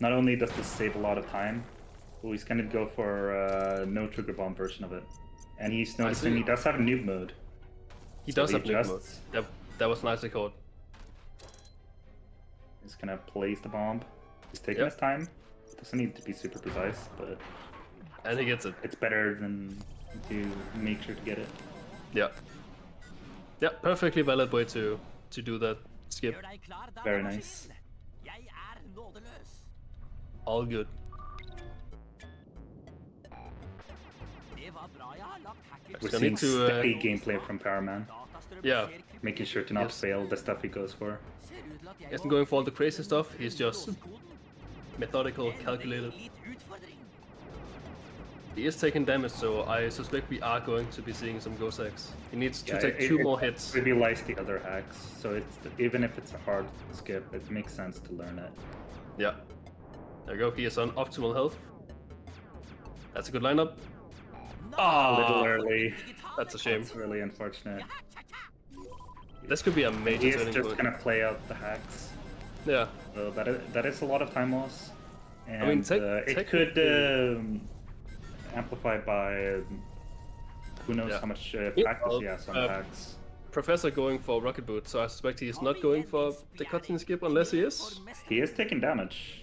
Not only does this save a lot of time, but he's gonna go for no trigger bomb version of it. And he's noticing he does have a noob mode. He So does have noob adjusts. mode. That was nicely caught. He's gonna place the bomb. He's taking his time. Doesn't need to be super precise, but And he gets it. it's better than to make sure to get it. Yeah. Yeah, perfectly valid way to do that skip. Very nice. All good. We're gonna seeing need to, steady gameplay from Powerman, Yeah, making sure to not Yes. fail the stuff he goes for. he isn't going for all the crazy stuff. He's just methodical, calculated. He is taking damage, so I suspect we are going to be seeing some Gosex. He needs to take two more hits. It relies the other hacks, so it's even if it's a hard skip, it makes sense to learn it. Yeah. There we go. He is on optimal health. That's a good lineup. A little early. That's a shame. It's really unfortunate. This could be a major He is turning just point. gonna play out the hacks. Yeah. So that is a lot of time loss. And I mean, it could amplify by who knows how much practice he has on hacks. Professor going for Rocket Boot, so I suspect he is not going for the cutscene skip unless he is. He is taking damage,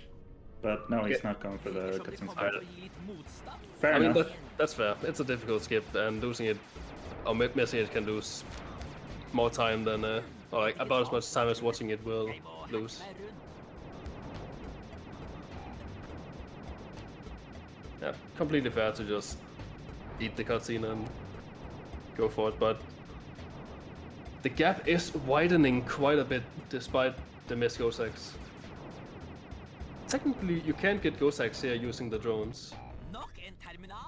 but no, he's not going for the cutscene skip. Fair I mean, enough. that's fair. It's a difficult skip, and losing it or missing it can lose more time than, or like about as much time as watching it will lose. Yeah, completely fair to just eat the cutscene and go for it, but the gap is widening quite a bit despite the missed Gosex. Technically, you can't get Gosex here using the drones.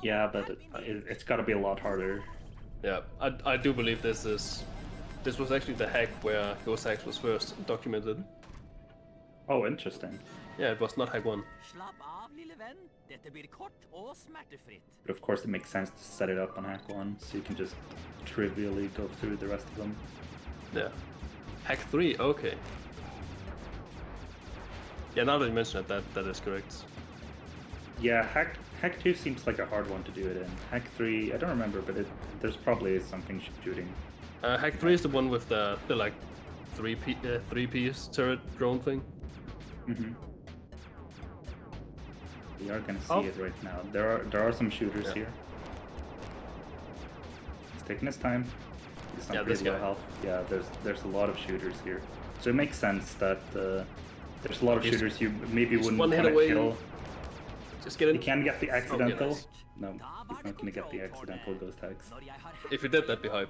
Yeah, but it's got to be a lot harder. Yeah, I do believe this was actually the hack where Gosex was first documented. Oh, interesting. Yeah, it was not hack 1. But of course it makes sense to set it up on hack 1, so you can just trivially go through the rest of them. Yeah. Hack 3, okay. Yeah, now that you mention it, that is correct. Yeah, hack 2 seems like a hard one to do it in. Hack 3, I don't remember, but there's probably something shooting. Hack 3 is the one with the like three-piece turret drone thing. Mm-hmm. We are gonna see it right now. There are some shooters here. He's taking his time. He's not pretty low health. Yeah, there's a lot of shooters here. So it makes sense that there's a lot of shooters you maybe wouldn't want to kill. Just get in. He can get the accidental. nice. No, he's not gonna get the accidental ghost hacks. If you did, that'd be hype.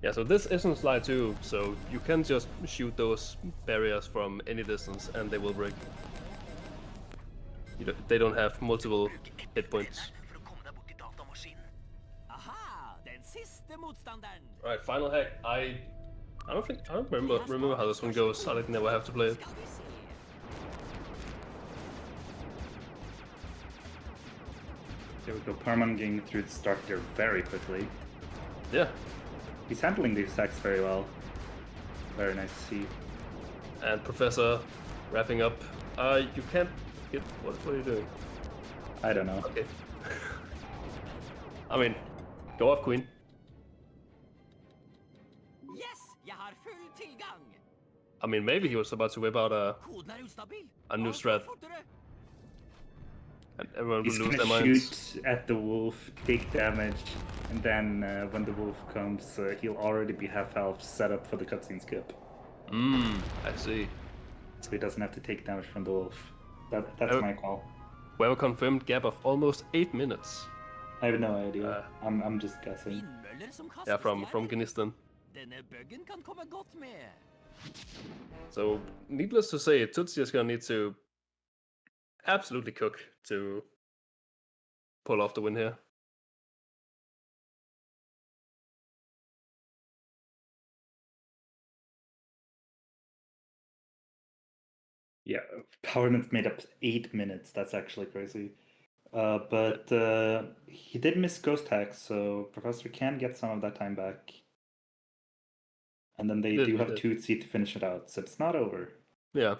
Yeah, so this isn't Slide 2, so you can just shoot those barriers from any distance and they will break. They don't have multiple hit points. Alright, final hack. I don't remember how this one goes. I never have to play it. There we go. Parman getting through the start here very quickly. Yeah. He's handling these hacks very well. Very nice to see. And Professor wrapping up. You can't get. What are you doing? I don't know. Okay. I mean, go off, Queen. I mean, maybe he was about to whip out a new strat. And everyone will He's lose gonna their minds. shoot at the wolf, take damage, and then when the wolf comes, he'll already be half health, set up for the cutscene skip. I see. So he doesn't have to take damage from the wolf. That's my call. We have a confirmed gap of almost 8 minutes. I have no idea. I'm just guessing. Yeah, from Gnistan. So, needless to say, Tootsie is gonna need to absolutely cook to pull off the win here. Yeah, Powerman's made up 8 minutes. That's actually crazy. But he did miss ghost hacks, so Professor can get some of that time back. And then they do have Tootsie to finish it out, so it's not over. Yeah.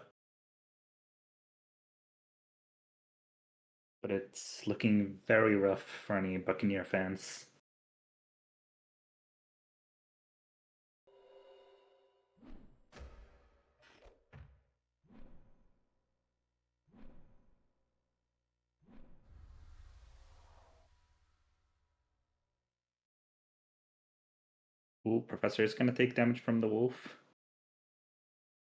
But it's looking very rough for any Buccaneer fans. Ooh, Professor is going to take damage from the wolf.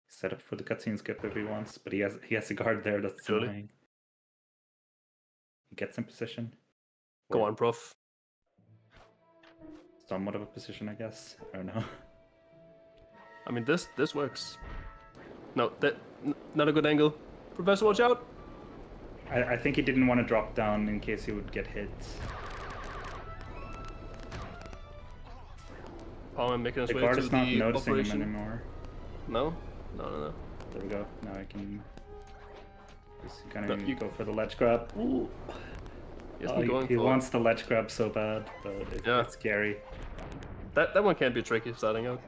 Set up for the cutscene skip if he wants, but he has a guard there that's annoying. He gets in position. Go on, prof. Somewhat of a position, I guess. I don't know. I mean, this works. No, not a good angle. Professor, watch out! I think he didn't want to drop down in case he would get hit. Palmer making his The way guard to is not the noticing operation. him anymore. No. No. There we go. Now I can just kind No, of you- go for the ledge grab. Ooh. He wants the ledge grab so bad, but it's scary. That one can be tricky starting out.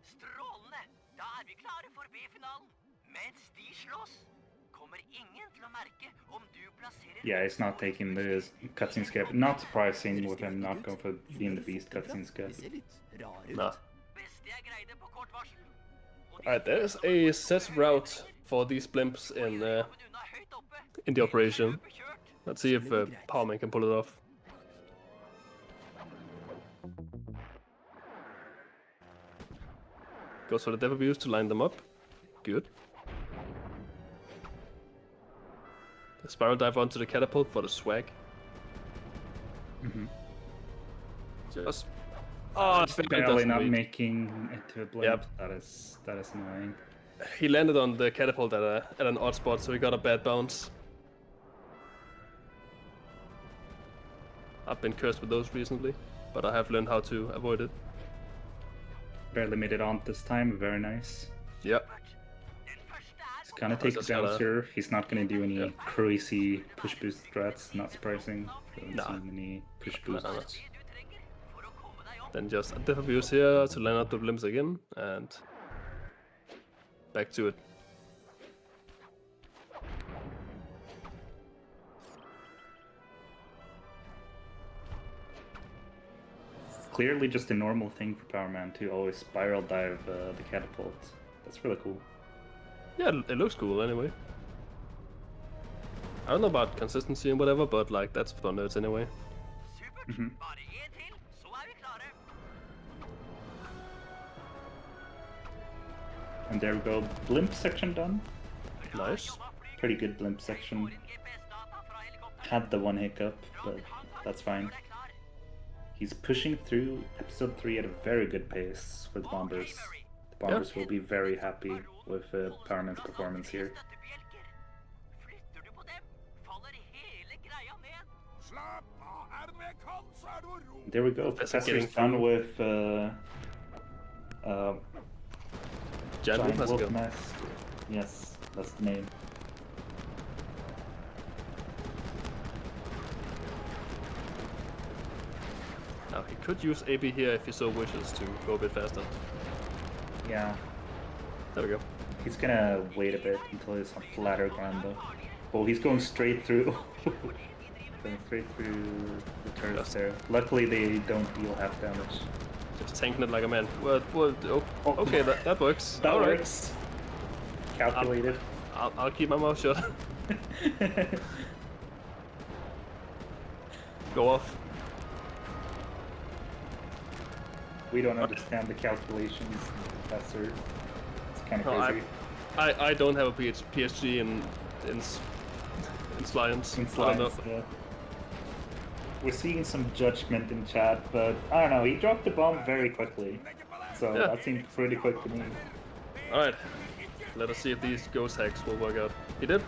Strålende! Da vi klare for B-finalen. Mens de slåss, kommer ingen til å merke om du plasserer... Yeah, he's not taking the cutscene skip. Not surprising with him not going for being the beast cutscene skip. Nah. Beste jeg greide på kort varsel. Alright, there's a set route for these blimps in the operation. Let's see if Palmer can pull it off. Goes for the Devil Abuse to line them up. Good. The Spiral Dive onto the catapult for the swag. Just... Oh, barely not making it to a blimp. That is annoying. He landed on the catapult at an odd spot, so he got a bad bounce. I've been cursed with those recently, but I have learned how to avoid it. Barely made it on this time. Very nice. Yep. He's gonna take the bounce here. He's not gonna do any crazy push boost threats. Not surprising. Don't see many push boosts. Then just a Death Abuse here to line up the blimps again, and back to it. It's clearly just a normal thing for Power Man to always spiral dive the catapult. That's really cool. Yeah, it looks cool anyway. I don't know about consistency and whatever, but like that's for nerds anyway. And there we go, blimp section done. Nice. Pretty good blimp section. Had the one hiccup, but that's fine. He's pushing through episode 3 at a very good pace for the Bombers. The Bombers will be very happy with Power Man's performance here. There we go, Professor's done with Giant Wolf Mask. Yes, that's the name. Now he could use AB here if he so wishes to go a bit faster. Yeah. There we go. He's gonna wait a bit until he's on flatter ground though. Oh, he's going straight through. Going straight through the turrets there. Luckily they don't deal half damage. Just tanking it like a man. What? Okay, that works. That All works. Right. Calculated. I'll keep my mouth shut. Go off. We don't understand the calculations, Professor. It's kind of crazy. I don't have a PhD in science. In science, yeah. We're seeing some judgment in chat, but I don't know, he dropped the bomb very quickly. So that seemed pretty quick to me. Alright. Let us see if these ghost hacks will work out.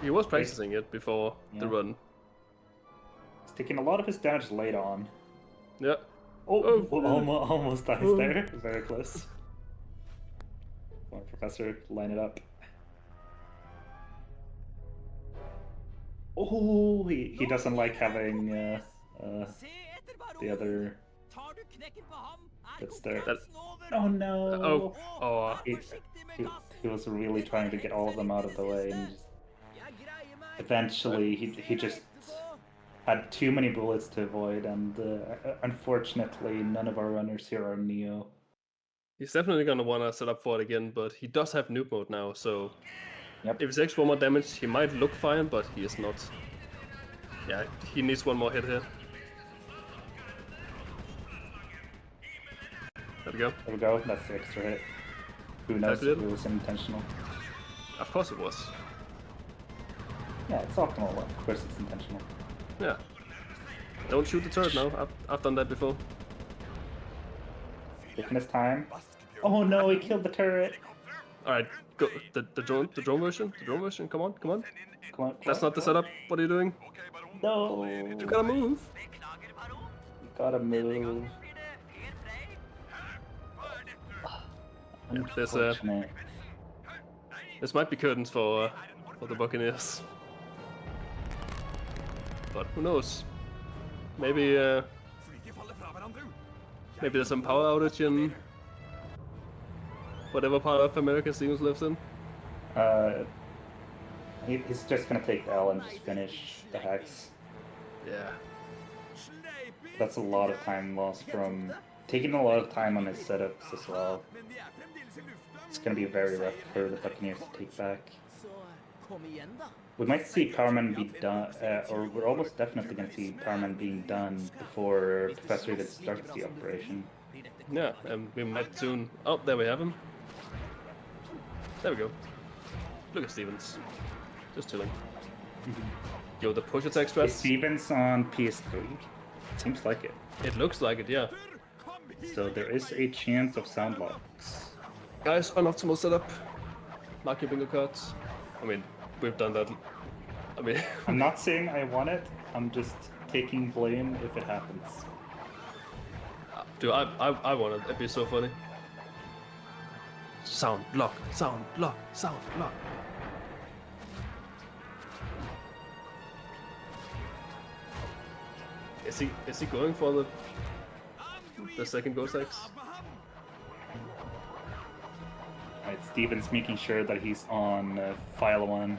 He was practicing it before the run. He's taking a lot of his damage late on. Yeah. Almost dies there. Very close. Come on, Professor, line it up. Oh, he doesn't like having the other that's there. Oh no! He was really trying to get all of them out of the way, and just eventually he just had too many bullets to avoid, and unfortunately none of our runners here are Neo. He's definitely gonna wanna set up for it again, but he does have noob mode now, so if he takes one more damage, he might look fine, but he is not. Yeah, he needs one more hit here. There we go. There we go. That's the extra hit. Who knows if it was intentional? Of course it was. Yeah, it's optimal. Of course it's intentional. Yeah. Don't shoot the turret now. I've done that before. Taking his time. Oh no, he killed the turret. All right, go the drone version. The drone version. Come on, come on. Come on. That's not the setup. What are you doing? No. You gotta move. You gotta move. Yeah, Unfortunate. This might be curtains for the Buccaneers, but who knows? Maybe maybe there's some power outage in whatever part of America Stevens lives in. He's just gonna take the L and just finish the hex. Yeah. That's a lot of time lost from taking a lot of time on his setups as well. It's gonna be very rough for the Buccaneers to take back. We might see Powerman be done, or we're almost definitely gonna see Powerman being done before Professor even starts the operation. Yeah, and we might soon. Oh, there we have him. There we go. Look at Stevens. Just chilling. Yo, the push attack Is strats. Stevens on PS3? Seems like it. It looks like it, yeah. So there is a chance of sound locks. Guys, unoptimal setup. Mark your bingo cards. I mean, we've done that. I mean, I'm not saying I want it. I'm just taking blame if it happens. dude, I want it. It'd be so funny. Sound lock, sound lock, sound lock. Is he going for the second ghost X? Right, Steven's making sure that he's on file 1,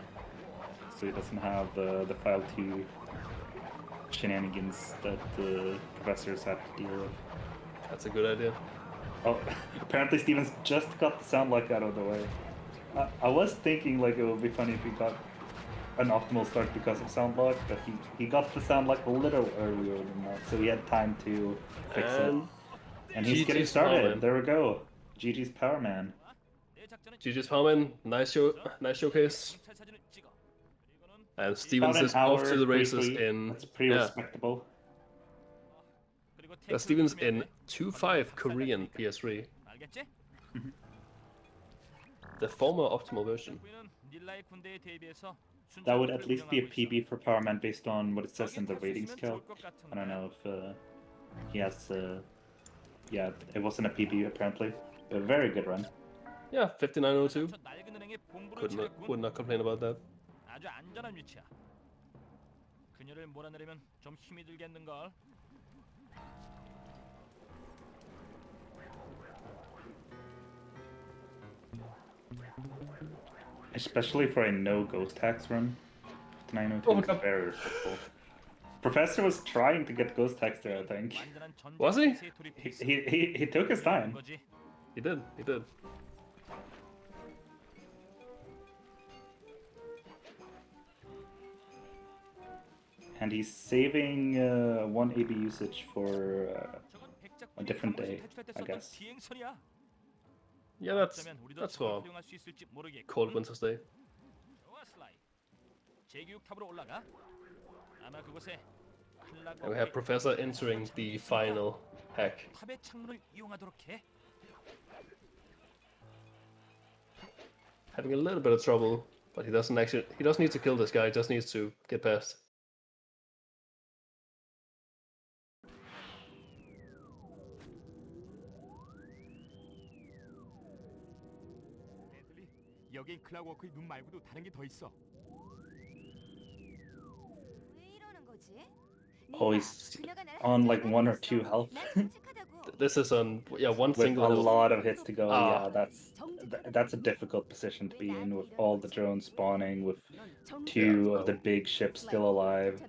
so he doesn't have the file 2 shenanigans that the professors have to deal with. That's a good idea. Oh, apparently Stevens just got the sound lock out of the way. I was thinking like it would be funny if he got an optimal start because of sound lock, but he got the sound lock a little earlier than that, so he had time to fix it. And he's getting started. Powerman. There we go. GG's Powerman. GG's Powerman. Nice showcase. And Stevens About an is off hour to the races briefly. in. That's pretty respectable. Stevens in 2.5 Korean PS3. The former optimal version. That would at least be a PB for Powerman based on what it says in the ratings calc. I don't know if he has. Yeah, it wasn't a PB apparently. A very good run. Yeah, 59.02. Would not complain about that. 아주 안전한 위치야. 그녀를 몰아내려면 좀 힘이 들겠는걸. Especially for a no ghost tax run. 5902 is very respectful. Professor was trying to get ghost tax there, I think. Was he? He took his time. He did. He did. And he's saving 1 AB usage for a different day, I guess. Yeah, that's for cold winter's day. And we have Professor entering the final hack. Having a little bit of trouble, but he doesn't need to kill this guy, he just needs to get past. 여긴 클라우워크의 눈 말고도 다른 게 더 있어. Oh, he's on like 1 or 2 health. This is on one with single a health. lot of hits to go. Yeah, that's a difficult position to be in with all the drones spawning, with 2 of the big ships still alive.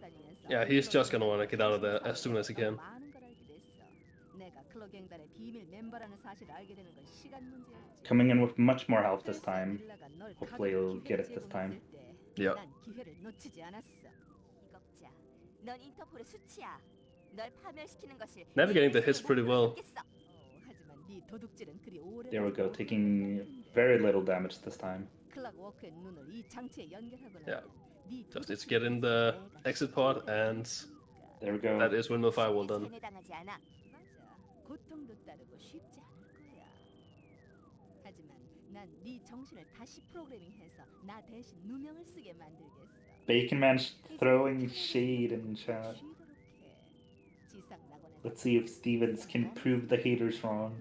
Yeah, he's just gonna want to get out of there as soon as he can. Coming in with much more health this time. Hopefully he'll get it this time. Yeah. Navigating the hits pretty well. 네 도둑질은 그리 오래. There we go, taking very little damage this time. 클락 워크의 눈을 이 장치에 연결하고 Yeah. 나면 네 Just need to get in the exit pod, and There we go. that is windmill firewall done. 세뇌당하지 않아. 맞아. 고통도 따르고 쉽지 않을 거야. 하지만 난 네 정신을 다시 프로그래밍해서 나 대신 누명을 쓰게 만들겠어. Bacon Man throwing shade in chat. 지상 낙원에서 Let's see if Stevens can prove the haters wrong.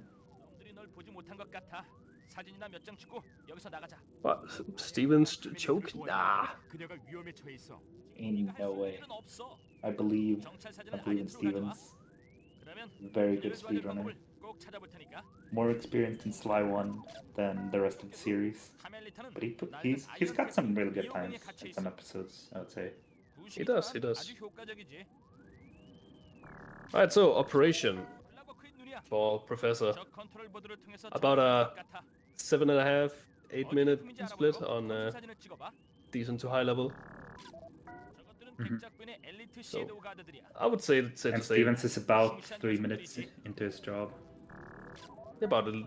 놈들이 널 보지 못한 것 같아. 사진이나 몇 장 찍고 여기서 나가자. What? Stevens choke? Nah. 그녀가 위험에 처해 있어. In no way. 일은 없어. I believe 경찰 in 사진을 아닌 쪽으로 가져와. Stevens. 그러면 Very good 그녀를 도와줄 speedrunner. 방법을 꼭 찾아볼 테니까. More experienced in Sly 1 than the rest of the series. 카멜리타는 But he's got some really good times in some episodes, I would say. He does, he does. 아주 효과적이지. Alright, so operation 플라워크의 눈이야. for Professor. 저 컨트롤 보드를 통해서 About a 것 같아. 7.5, 8-minute 어디 품인지 split 알아보고 on 검수 사진을 찍어봐. decent to high level. 저것들은 Mhm. 백작변의 엘리트 섀도우 가드들이야. I would say it's safe And to say Stevens is about 3 minutes into his job. about a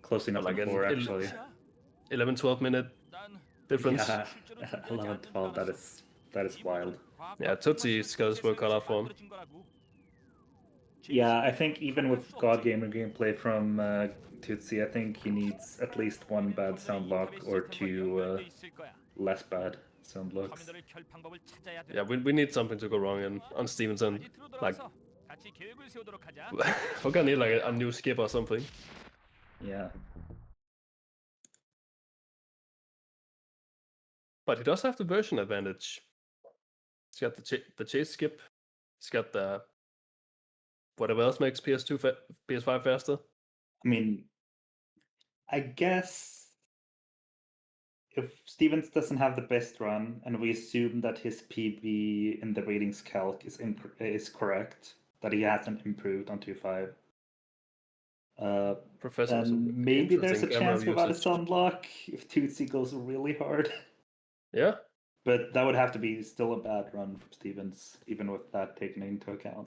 Close enough Like like an 4 il- actually. 11-12 minute 난 difference. Yeah, 11, 12, that is wild. Yeah, Tootsie's got his work cut out for him. Yeah, I think even with God Gamer gameplay from Tootsie, I think he needs at least one bad sound lock or two less bad sound locks. Yeah, we need something to go wrong on Steven's end. Like, 같이 계획을 세우도록 하자. we're gonna need like a new skip or something. Yeah. But he does have the version advantage. He's got the chase skip. He's got the whatever else makes PS5 faster. I mean, I guess if Stevens doesn't have the best run, and we assume that his PB in the ratings calc is correct, that he hasn't improved on 2.5, Professor, then maybe there's a chance without a sound lock if Tootsie goes really hard. Yeah. But that would have to be still a bad run from Stevens, even with that taken into account.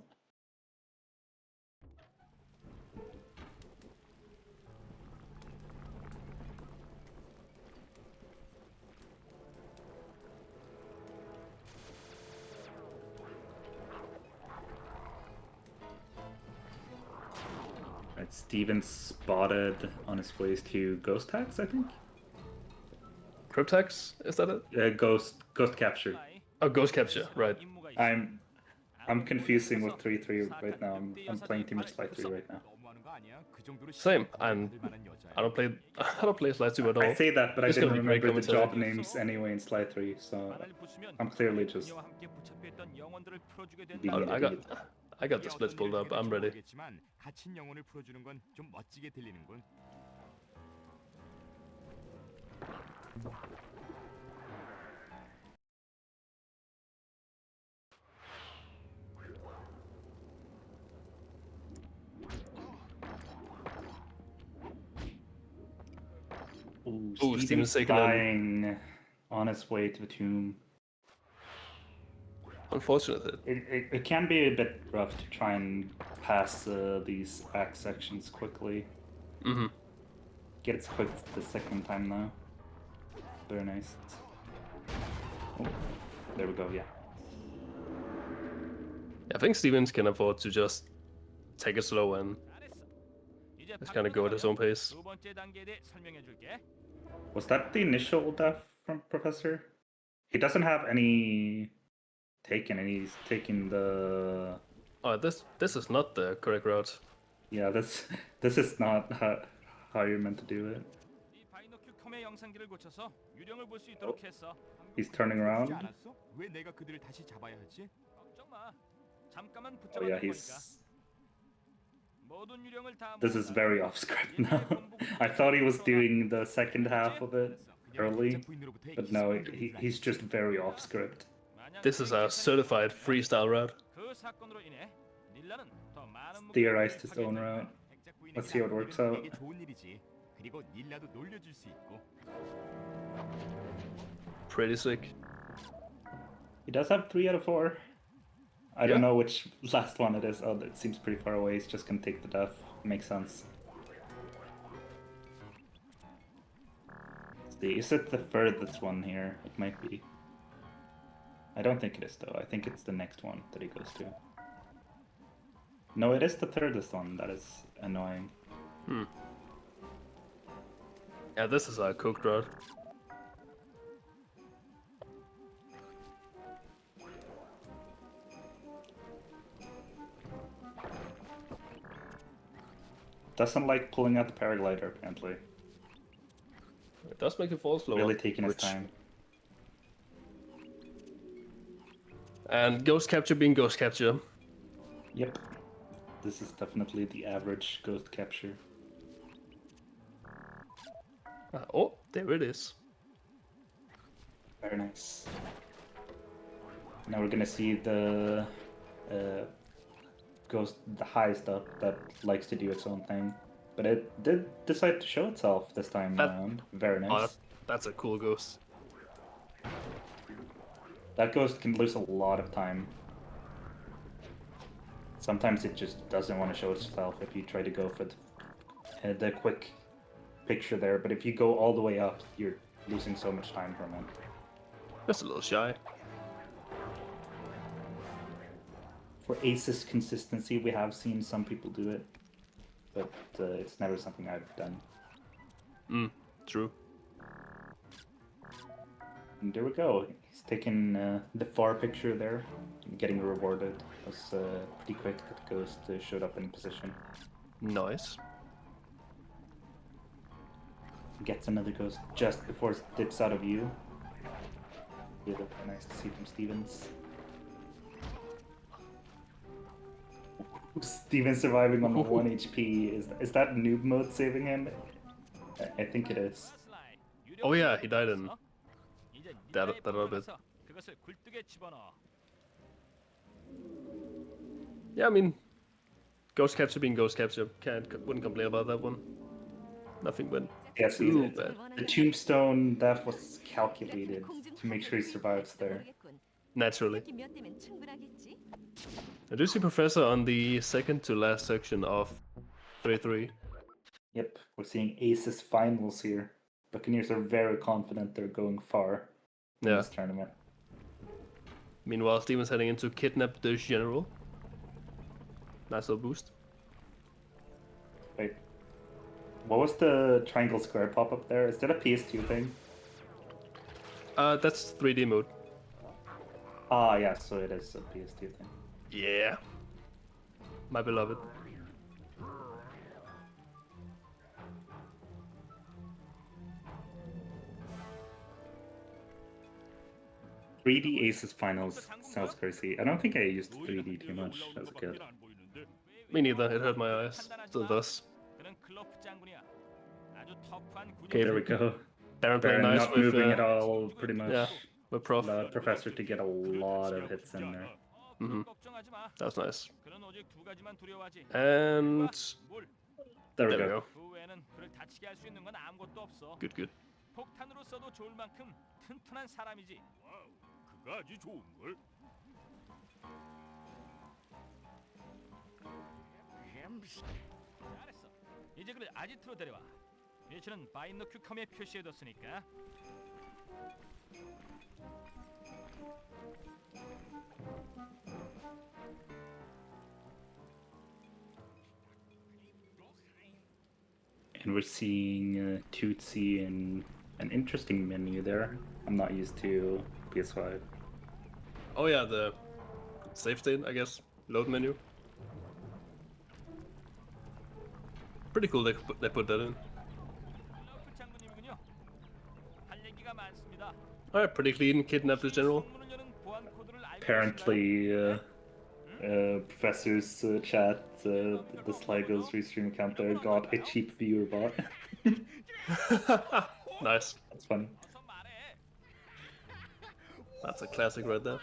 Right, Stevens spotted on his ways to Ghost Tax, I think. Cryptex, is that it? Ghost Capture. Oh, Ghost Capture, right. I'm confusing with 3.3 right now. I'm playing too much Slide 3 right now. Same, and I don't play Slide 2 at all. I say that, but I It's didn't gonna be great remember the commentary. job names anyway in Slide 3, so I'm clearly just being an idiot. I got the splits pulled up. I'm ready. 갇힌 영혼을 풀어주는 건 좀 멋지게 들리는군. Ooh, Steven's taking him. dying on his way to the tomb. Unfortunate. It can be a bit rough to try and pass these back sections quickly. Mm-hmm. Get it quick the second time now. Very nice. Oh, there we go, yeah. I think Stevens can afford to just take it slow and just kind of go at his own pace. 두 번째 단계에 대해 설명해 줄게. Was that the initial death from Professor? He doesn't have any taken, and he's taking the... Oh, this is not the correct route. Yeah, this is not how you're meant to do it. 이 바이너큐 컴의 영상기를 고쳐서 유령을 볼 수 있도록 했어. He's turning around. 알았어? 왜 내가 그들을 다시 잡아야 하지? 걱정 마. 잠깐만 Oh 붙잡아 yeah, 놓은 거니까. he's... 모든 유령을 다 This is very off script now. I thought he was doing the second half of it early, but no, he's just very off script. This is a certified freestyle route. 그 사건으로 인해 닐라는 더 많은 Theorized his own route. Let's see how it works out. 이게 좋은 일이지. 그리고 닐라도 놀려줄 수 있고. Pretty sick. He does have 3 out of 4. I Yeah. don't know which last one it is. Oh, it seems pretty far away. He's just gonna take the death. Makes sense. See, is it the furthest one here? It might be. I don't think it is though. I think it's the next one that he goes to. No, it is the furthest one. That is annoying. Hmm. Yeah, this is a cooked route. Doesn't like pulling out the paraglider apparently. It does make it fall slower. Really taking his time. And ghost capture being ghost capture. Yep. This is definitely the average ghost capture. Oh, there it is. Very nice. Now we're gonna see the ghost, the highest up that likes to do its own thing. But it did decide to show itself this time around. Very nice. Oh, that's a cool ghost. That ghost can lose a lot of time. Sometimes it just doesn't want to show itself if you try to go for the quick picture there, but if you go all the way up, you're losing so much time from it. Just a little shy. For ACES consistency, we have seen some people do it, but it's never something I've done. True. And there we go. He's taking the far picture there, and getting rewarded. It was pretty quick that the ghost showed up in position. Nice. Gets another ghost just before it dips out of view. Really nice to see from Stevens. Stevens surviving on 1 HP. Is that noob mode saving him? I think it is. Oh yeah, he died in that a little bit. Yeah, I mean, ghost capture being ghost capture. Wouldn't complain about that one. Nothing went Yes, too bad. the tombstone death was calculated to make sure he survives there. Naturally. I do see Professor on the second to last section of 3-3. Yep, we're seeing ACES finals here. Buccaneers are very confident they're going far in this tournament. Meanwhile, Steven's heading into Kidnap the General. Nice little boost. Wait. What was the triangle square pop up there? Is that a PS2 thing? That's 3D mode. Ah, yeah, so it is a PS2 thing. Yeah. My beloved. "3D ACES Finals" sounds crazy. I don't think I used 3D too much as a kid. Me neither, it hurt my eyes. Still does. Okay, there we go. Darren playing nice not with, moving at all, pretty much. Yeah, with Prof. Allowed Professor to get a lot of hits in there. That was nice. And there we go. Good, good. 폭탄으로 써도 좋을 만큼 튼튼한 사람이지. 와우, 그가 아주 좋은 걸. 잘했어. 이제 그를 아지트로 데려와. 위치는 바이너큐 컴에 표시해뒀으니까. And we're seeing Tootsie in an interesting menu there. I'm not used to PS5. Oh yeah, the save state, I guess. Load menu. Pretty cool they put that in. Alright, pretty clean. Kidnap the General. Apparently, Professor's chat, the Sligo's restream account there, got a cheap viewer bot. Nice. That's funny. That's a classic right there.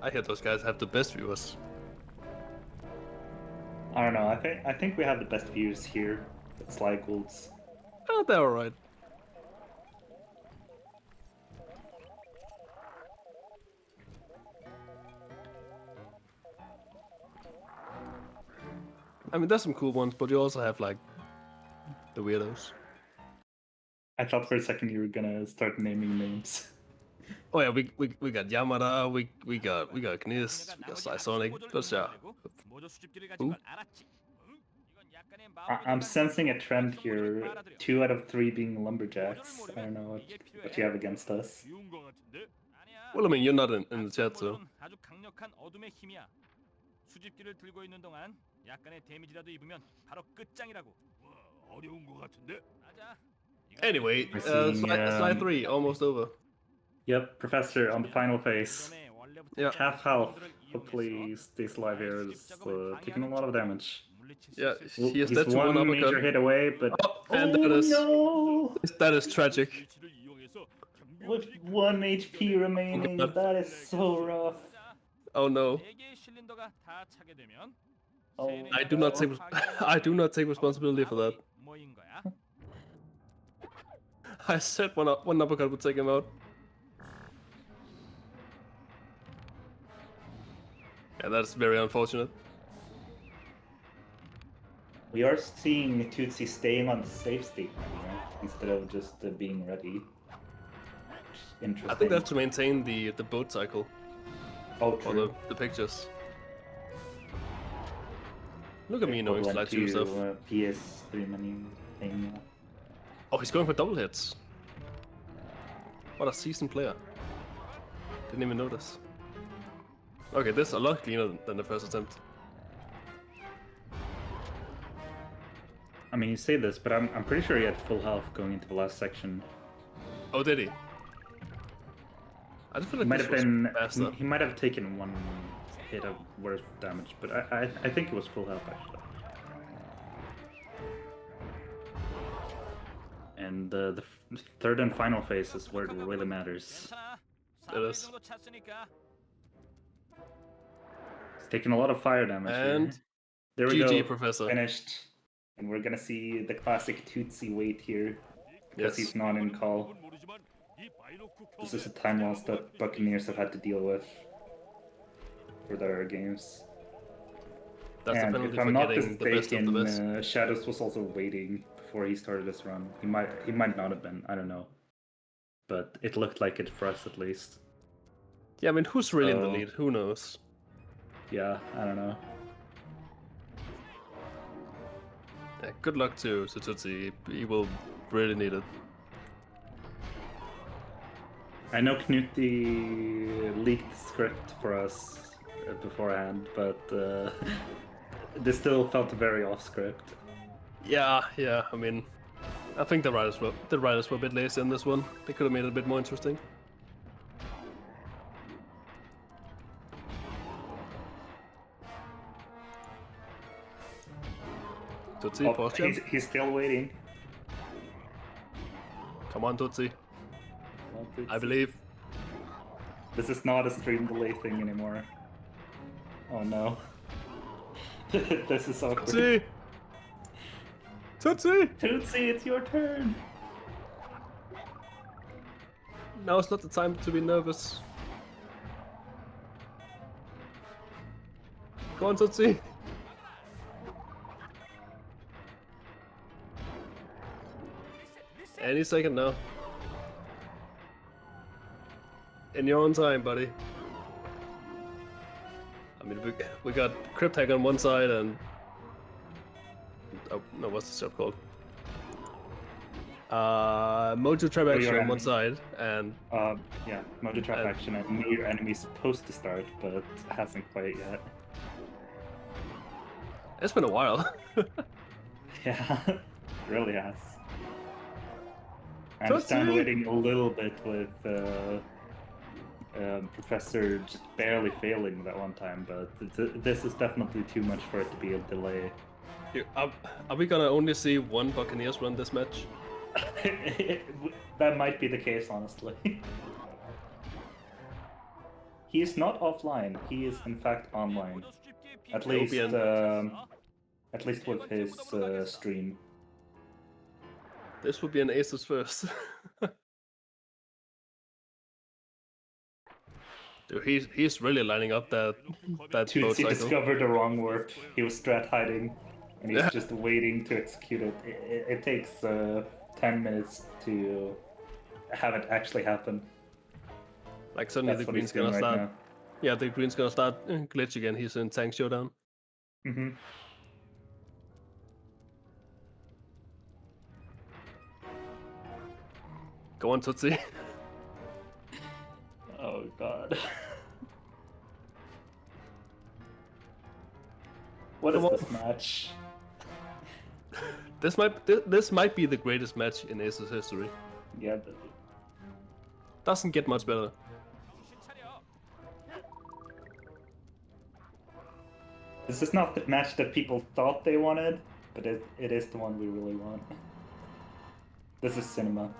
I hear those guys have the best viewers. I don't know. I think we have the best views here at Sligo's. Oh, they're alright. I mean, there's some cool ones, but you also have like the weirdos. I thought for a second you were gonna start naming names. Oh yeah, we got Yamada, we got Knis, we got Sonic, but yeah. Who? I'm sensing a trend here. 2 out of 3 being lumberjacks. I don't know what you have against us. Well, I mean, you're not in the chat, so. 아주 강력한 어둠의 힘이야. 수집기를 들고 있는 동안 약간의 데미지라도 입으면 바로 끝장이라고. 어려운 거 같은데. Anyway, slide 3, almost over. Yep, Professor on the final phase. Yeah. Half health. Hopefully stays alive here. Is taking a lot of damage. Yeah, Well, he is he's dead to one one major uppercut. hit away, but And that is no! that is tragic. With 1 HP remaining, that is so rough. Oh no. Oh, I do not take I do not take responsibility for that. I said one uppercut would take him out. Yeah, that's very unfortunate. We are seeing Tootsie staying on the safe state now, instead of just being ready. Interesting. I think that's to maintain the boat cycle. Oh, or true. the pictures. Look at me knowing slide 2 stuff. PS3 menu thing. Oh, he's going for double hits. What a seasoned player. Didn't even notice. Okay, this is a lot cleaner than the first attempt. I mean, you say this, but I'm pretty sure he had full health going into the last section. Oh, did he? I just feel like He might this have was been. faster. He might have taken 1 hit of worse damage, but I think it was full health actually. And the third and final phase is where it really matters. It is. He's taking a lot of fire damage. And here. There we GG, go. Professor. Finished. And we're gonna see the classic Tootsie wait here. Because he's not in call. This is a time loss that Buccaneers have had to deal with for their games. That's and the penalty if I'm for not getting the best of the mistaken, best. Shadows was also waiting before he started his run. He might not have been. I don't know. But it looked like it for us at least. Yeah, I mean, who's really in the lead? Who knows? Yeah, I don't know. Yeah, good luck to Tootsie. He will really need it. I know Knuti leaked the script for us beforehand, but this still felt very off script. Yeah. I mean, I think the writers were a bit lazy in this one. They could have made it a bit more interesting. Tootsie, pause jump. He's still waiting. Come on, Tootsie. Come on, Tootsie. I believe. This is not a stream delay thing anymore. Oh no. This is awkward. Tootsie! Tootsie! Tootsie, it's your turn! Now it's not the time to be nervous. Go on, Tootsie! Any second now. In your own time, buddy. I mean, we got Cryptech on one side and... Oh, no, what's this job called? Mojo Trap Action on one side and... yeah, Mojo Trap Action. I know your enemy's supposed to start, but hasn't quite yet. It's been a while. Yeah, it really has. I understand waiting a little bit with Professor just barely failing that one time, but this is definitely too much for it to be a delay. Are we gonna only see one Buccaneers run this match? That might be the case, honestly. He is not offline. He is in fact online. At least with his stream. This would be an ACES first. Dude, he's really lining up that boat Tootsie cycle. discovered the wrong warp. He was strat hiding. and he's just waiting to execute it. It takes 10 minutes to have it actually happen. Like suddenly That's the what green's he's doing gonna right start. now. Yeah, the green's gonna start glitch again. He's in tank showdown. Mm-hmm. Go on, Tootsie. Oh god. What is Come on. this match? This might be the greatest match in ACES history. Yeah. Doesn't get much better. This is not the match that people thought they wanted, but it is the one we really want. This is cinema.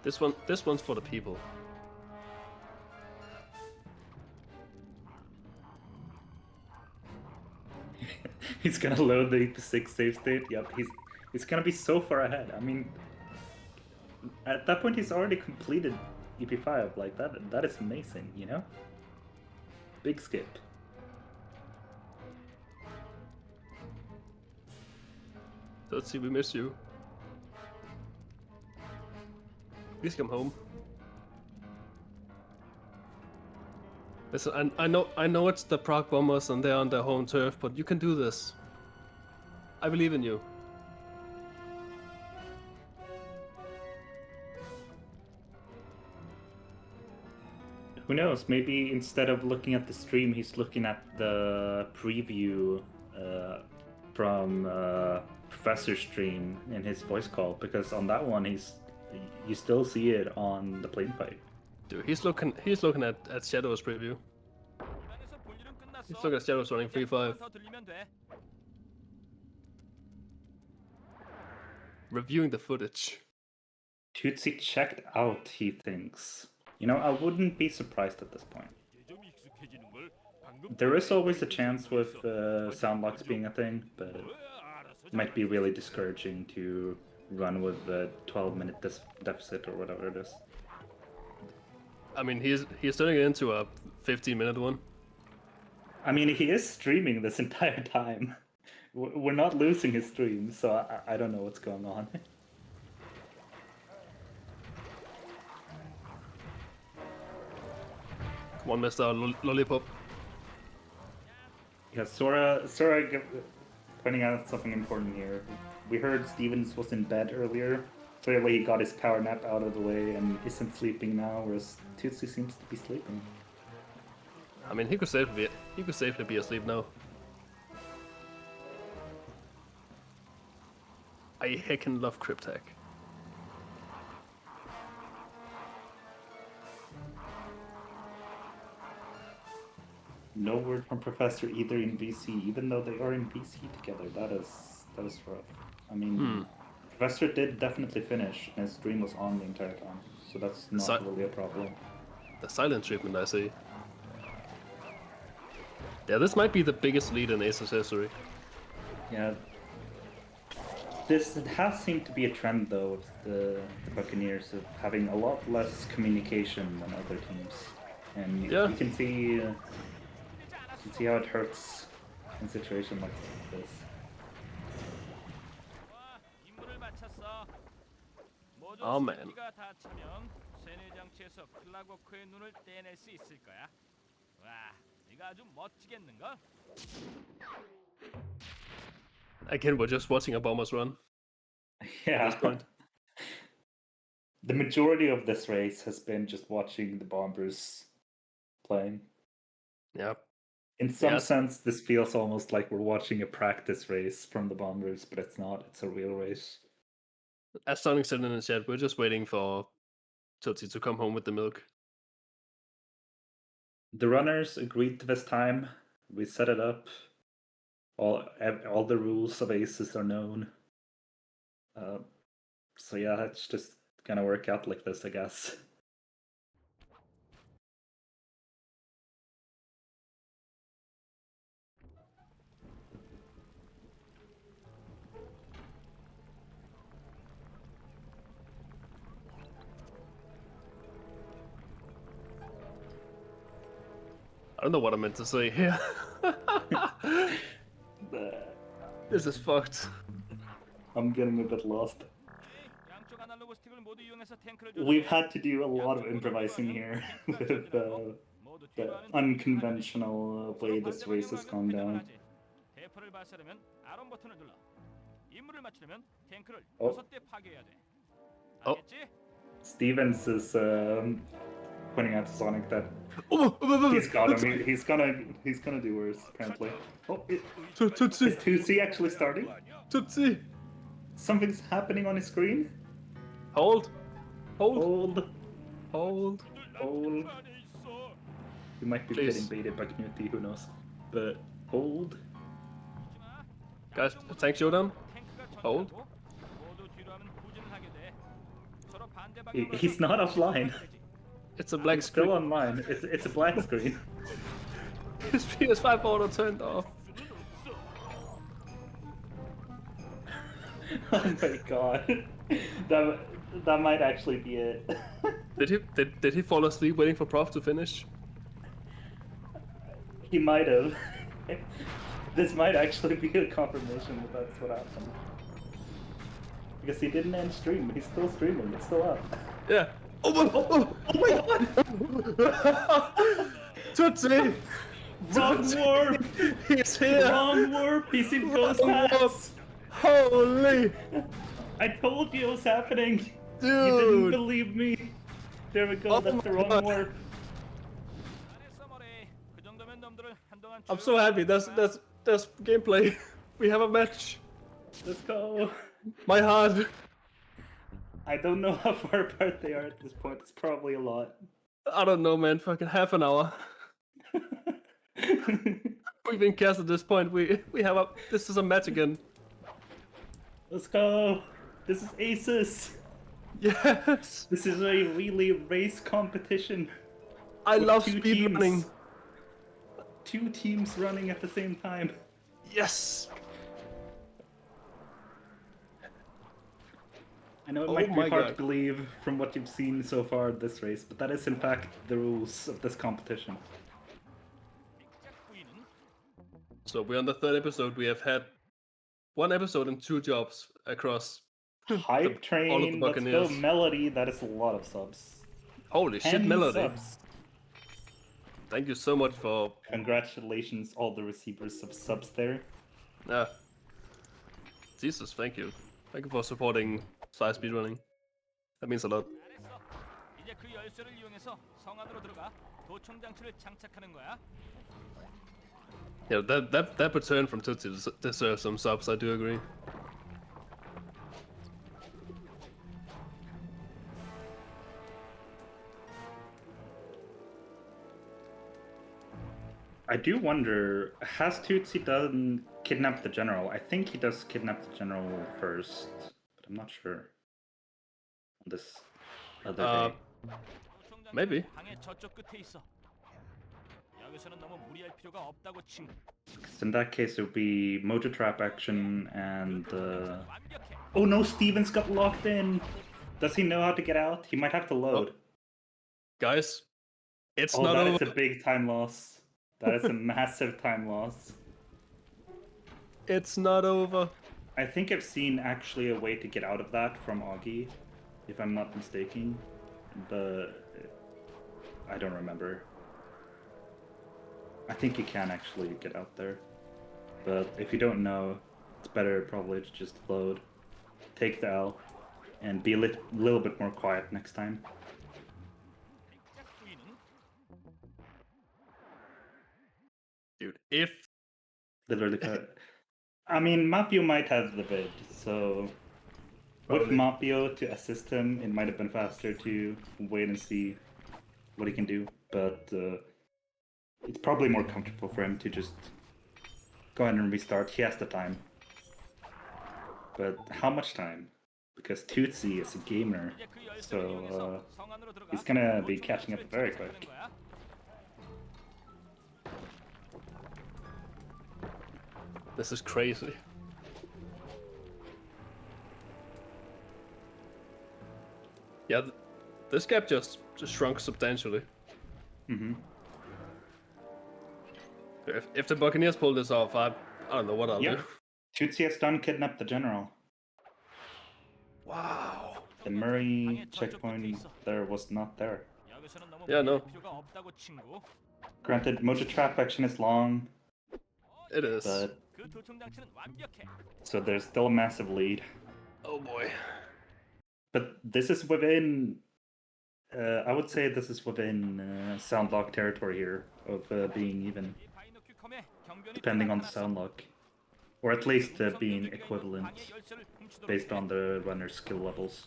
This one's for the people. He's gonna load the EP6 save state. Yep, he's gonna be so far ahead. I mean, at that point he's already completed EP5. Like that is amazing, you know? Big skip. Tootsie, we miss you. Please come home. Listen, I know it's the Prague Bombers and they're on their home turf, but you can do this. I believe in you. Who knows? Maybe instead of looking at the stream, he's looking at the preview from Professor's stream in his voice call, because on that one you still see it on the plane fight. Dude, he's looking at Shadow's preview. He's looking at Shadow's running 3-5. Reviewing the footage. Tootsie checked out, he thinks. You know, I wouldn't be surprised at this point. There is always a chance with sound locks being a thing, but it might be really discouraging to run with a 12-minute deficit or whatever it is. I mean, he's turning it into a 15-minute one. I mean, he is streaming this entire time. We're not losing his stream, so I don't know what's going on. Come on, Mr. Lollipop. Yeah, Sora pointing out something important here. We heard Stevens was in bed earlier. Clearly he got his power nap out of the way and isn't sleeping now, whereas Tootsie seems to be sleeping. I mean, he could safely be asleep now. I heckin' love Cryptech. No word from Professor either in VC, even though they are in VC together. That is rough. I mean, Professor did definitely finish, and his stream was on the entire time, so that's not really a problem. The silent treatment, I see. Yeah, this might be the biggest lead in ACES history. Yeah. This has seemed to be a trend, though, of the Buccaneers, of having a lot less communication than other teams. And you can see how it hurts in situations like this. Oh man. Again, we're just watching a Bombers run. Yeah. At this point. The majority of this race has been just watching the Bombers playing. Yep. In some sense, this feels almost like we're watching a practice race from the Bombers, but it's not. It's a real race. As Sonic said in the chat, we're just waiting for Tootsie to come home with the milk. The runners agreed to this time. We set it up. All the rules of ACES are known. So yeah, it's just gonna work out like this, I guess. I don't know what I meant to say here. This is fucked. I'm getting a bit lost. 양쪽 아날로그 스틱을 모두 이용해서 탱크를 We've 조준해. had to do a lot of improvising here with the unconventional way this race has gone down. 대포를 발사하려면 아론 버튼을 눌러. 임무를 맞추려면 탱크를 Oh. 6대 파괴해야 돼. Oh. 알겠지? Stevens is pointing out to Sonic that Oh, he's got him. He's gonna do worse apparently. Oh, is Tootsie. 2C actually starting? Tootsie. Something's happening on his screen. Hold. Hold. Hold. Hold. Hold. You might be Please. getting baited by Knutty, who knows? But hold. Guys, tank showdown. Hold. He's not offline. It's a black He's screen. still online. It's a black screen. His PS5 auto turned off. Oh my god. That might actually be it. Did he fall asleep waiting for Prof to finish? He might have. This might actually be a confirmation that that's what happened. Because he didn't end stream. He's still streaming. It's still up. Yeah. Oh my god! Tootsie! Wrong warp! He's here! Wrong warp! He's in Ghost Pass! Holy! I told you it was happening! Dude! You didn't believe me! There we go, Oh that's the my wrong God. warp. I'm so happy. That's gameplay. We have a match. Let's go! My heart. I don't know how far apart they are at this point. It's probably a lot. I don't know, man. Fucking half an hour. We've been cast at this point. We have a. This is a match again. Let's go! This is ACES! Yes. This is a really race competition. I with love two speedrunning. teams. 2 teams running at the same time. Yes. I know it Oh might my be hard God. to believe from what you've seen so far of this race, but that is in fact the rules of this competition. So we're on the 3rd episode. We have had 1 episode and 2 jobs across. Hype all of the train, let's go Buccaneers. Melody, that is a lot of subs. Holy shit, 10 Melody! subs. Thank you so much for. Congratulations all the receivers of subs there. Jesus, thank you. Thank you for supporting Sly speedrunning. That means a lot. 잘했어. 이제 그 열쇠를 이용해서 성 안으로 들어가 도청 장치를 장착하는 거야. Yeah, that return from Tootsie deserves some subs. I do agree. I do wonder, has Tootsie done kidnap the general? I think he does kidnap the general first, but I'm not sure. On this other day. 도청 장치는 Maybe. 방의 저쪽 끝에 있어. 여기서는 너무 무리할 필요가 없다고 친구. 'Cause in that case, it would be motor trap action and. 완벽해. Oh no, Stevens got locked in! Does he know how to get out? He might have to load. Guys, it's Oh, not that over. is a big time loss. That is a massive time loss. It's not over. I think I've seen actually a way to get out of that from Augie, if I'm not mistaken. But I don't remember. I think you can actually get out there. But if you don't know, it's better probably to just load, take the L, and be a little bit more quiet next time. Dude, if Literally. I mean, Mapio might have the vid, so with Probably. Mapio to assist him, it might have been faster to wait and see what he can do. But it's probably more comfortable for him to just go ahead and restart. He has the time. But how much time? Because Tootsie is a gamer, 이제 그 열쇠를 so 이용해서 성 안으로 들어가 he's gonna be 도청 catching up 장치를 very 장착하는 quick. 거야. this is crazy. Yeah, this gap just shrunk substantially. Mm-hmm. If the Buccaneers pull this off, I don't know what I'll Yeah. do. Tutsi has done kidnap the general. Wow. The Murray checkpoint there was not there. 여기서는 너무 Yeah, no. 필요가 없다고 친구. Granted, mojo trap action is long, It is. but 그 도청 장치는 완벽해. so there's still a massive lead. Oh boy. But this is within, I would say this is within sound lock territory here of being even, 이 바이너큐 컴에 경변이 depending on the 나타났어. sound lock, or at least being 음성 변조기가 있는 equivalent 방해 열쇠를 훔치도록 based 해. on the runner's skill levels.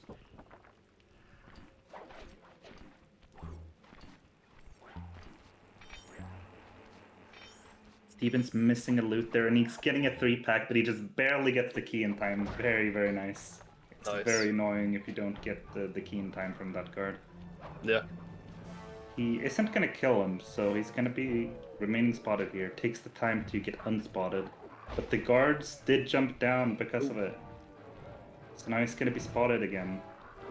Steven's missing a loot there, and he's getting a 3-pack, but he just barely gets the key in time. Very, very nice. It's Nice. very annoying if you don't get the key in time from that guard. Yeah. He isn't gonna kill him, so he's gonna be remaining spotted here. Takes the time to get unspotted. But the guards did jump down because of it. So now he's gonna be spotted again.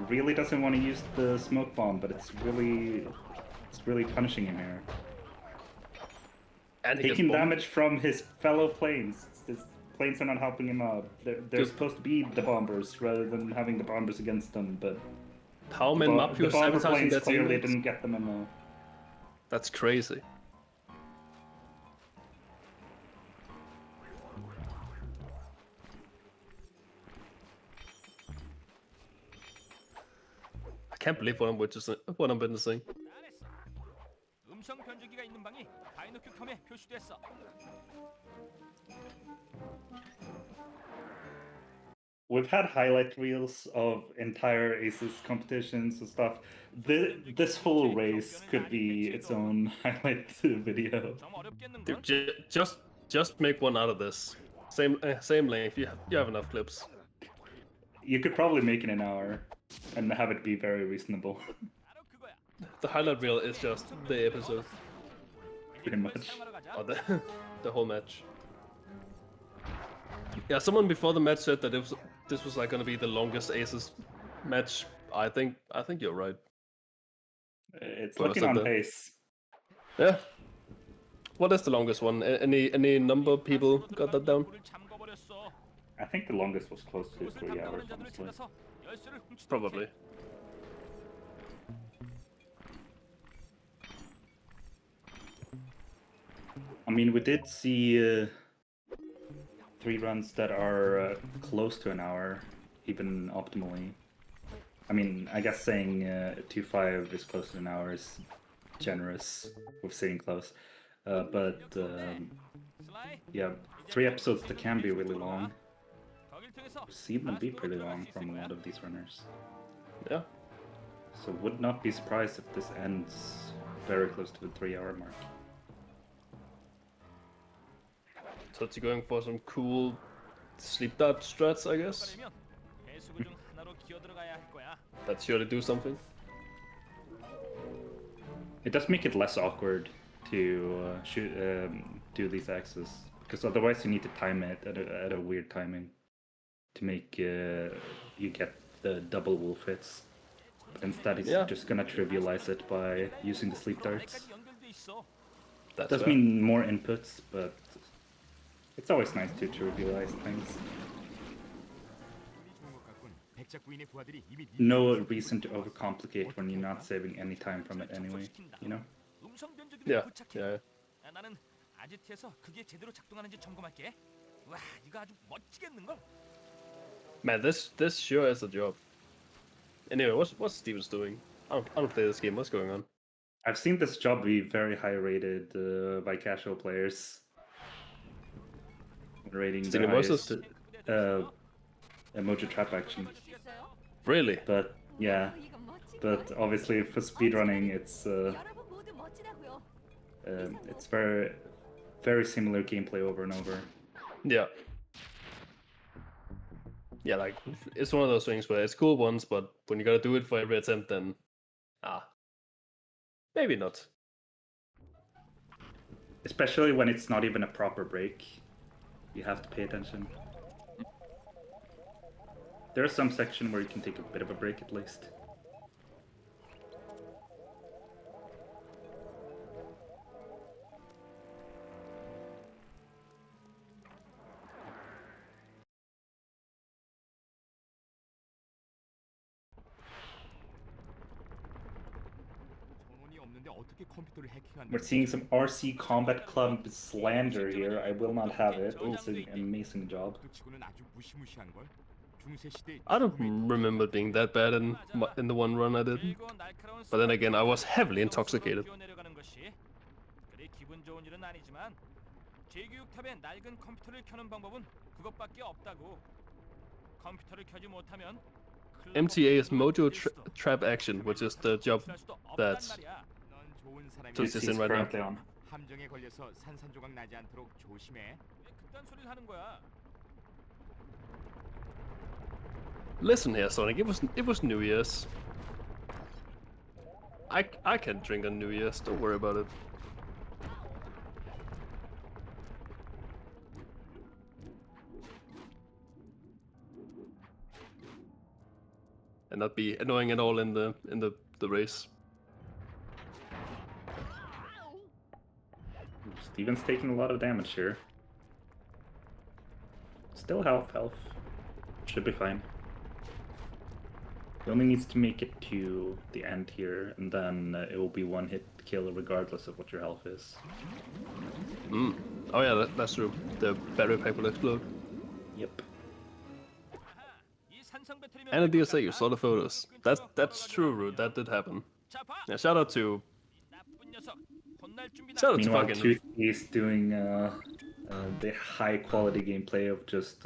Really doesn't want to use the smoke bomb, but it's really punishing him here. And he gets Taking bombed. damage from his fellow planes. His planes are not helping him out. They're Dude. supposed to be the bombers rather than having the bombers against them, but How many map the you bomber sabotaging planes that clearly teammates? didn't get them enough. That's crazy. I can't believe what I'm witnessing. 잘했어. 음성 변조기가 있는 방이 바이너큐 컴에 표시됐어. We've had highlight reels of entire ACES competitions and stuff. This whole race could be its own highlight video. 좀 어렵겠는걸? Dude, just make one out of this. Same length. You have enough clips. You could probably make it an hour and have it be very reasonable. 바로 그거야. The highlight reel is just the episode Pretty much. 사용하러 가자. or the whole match. Yeah, someone before the match said that this was like gonna be the longest Aces match. I think you're right. It's Well, looking so on the- pace. Yeah. What is the longest one? Any number of people got that down? 불을 잠궈버렸어. I think the longest was close to 그것을 3 hours, 담당하는 자들을 honestly. 찾아서 열쇠를 훔치도록 Probably. 해. I mean, we did see 3 runs that are close to an hour, even optimally. I mean, I guess saying 2.5 is close to an hour is generous with saying close. But 슬라이, yeah, 3 episodes that can be really long. 거길 통해서 We've seen them be 가스도로 pretty 들어갈 long 수 있을 from a 거야. lot of these runners. Yeah. So would not be surprised if this ends very close to the 3-hour mark. So it's going for some cool sleep dart strats, I guess. 가려면 배수구 중 하나로 기어들어가야 할 거야. That's sure to do something. It does make it less awkward to do these axes, because otherwise you need to time it at a weird timing to make you get the double wolf hits. But instead he's Yeah. just gonna trivialize it by using the sleep darts. 때까지 연결돼 있어. That's Does fair. mean more inputs, but it's always nice to trivialize things. 운이 좋은 것 같군. 백작 부인의 부하들이 이미 No reason to overcomplicate when you're not saving any time from it anyway, you know? 음성 변조기를 Yeah, 부착해. yeah. 아, 나는 아지트에서 그게 제대로 작동하는지 점검할게. 와, 이거 아주 멋지겠는 걸. Man, this sure is a job. Anyway, what's Stevens doing? I don't play this game. What's going on? I've seen this job be very high rated by casual players. Rating the Stealing highest voices? emoji trap action. Really? But yeah, but obviously for speedrunning it's very similar gameplay over and over. Yeah. Yeah, like it's one of those things where it's cool once, but when you gotta do it for every attempt, then maybe not. Especially when it's not even a proper break. You have to pay attention. There's some section where you can take a bit of a break at least. 그런데 어떻게 컴퓨터를 해킹한다? We're seeing some RC Combat Club slander here. I will not have it. It's an amazing job. 치고는 아주 무시무시한 걸. 중세 시대 I don't remember being that bad in the one run I did. But then again, I was heavily intoxicated. 그리 기분 좋은 일은 아니지만 제교육탑에 낡은 컴퓨터를 켜는 방법은 그것밖에 없다고. 컴퓨터를 켜지 못하면 MTA is Mojo Trap Action, which is the job that Toots is in right now. 함정에 걸려서 산산조각 나지 않도록 조심해. 왜 그딴 소리를 하는 거야? Listen here, Sonic. It was New Year's. I can drink on New Year's. Don't worry about it. And not be annoying at all in the race. Steven's taking a lot of damage here. Still health. Should be fine. He only needs to make it to the end here, and then it will be one hit kill regardless of what your health is. Oh yeah, that's true. The battery pack will explode. Yep. And the DSA, you saw the photos. That's true, Rude. That did happen. Yeah, shout out to Meanwhile, fucking... Toot is doing the high quality gameplay of just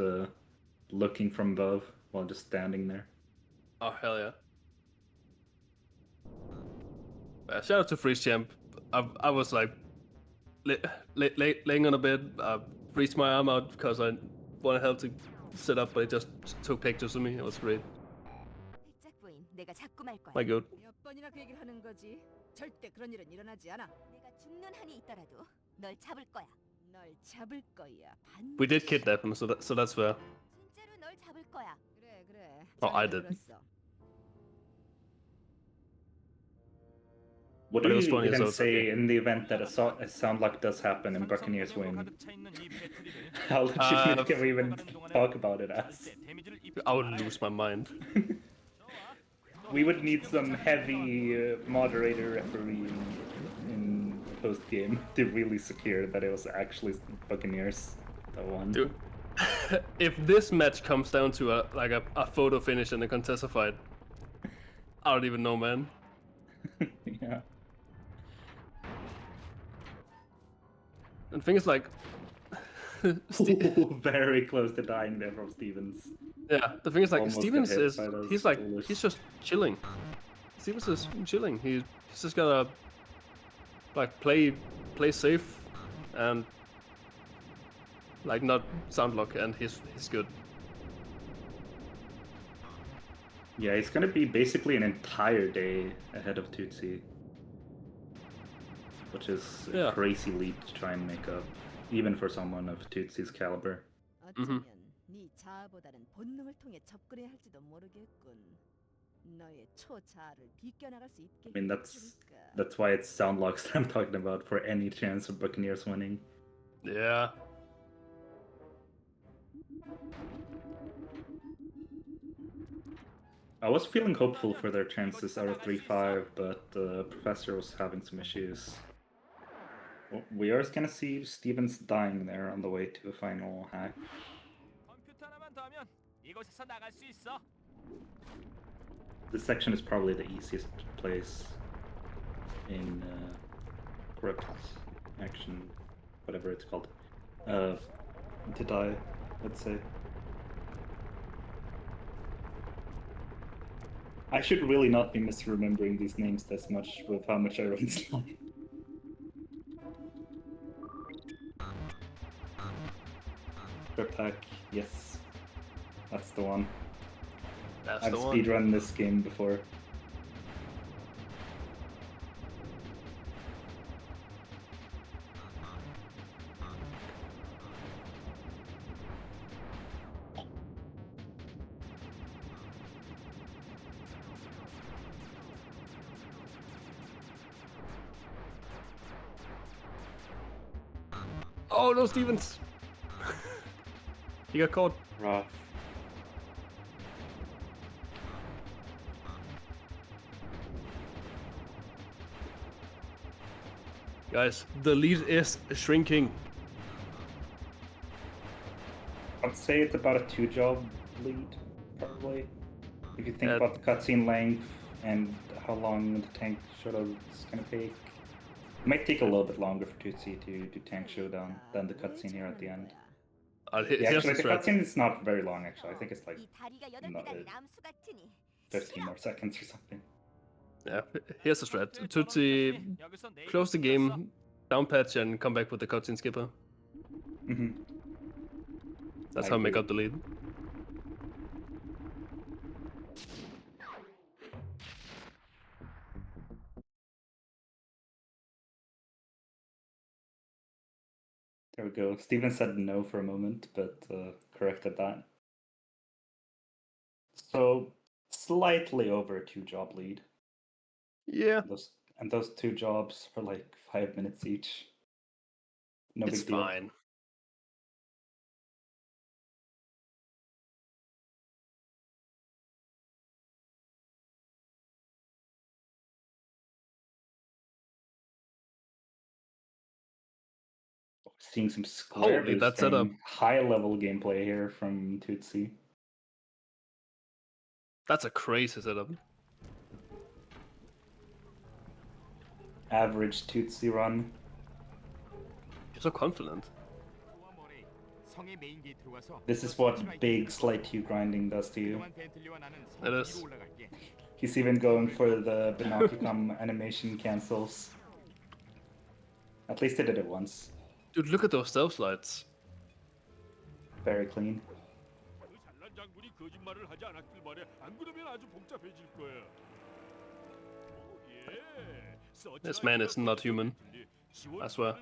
looking from above while just standing there. Oh hell yeah! Shout out to Freeze Champ. I was like laying on a bed. I reached my arm out because I wanted help to sit up, but it just took pictures of me. It was great. My god. 몇 번이나 그 얘기를 하는 거지. 절대 그런 일은 일어나지 않아. 내가 죽는 한이 있더라도 널 잡을 거야. 널 잡을 거야. We did kidnap him, so that's fair. 진짜로 널 잡을 거야. 그래. Oh, I did. What do you even say in the event that a sound like does happen and Buccaneers win? How legitimate can we even talk about it as? I would lose my mind. We would need some heavy moderator referee in post-game to really secure that it was actually Buccaneers that won. Dude, if this match comes down to a photo finish in a contested fight, I don't even know, man. Yeah. And things like very close to dying there from Stevens. Yeah, the thing is like Almost Stevens got hit is by those he's just chilling. Stevens is chilling. He's just gotta like play safe and like not sound lock, and he's good. Yeah, it's gonna be basically an entire day ahead of Tootsie, which is a crazy leap to try and make up, even for someone of Tootsie's caliber. 네 자아보다는 본능을 통해 접근해야 할지도 모르겠군. 너의 초자아를 비껴나갈 수 있게. I mean, that's why it's sound locks that I'm talking about for any chance of Buccaneers winning. Yeah. I was feeling hopeful for their chances out of 3-5, but Professor was having some issues. Well, we are gonna see Stevens dying there on the way to a final hack. This section is probably the easiest place in corrupt action, whatever it's called, to die, let's say. I should really not be misremembering these names this much with how much I run slide. Crypt hack, yes. That's the one. I've speedrun this game before. Oh no, Stevens! He got caught. Rough. Guys, the lead is shrinking. I'd say it's about a 2-job lead, probably. If you think about the cutscene length and how long the tank showdown is gonna take. It might take a little bit longer for Tutsi to do tank showdown than the cutscene here at the end. Yeah, actually, the cutscene is not very long, actually. I think it's like 15 more seconds or something. Yeah, here's the strat. Tutsi, close the game, down patch, and come back with the cutscene skipper. That's how I make up the lead. There we go. Steven said no for a moment, but corrected that. So, slightly over a 2-job lead. Yeah. And those 2 jobs are like 5 minutes each. No It's big deal. fine. Seeing some square Holy, that setup. high-level gameplay here from Tutsi. That's a crazy setup. Average Tutsi run. You're so confident. This is what big Slight 2 grinding does to you. It is. He's even going for the Binocucom animation cancels. At least I did it once. Dude, look at those stealth slides. Very clean. This man is not human. I swear.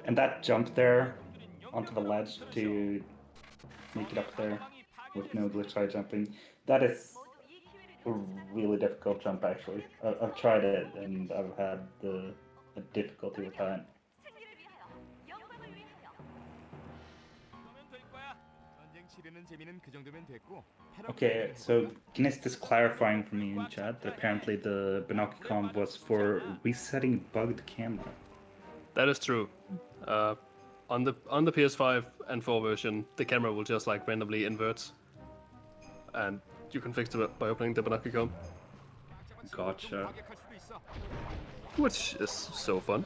And that jump there onto the ledge to make it up there with no glitch high jumping, that is a really difficult jump actually. I've tried it and I've had a difficulty with that. Okay, so Gnist is clarifying for me in chat that apparently the Binocucom was for resetting bugged camera. That is true. On the PS5 and 4 version, the camera will just like randomly invert, and you can fix it by opening the Binocucom. Gotcha. Which is so fun.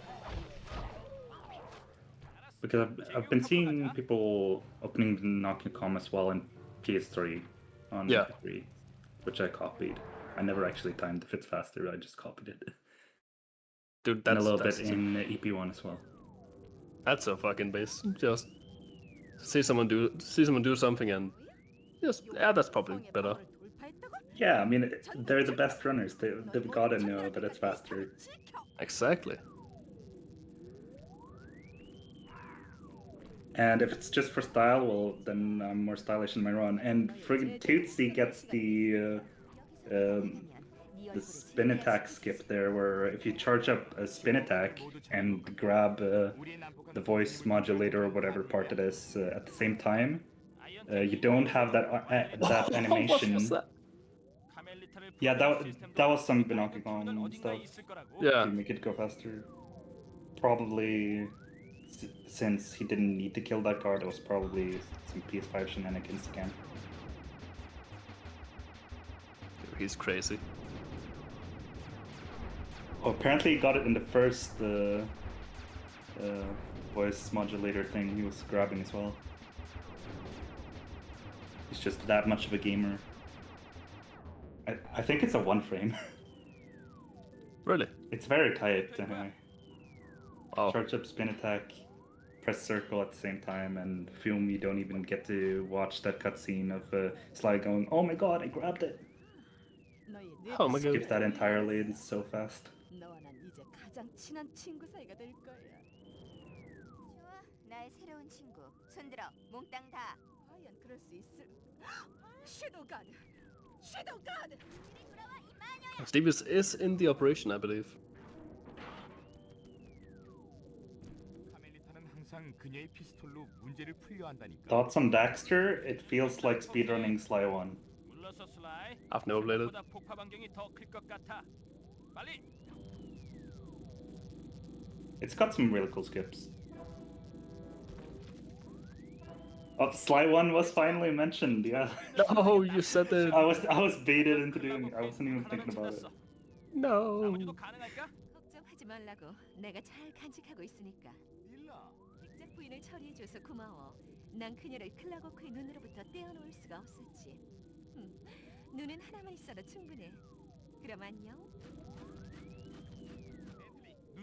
Because I've been seeing people opening the Binocucom as well in PS3 on MP3, which I copied. I never actually timed if it's faster. I just copied it. Dude, and a little bit in EP1 as well. That's so fucking base. Just see someone do something and just that's probably better. Yeah, I mean they're the best runners. They've got to know that it's faster. Exactly. And if it's just for style, well, then I'm more stylish in my run. And friggin' Tootsie gets the spin attack skip there, where if you charge up a spin attack and grab the voice modulator or whatever part it is at the same time, you don't have that animation. What was that? Yeah, that was some Binocucom stuff. Yeah. To make it go faster. Probably since he didn't need to kill that card, it was probably some PS5 shenanigans again. He's crazy. Oh, apparently he got it in the first voice modulator thing he was grabbing as well. He's just that much of a gamer. I think it's a 1-frame. Really? It's very tight. Oh. Charge up spin attack, press circle at the same time, and film you don't even get to watch that cutscene of Sly going, "Oh my god, I grabbed it!" Oh my god. Skip that entirely, it's so fast. 너와 난 이제 가장 친한 친구 사이가 될 거야. 좋아, 나의 새로운 친구. 손들어, 몽땅 다. 과연 그럴 수 있을? 섀도우 가드! 섀도우 가드! Steve is in the operation, I believe. Thoughts on Daxter? It feels like speedrunning Sly 1. I've never played it. It's got some really cool skips. Oh, the Sly one was finally mentioned, yeah. No, you said that. I was baited into doing it. I wasn't even thinking about it. No. 아버지도 가능할까? 걱정하지 말라고. 내가 잘 간직하고 있으니까. 닐라. 백작 부인을 처리해줘서 고마워. 난 그녀를 클라고크의 눈으로부터 떼어놓을 수가 없었지. 눈은 하나만 있어도 충분해. 그럼 안녕.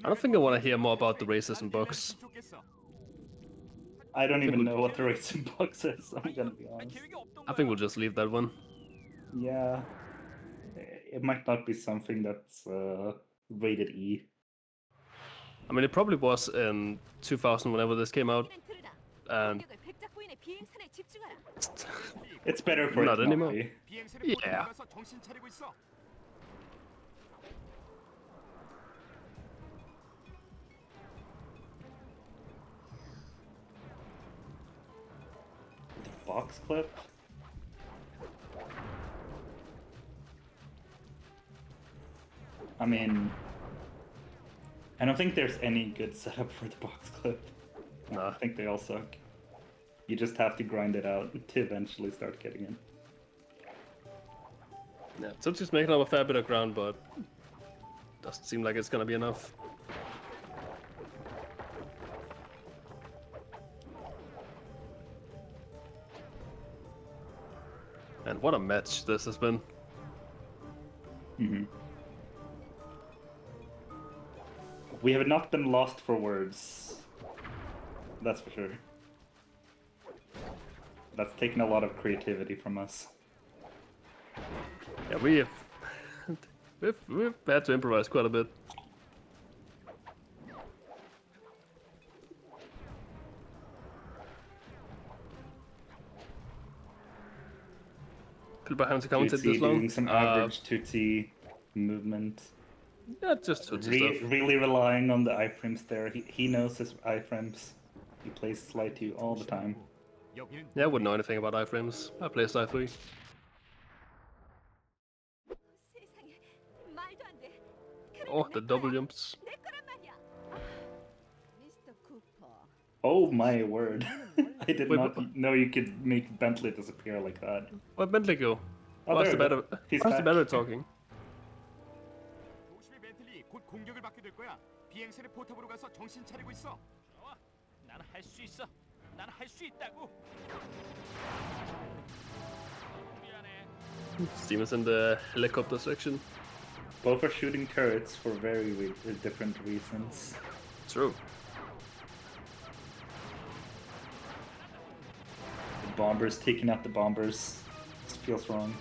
I don't think I want to hear more about the racism books. I don't even know what the racing box is, I'm gonna be honest. I think we'll just leave that one. Yeah. It might not be something that's rated E. I mean, it probably was in 2000 whenever this came out. And 백작 부인의 비행선에 집중하라. It's better for not it anymore. not be. Yeah. 정신 차리고 있어. The box clip? I mean, I don't think there's any good setup for the box clip. No. I think they all suck. You just have to grind it out to eventually start getting in. Yeah, so just making up a fair bit of ground, but doesn't seem like it's gonna be enough. And what a match this has been. Mm-hmm. We have not been lost for words. That's for sure. That's taken a lot of creativity from us. Yeah, we've had to improvise quite a bit. Could perhaps commented this long. Doing some average Tootsie movement. Yeah, just Tootsie stuff. Really relying on the iframes there. He knows his iframes. He plays Sly 2 all the time. Yeah, I wouldn't know anything about iframes. I play Sly 3. 세상에, 말도 안 돼. Oh, the double jumps. 내 거란 말이야. 미스터 쿠퍼. Oh my word. I did Wait, not know you could make Bentley disappear like that. Where'd Bentley go? Oh, What's there the we go. better? He's What's the back. better talking? 조심해 벤틀리. 곧 공격을 받게 될 거야. 비행선의 포탑으로 가서 정신 차리고 있어. 좋아. 나는 할 수 있어. 나는 할 수 있다고. 미안해. Steven's in the helicopter section. Both are shooting turrets for very different reasons. True. The bombers taking out the bombers. This feels wrong.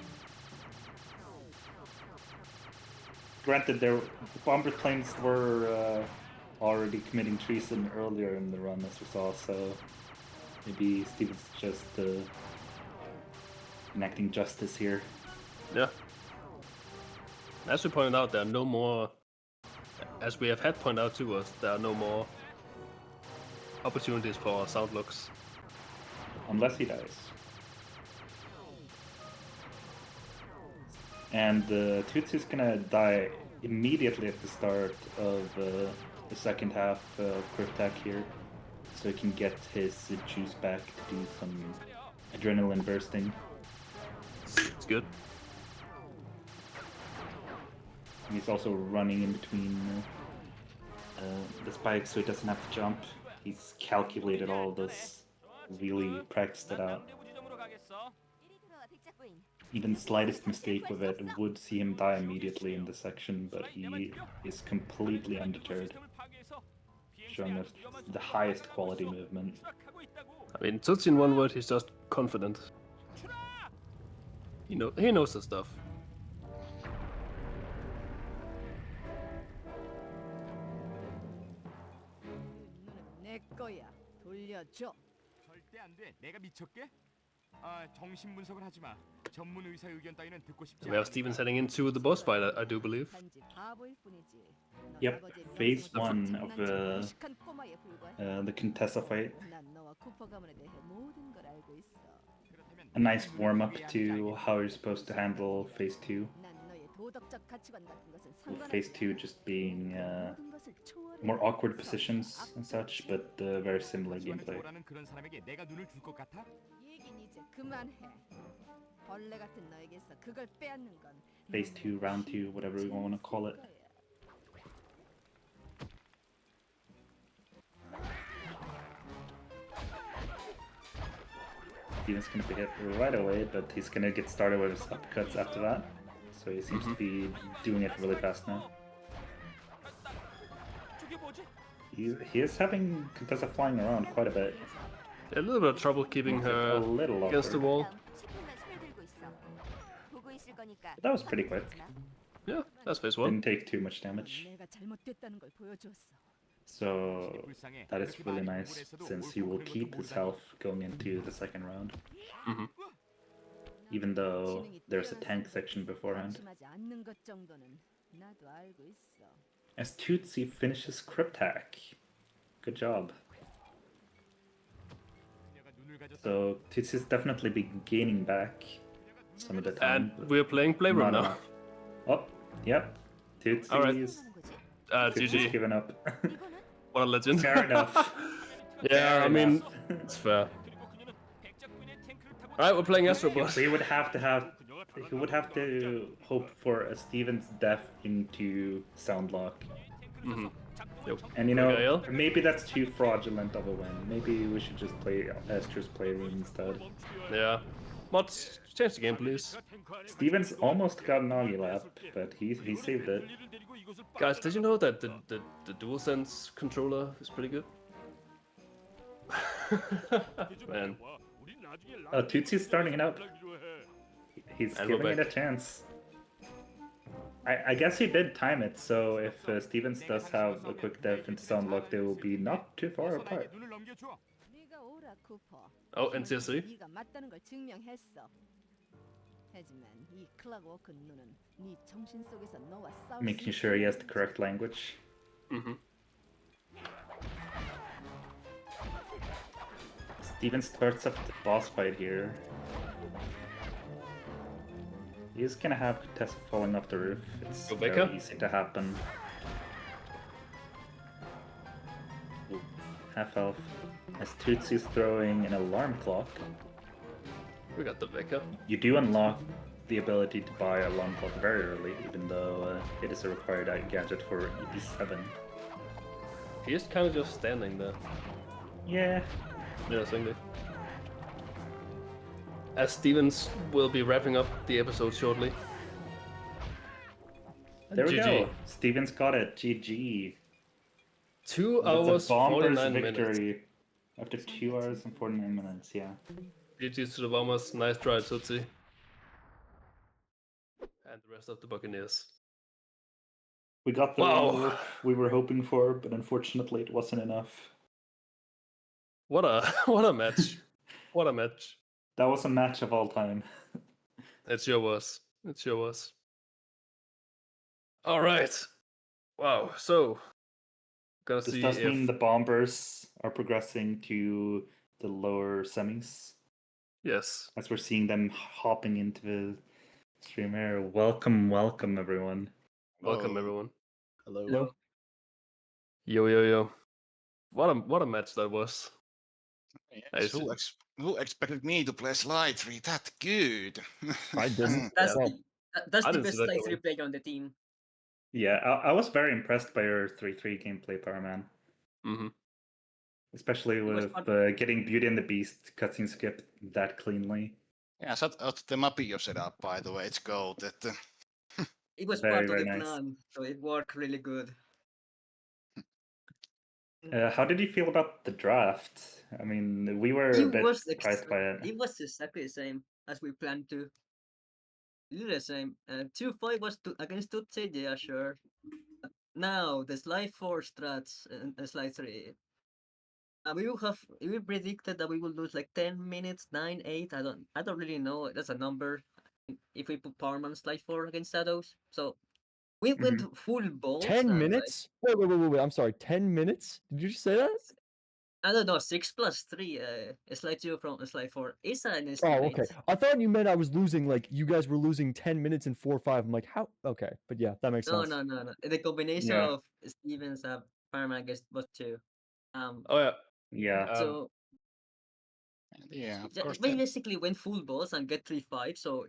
Granted, the bomber planes were already committing treason earlier in the run, as we saw, so maybe Steven's just enacting justice here. Yeah. As we pointed out, there are no more. As we have had pointed out to us, there are no more opportunities for sound looks. Unless he dies. And Tootsie's gonna die immediately at the start of the second half of Cryptac here, so he can get his juice back to do some adrenaline bursting. It's good. And he's also running in between the spikes so he doesn't have to jump. He's calculated all of this, really practiced it out. 지점으로 가겠어. 이리 들어와, 백작 부인. Even the slightest mistake with it would see him die immediately in this section, but he is completely undeterred, showing us the highest quality movement. I mean, Tootsie in one word, he's just confident. He knows the stuff. 눈은 내 거야. 돌려줘. 절대 안 돼. 내가 미쳤게? 아, 정신 분석을 하지 마. 전문 의사 의견 따위는 듣고 싶지 We have 않아. Steven's heading into the boss fight, I do believe. 단지 바보일 뿐이지. 넌 Yep, 아버지의 phase 명성을 one 장난치는 of 무식한 꼬마에 불과해. the Contessa fight. 난 너와 쿠퍼 가문에 대해 모든 걸 알고 있어. A nice warm up to how you're supposed to handle phase 2. 난 너의 도덕적 가치관 같은 것은 With phase 2 just being more awkward positions and such, but very similar gameplay. 그런 사람에게 내가 눈을 줄 것 같아? 얘긴 이제 그만해. 벌레 같은 너에게서 그걸 빼앗는 건 Phase 2, round 2, whatever you want to call it. Steven's gonna be hit right away, but he's gonna get started with his uppercuts after that. So he seems to be doing it really fast now. He is having Contessa flying around quite a bit. A little bit of trouble keeping her against the wall. But that was pretty quick. Yeah, that's phase 1. Didn't take too much damage. So that is really nice, since he will keep his health going into the second round. Even though there's a tank section beforehand. As Tootsie finishes Cryptac. Good job. So Tootsie's definitely been gaining back some of the time. And we're playing Playroom now. Oh, yep. Tootsie's GG. given up. What a legend. Fair enough. Yeah, I mean, it's fair. Alright, we're playing Astro Boss. He would have to hope for a Steven's death into Soundlock. Yep. And you know, maybe that's too fraudulent of a win. Maybe we should just play Astra's Playroom instead. Yeah. Mods, change the game, please. Stevens almost got an Augie lap, but he saved it. Guys, did you know that the DualSense controller is pretty good? Man. Oh, Tootsie's starting it up. He's giving it a chance. I guess he did time it, so if Stevens does have a quick death into Soundlock, they will be not too far apart. Oh, and CSC? Making sure he has the correct language. Steven starts up the boss fight here. He's gonna have Contessa falling off the roof. It's very easy to happen. Half health. As Tootsie's throwing an alarm clock. We got the Veka. You do unlock the ability to buy alarm clock very early, even though it is a required gadget for EP7. He is kind of just standing there. Yeah. Yeah, singly. As Stevens will be wrapping up the episode shortly. There we go. Stevens got it. GG. 2 hours, 49 victory minutes. After 2 hours and 49 minutes, yeah. GG to the Bombers. Nice try, Tootsie. And the rest of the Buccaneers. We got the result we were hoping for, but unfortunately it wasn't enough. What a match. What a match. That was a match of all time. It sure was. It sure was. Alright. Wow, so gonna This see does if mean the Bombers are progressing to the lower semis. Yes. As we're seeing them hopping into the stream here. Welcome, welcome everyone. Welcome everyone. Hello. Yo. What a match that was. Yes, who expected me to play Slide 3 that good? I didn't. That's the best Slide 3 player on the team. Yeah, I was very impressed by your 3-3 gameplay, Powerman. Especially with getting Beauty and the Beast cutscene skipped that cleanly. Yeah, shout out to the Mapio setup, by the way. It's gold. It was part of the plan, so it worked really good. How did you feel about the draft? I mean, we were a bit surprised by it. It was exactly the same as we planned to. Really the same. 2-5 was against Tutsi, yeah, sure. Now, the Slide 4 strats and Slide 3. We predicted that we would lose like 10 minutes, 9, 8. I don't really know. That's a number. If we put Powerman Slide 4 against Shadows. So we went full balls. 10 minutes? Wait. I'm sorry. 10 minutes? Did you just say that? I don't know, 6 plus 3, slide 2 from slide 4 is an Oh, estimate. okay. I thought you meant I was losing, like, you guys were losing 10 minutes in 4-5. I'm like, how? Okay, but yeah, that makes No, sense. no. The combination Yeah. of Stevens Parma, I guess, was 2. Oh yeah. Yeah. So Yeah, of yeah, course. we basically went full balls and get 3-5. So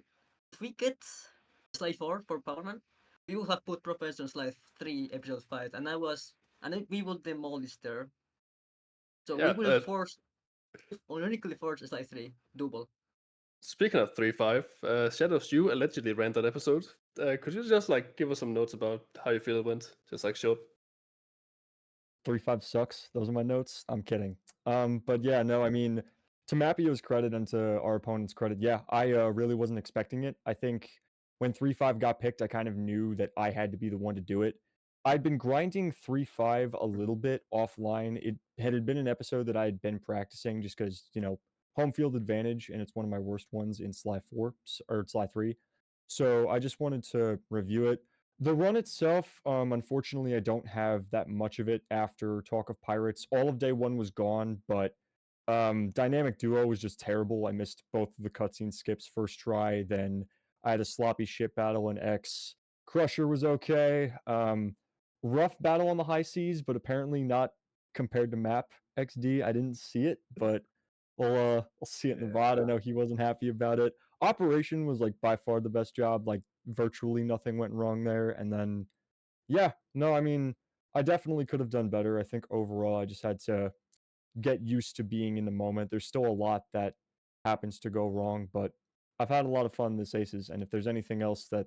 if we get slide 4 for Powerman, we will have put Professor on slide 3, episode 5, and then we will demolish there. So Yeah, we will force, ironically force slide 3 double. Speaking of 3-5, Shadows, you allegedly ran that episode. Could you just like give us some notes about how you feel it went? Just like short. 3-5 sucks. Those are my notes. I'm kidding. But yeah, no, I mean, to Mapio's credit and to our opponent's credit, yeah, I really wasn't expecting it. I think when 3-5 got picked, I kind of knew that I had to be the one to do it. I'd been grinding 3-5 a little bit offline. It had been an episode that I had been practicing just because, you know, home field advantage, and it's one of my worst ones in Sly 4 or Sly 3. So I just wanted to review it. The run itself, unfortunately, I don't have that much of it after Talk of Pirates. All of day one was gone, but Dynamic Duo was just terrible. I missed both of the cutscene skips first try, then I had a sloppy ship battle in X. Crusher was okay. Rough battle on the high seas, but apparently not compared to Map XD. I didn't see it, but we'll see it in Nevada. I know he wasn't happy about it. Operation was like by far the best job. Like virtually nothing went wrong there. And then, yeah, no, I mean, I definitely could have done better. I think overall, I just had to get used to being in the moment. There's still a lot that happens to go wrong, but I've had a lot of fun this Aces. And if there's anything else that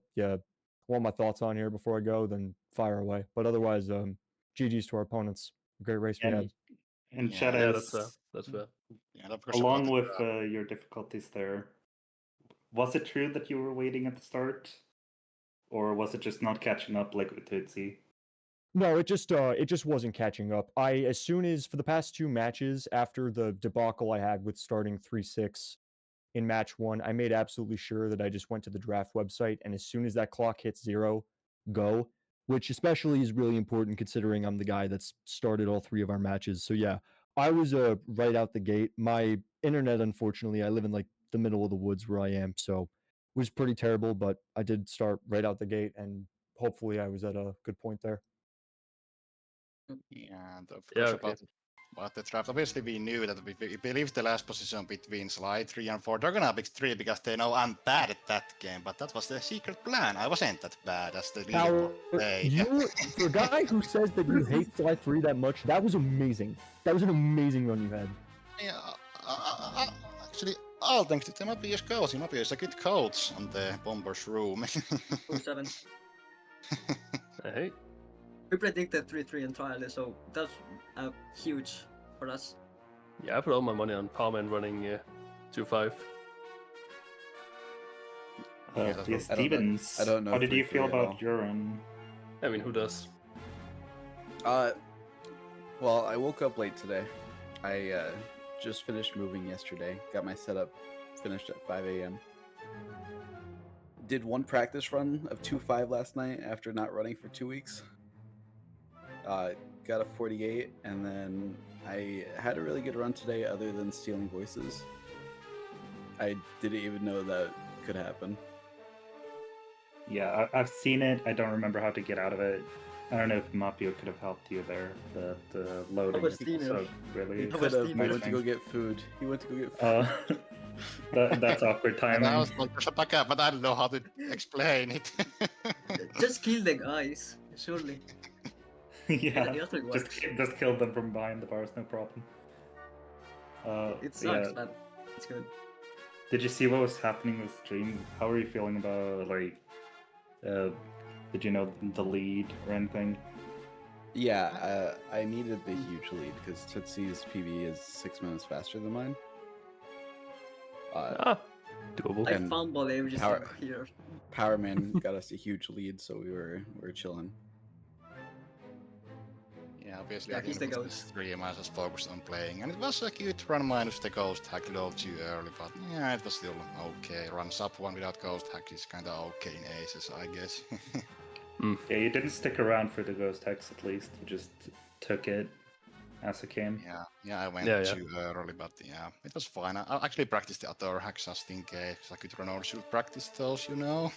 want my thoughts on here before I go, then fire away. But otherwise, GG's to our opponents. Great race we had. And Yeah. Shadows, Yeah, that's fair. That's fair. Yeah, of course, along about with your difficulties there, was it true that you were waiting at the start? Or was it just not catching up like with Tootsie? No, it just wasn't catching up. As soon as for the past 2 matches after the debacle I had with starting 3-6 in match 1, I made absolutely sure that I just went to the draft website, and as soon as that clock hits 0, go, which especially is really important considering I'm the guy that's started all 3 of our matches. So yeah, I was right out the gate. My internet, unfortunately, I live in like the middle of the woods where I am, so it was pretty terrible, but I did start right out the gate, and hopefully I was at a good point there. Yeah, and of Yeah, course okay. about the draft. Obviously, we knew that we believed the last position between Slide 3 and 4. They're gonna pick 3 because they know I'm bad at that game, but that was the secret plan. I wasn't that bad as the leaderboard played. You, for a guy who says that you hate Sly 3 that much, that was amazing. That was an amazing run you had. Yeah, actually, all thanks to Mapius coaching. Mapius is a good coach on the Bombers room. 7. Hey. We predicted 3-3 in trial, so that's huge for us. Yeah, I put all my money on Powerman running 2-5. Stevens, I don't know how did you 3-3 feel at about all. your run? I mean, who does? Well, I woke up late today. I just finished moving yesterday. Got my setup finished at 5 a.m. Did one practice run of 2-5 last night after not running for 2 weeks. Got a 48, and then I had a really good run today other than stealing voices. I didn't even know that could happen. Yeah, I've seen it. I don't remember how to get out of it. I don't know if Mapio could have helped you there, but the loading is also really... He could have. He went to go get food. He went to go get food. That's awkward timing. I was going to back up, but I don't know how to explain it. Just kill the guys, surely. Yeah, just kill them from behind the bars, no problem. It sucks, but it's good. Did you see what was happening with stream? How are you feeling about, like, did you know the lead or anything? Yeah, I needed the huge lead because Tootsie's PB is 6 minutes faster than mine. Doable. I fumble everything here. Powerman got us a huge lead, so we were chilling. Yeah, obviously, Yeah, I think he's the it was ghost. 3 I was focused on playing, and it was a cute run minus the ghost hack low too early, but yeah, it was still okay. Run sub 1 without ghost hack is kinda okay in Aces, I guess. Yeah, you didn't stick around for the ghost hacks at least, you just took it. as it came. Yeah, I went too early, but yeah, it was fine. I actually practiced the other hacks just in case. I could run or should practice those, you know.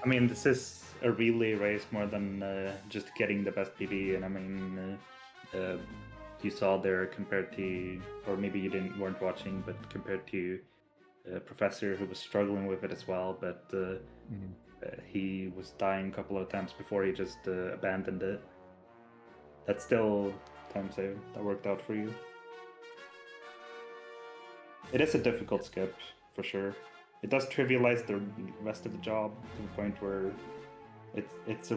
I mean, this is a relay race more than just getting the best PB, and I mean, you saw there compared to, or maybe you weren't watching, but compared to Professor, who was struggling with it as well, but he was dying a couple of times before he just abandoned it. That's still time save. That worked out for you. It is a difficult skip, for sure. It does trivialize the rest of the job to the point where it's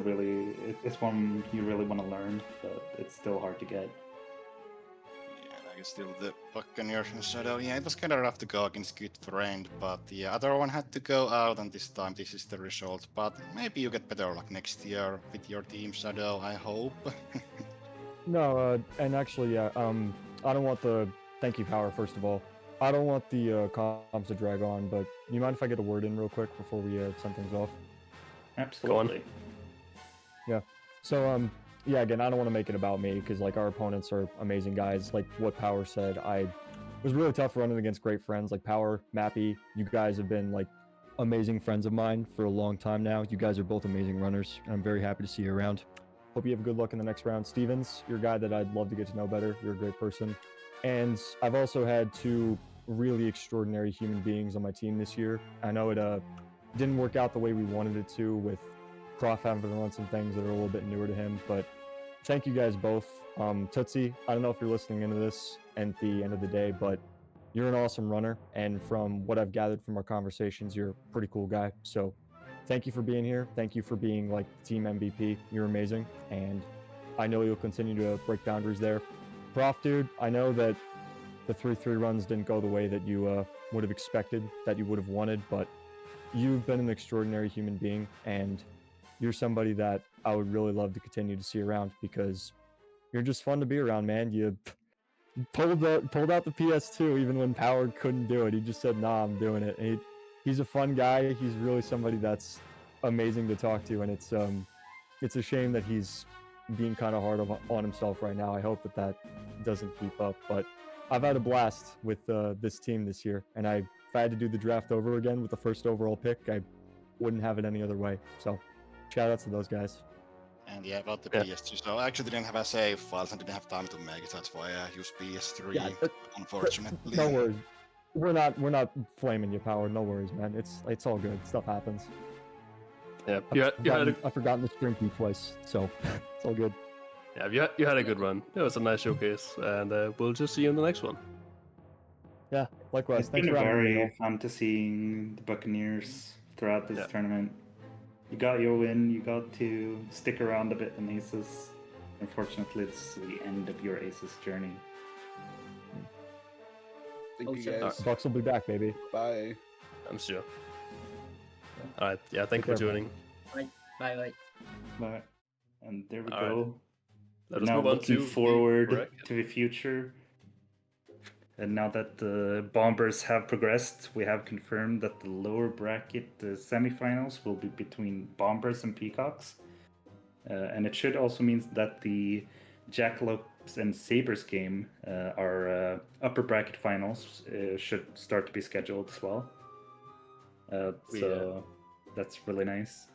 one you really want to learn, but it's still hard to get. I guess still the Buccaneers in Shadow. Yeah, it was kind of rough to go against good friend, but the other one had to go out, and this time this is the result. But maybe you get better luck next year with your team, Shadow. I hope. No, and actually, yeah. I don't want the thank you, Power. First of all, I don't want the comms to drag on, but you mind if I get a word in real quick before we send things off? Absolutely. Yeah. So yeah, again, I don't want to make it about me because like our opponents are amazing guys. Like what Power said, it was really tough running against great friends like Power, Mappy. You guys have been like amazing friends of mine for a long time now. You guys are both amazing runners, and I'm very happy to see you around. Hope you have good luck in the next round. Stevens, you're a guy that I'd love to get to know better. You're a great person. And I've also had two really extraordinary human beings on my team this year. I know it didn't work out the way we wanted it to, with Prof having to run some things that are a little bit newer to him, but thank you guys both. Tootsie, I don't know if you're listening into this at the end of the day, but you're an awesome runner, and from what I've gathered from our conversations, you're a pretty cool guy. So thank you for being here. Thank you for being like team MVP. You're amazing, and I know you'll continue to break boundaries there. Prof, dude, I know that the 3-3 runs didn't go the way that you would have expected, that you would have wanted, but you've been an extraordinary human being, and you're somebody that I would really love to continue to see around because you're just fun to be around, man. You pulled out the PS2 even when Power couldn't do it. He just said, "Nah, I'm doing it." And he's a fun guy. He's really somebody that's amazing to talk to, and it's a shame that he's being kind of hard on himself right now. I hope that doesn't keep up, but I've had a blast with this team this year, and if I had to do the draft over again with the first overall pick, I wouldn't have it any other way. So shout outs to those guys. And yeah, about the PS2, so I actually didn't have a save files and didn't have time to make it. That's why I used PS3, unfortunately. No worries. We're not flaming you, Power. No worries, man. It's all good. Stuff happens. Yeah, I've forgotten the string key twice, so it's all good. Yeah, you had a good run. It was a nice showcase, and we'll just see you in the next one. Yeah, likewise. It's Thanks been for having me. very fun to seeing the Buccaneers throughout this tournament. You got your win. You got to stick around a bit in ACES. Unfortunately, it's the end of your ACES journey. Thank you guys. Bucks will be back, baby. Bye. I'm sure. All right. Yeah. Thank you for joining. Bye. Bye. Bye. And there we All go. right. Let us Now move on looking to forward the bracket. to the future. And now that the Bombers have progressed, we have confirmed that the lower bracket the semifinals will be between Bombers and Peacocks. And it should also mean that the Jackalopes and Sabres game, our upper bracket finals, should start to be scheduled as well. So that's really nice.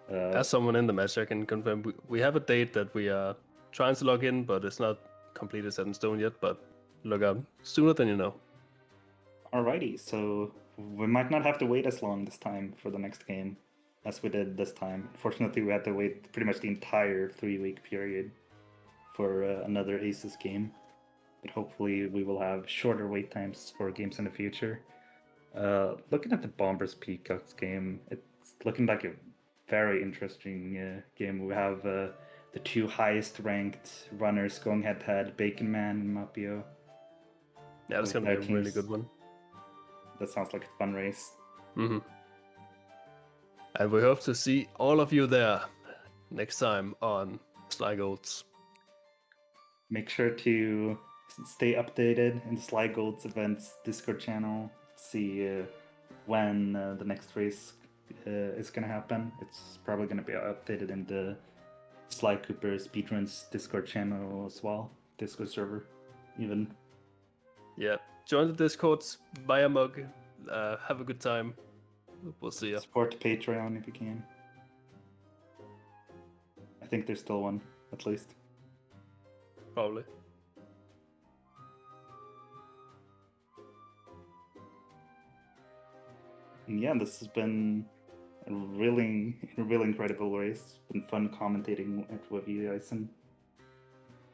As someone in the match, I can confirm we have a date that we are trying to log in, but it's not completely set in stone yet. But log out sooner than you know. Alrighty, so we might not have to wait as long this time for the next game as we did this time. Unfortunately, we had to wait pretty much the entire 3-week period for another ACES game. But hopefully we will have shorter wait times for games in the future. Looking at the Bombers Peacocks game, it's looking like a very interesting game. We have the two highest ranked runners going head to head, Bacon Man and Mapio. Yeah, that's going to be a really good one. That sounds like a fun race. Mm-hmm. And we hope to see all of you there next time on Sly Golds. Make sure to stay updated in the Sly Golds events Discord channel. See when the next race is going to happen. It's probably going to be updated in the Sly Cooper Speedruns Discord channel as well, Discord server, even. Yeah, join the Discords, buy a mug, have a good time. We'll see you. Support Patreon if you can. I think there's still one, at least. Probably. And yeah, this has been a really incredible race. It's been fun commentating it with you, Eisen.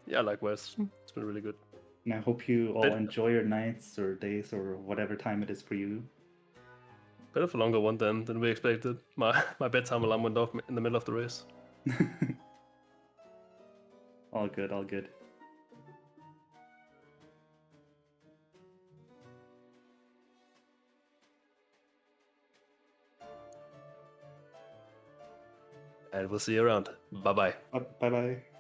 Yeah, likewise. It's been really good. And I hope you all enjoy your nights or days or whatever time it is for you. Bit of a longer one than we expected. My bedtime alarm went off in the middle of the race. All good, all good. And we'll see you around. Bye-bye. Bye-bye.